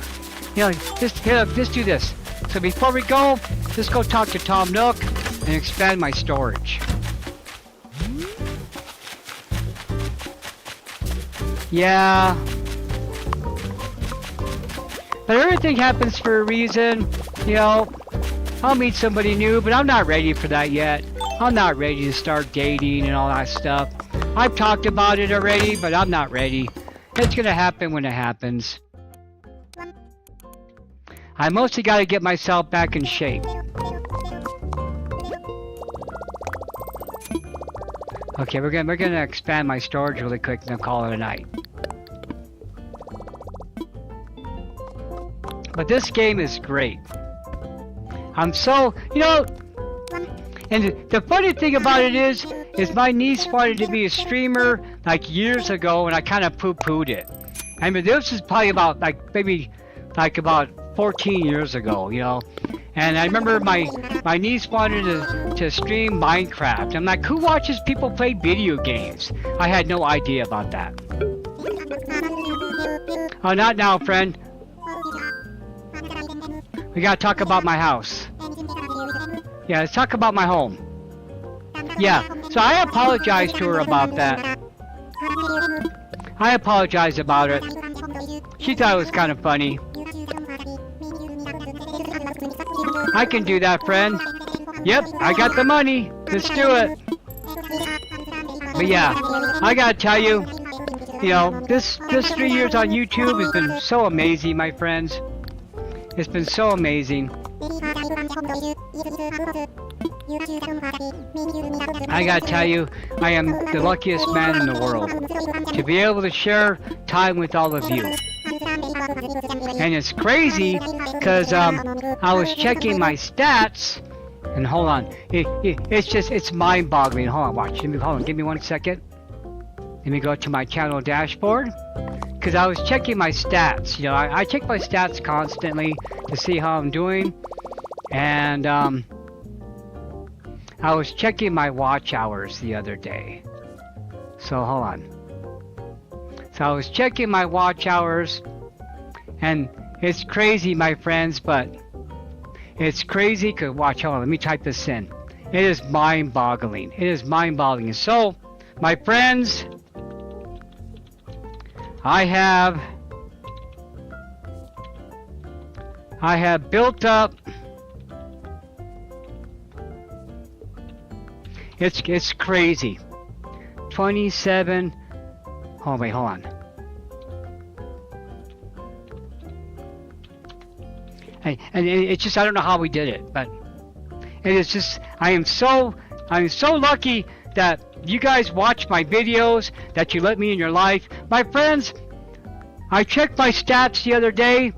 You know, just do this. So before we go, just go talk to Tom Nook and expand my storage. Yeah. But everything happens for a reason. You know, I'll meet somebody new, but I'm not ready for that yet. I'm not ready to start dating and all that stuff. I've talked about it already, but I'm not ready. It's gonna happen when it happens. I mostly gotta get myself back in shape. Okay, we're gonna expand my storage really quick and then call it a night. But this game is great. I'm so, you know, and the funny thing about it is my niece wanted to be a streamer like years ago, and I kind of poo-pooed it. I mean, this is probably about about 14 years ago, you know. And I remember my niece wanted to stream Minecraft. I'm like, who watches people play video games? I had no idea about that. Oh, not now, friend. We gotta talk about my house. Yeah, let's talk about my home. Yeah, so I apologize to her about that. I apologize about it. She thought it was kind of funny. I can do that, friend. Yep, I got the money. Let's do it. But yeah, I gotta tell you, you know, this 3 years on YouTube has been so amazing, my friends. It's been so amazing. I gotta tell you, I am the luckiest man in the world to be able to share time with all of you. And it's crazy because I was checking my stats, and hold on, it's mind-boggling. Hold on, watch. Hold on, give me 1 second. Let me go to my channel dashboard, because I was checking my stats. You know, I check my stats constantly to see how I'm doing, and I was checking my watch hours the other day. So hold on. So I was checking my watch hours, and it's crazy, my friends, but it's crazy because, watch, hold on, let me type this in. It is mind-boggling. It is mind-boggling. So, my friends, I have built up, it's crazy. 27, oh wait, hold on. And it's just, I don't know how we did it, but it is just, I am so lucky that you guys watch my videos, that you let me in your life. My friends, I checked my stats the other day,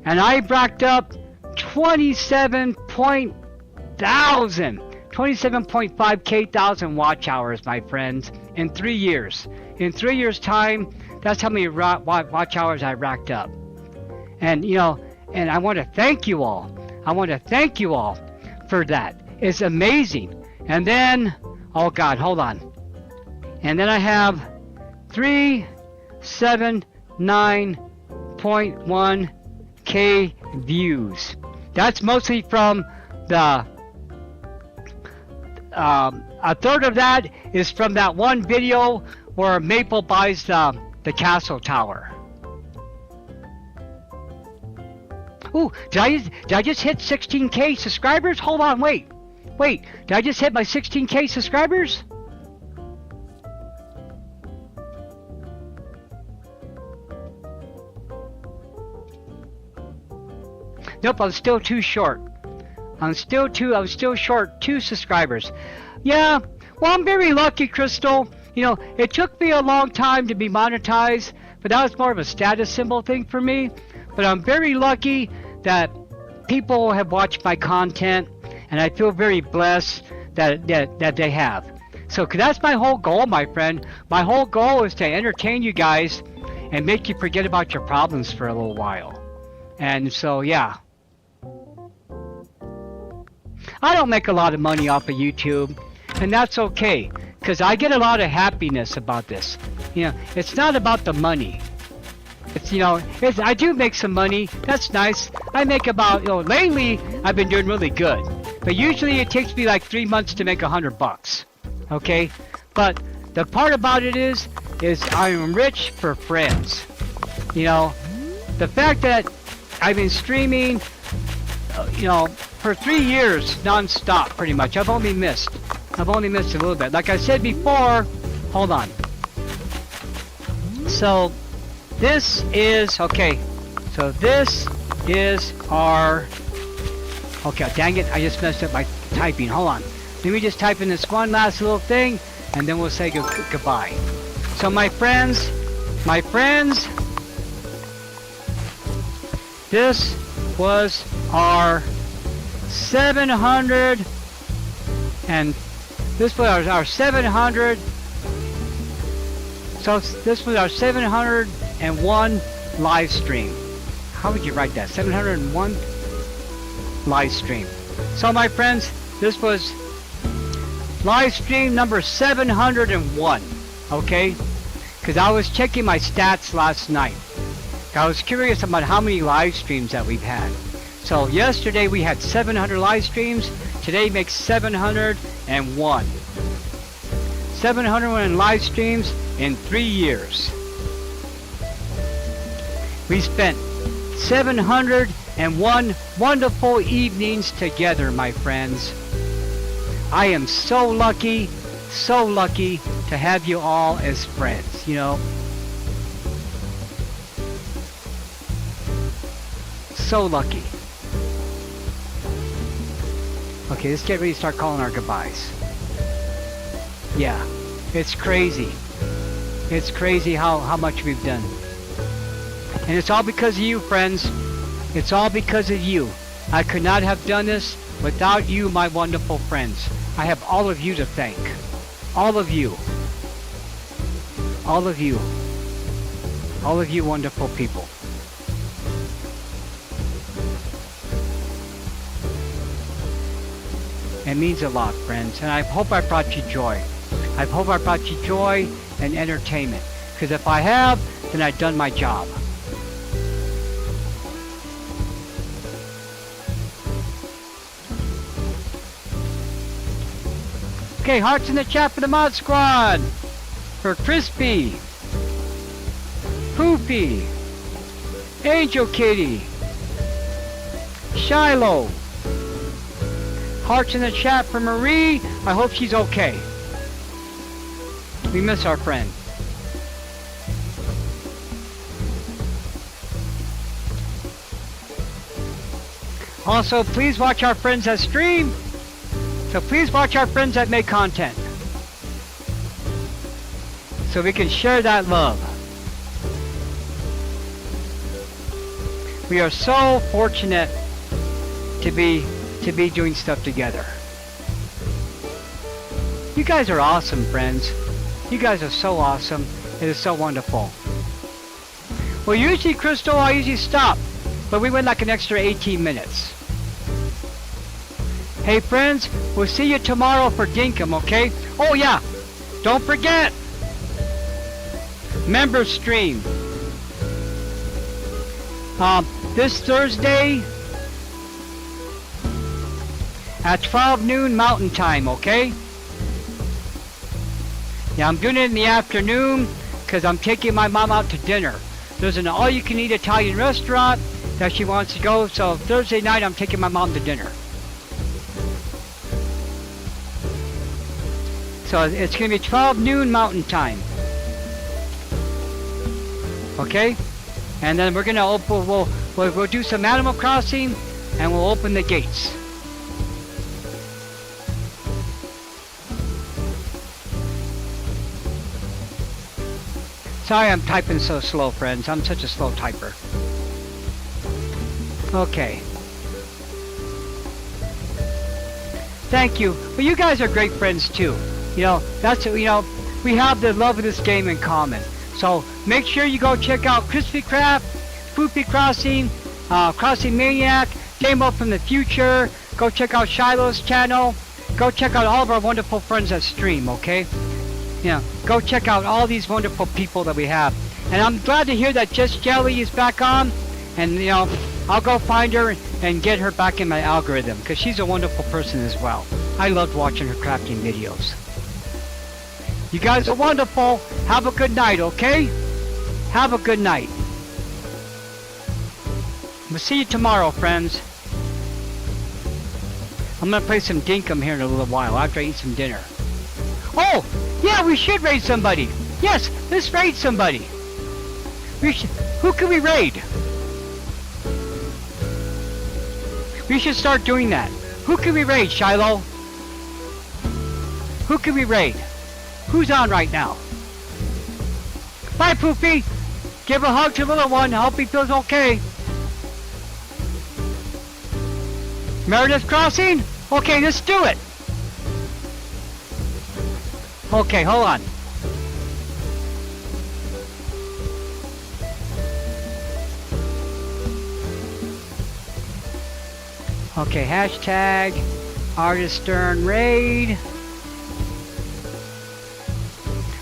and I racked up 27.5K thousand watch hours, my friends, in 3 years. In 3 years' time, that's how many watch hours I racked up. And, you know, and I want to thank you all. I want to thank you all for that. It's amazing. And then, oh God, hold on. And then I have 379.1K views. That's mostly from the, a third of that is from that one video where Maple buys the castle tower. Ooh, did I just hit 16K subscribers? Hold on, wait. Did I just hit my 16K subscribers? Nope, I'm still too short. I'm still short 2 subscribers. Yeah, well, I'm very lucky, Crystal. You know, it took me a long time to be monetized, but that was more of a status symbol thing for me. But I'm very lucky that people have watched my content, and I feel very blessed that they have. So, 'cause that's my whole goal, my friend. My whole goal is to entertain you guys and make you forget about your problems for a little while. And so, yeah. I don't make a lot of money off of YouTube, and that's okay, because I get a lot of happiness about this. You know, it's not about the money. It's, you know, I do make some money. That's nice. I make about, you know, lately I've been doing really good. But usually it takes me like 3 months to make $100. Okay? But the part about it is I'm rich for friends. You know, the fact that I've been streaming, you know, for 3 years non-stop pretty much. I've only missed a little bit. Like I said before, hold on. So, this is, okay, so this is our, okay, dang it, I just messed up my typing, hold on. Let me just type in this one last little thing, and then we'll say goodbye. So my friends, this was our 700, and this was our 700, so this was our 701 live stream. How would you write that? 701 live stream. So my friends, this was live stream number 701, okay? Because I was checking my stats last night. I was curious about how many live streams that we've had. So yesterday we had 700 live streams. Today makes 701. 701 live streams in 3 years. We spent 701 wonderful evenings together, my friends. I am so lucky to have you all as friends, you know. So lucky. Okay, let's get ready to start calling our goodbyes. Yeah, it's crazy. It's crazy how much we've done. And it's all because of you, friends. It's all because of you. I could not have done this without you, my wonderful friends. I have all of you to thank. All of you. All of you. All of you wonderful people. It means a lot, friends. And I hope I brought you joy. I hope I brought you joy and entertainment. Because if I have, then I've done my job. Okay, hearts in the chat for the Mod Squad. For Crispy, Poopy, Angel Kitty, Shiloh. Hearts in the chat for Marie. I hope she's okay. We miss our friend. Also, please watch our friends that stream. So please watch our friends that make content. So we can share that love. We are so fortunate to be doing stuff together. You guys are awesome, friends. You guys are so awesome. It is so wonderful. Well, usually, Crystal, I usually stop. But we went like an extra 18 minutes. Hey, friends, we'll see you tomorrow for Dinkum, okay? Oh, yeah. Don't forget. Member stream. This Thursday at 12 noon Mountain Time, okay? Yeah, I'm doing it in the afternoon because I'm taking my mom out to dinner. There's an all-you-can-eat Italian restaurant that she wants to go, so Thursday night I'm taking my mom to dinner. So it's going to be 12 noon Mountain Time. Okay? And then we're going to open, we'll do some Animal Crossing and we'll open the gates. Sorry I'm typing so slow, friends. I'm such a slow typer. Okay. Thank you. Well, you guys are great friends too. You know, that's, you know, we have the love of this game in common. So make sure you go check out Crispy Craft, Poopy Crossing, Crossing Maniac, Game Up from the Future. Go check out Shiloh's channel. Go check out all of our wonderful friends that stream, okay? Yeah, go check out all these wonderful people that we have. And I'm glad to hear that Just Jelly is back on. And, you know, I'll go find her and get her back in my algorithm because she's a wonderful person as well. I loved watching her crafting videos. You guys are wonderful. Have a good night, okay? Have a good night. We'll see you tomorrow, friends. I'm going to play some Dinkum here in a little while after I eat some dinner. Oh, yeah, we should raid somebody. Yes, let's raid somebody. Who can we raid? We should start doing that. Who can we raid, Shiloh? Who can we raid? Who's on right now? Bye, Poopy. Give a hug to little one. I hope he feels okay. Meredith Crossing? Okay, let's do it. Okay, hold on. Okay, hashtag Artist Stern Raid.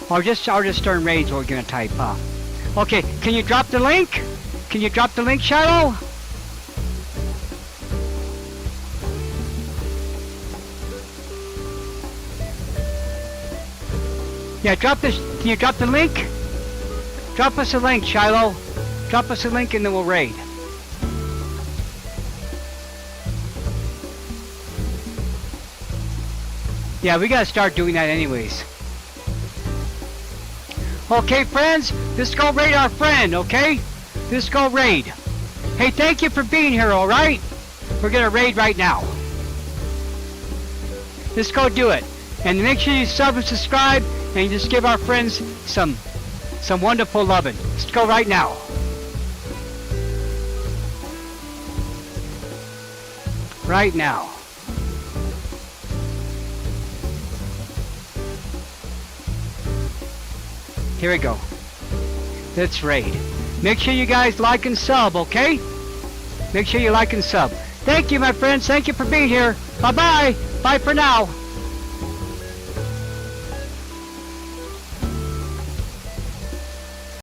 Or just Artist Stern Raid's what we're gonna type, huh? Okay, can you drop the link? Can you drop the link, Shadow? Yeah, can you drop the link? Drop us a link, Shiloh. Drop us a link and then we'll raid. Yeah, we gotta start doing that anyways. Okay, friends, let's go raid our friend, okay? Let's go raid. Hey, thank you for being here, alright? We're gonna raid right now. Let's go do it. And make sure you sub and subscribe and just give our friends some wonderful loving. Let's go right now. Right now. Here we go. Let's raid. Make sure you guys like and sub, okay? Make sure you like and sub. Thank you, my friends. Thank you for being here. Bye-bye. Bye for now.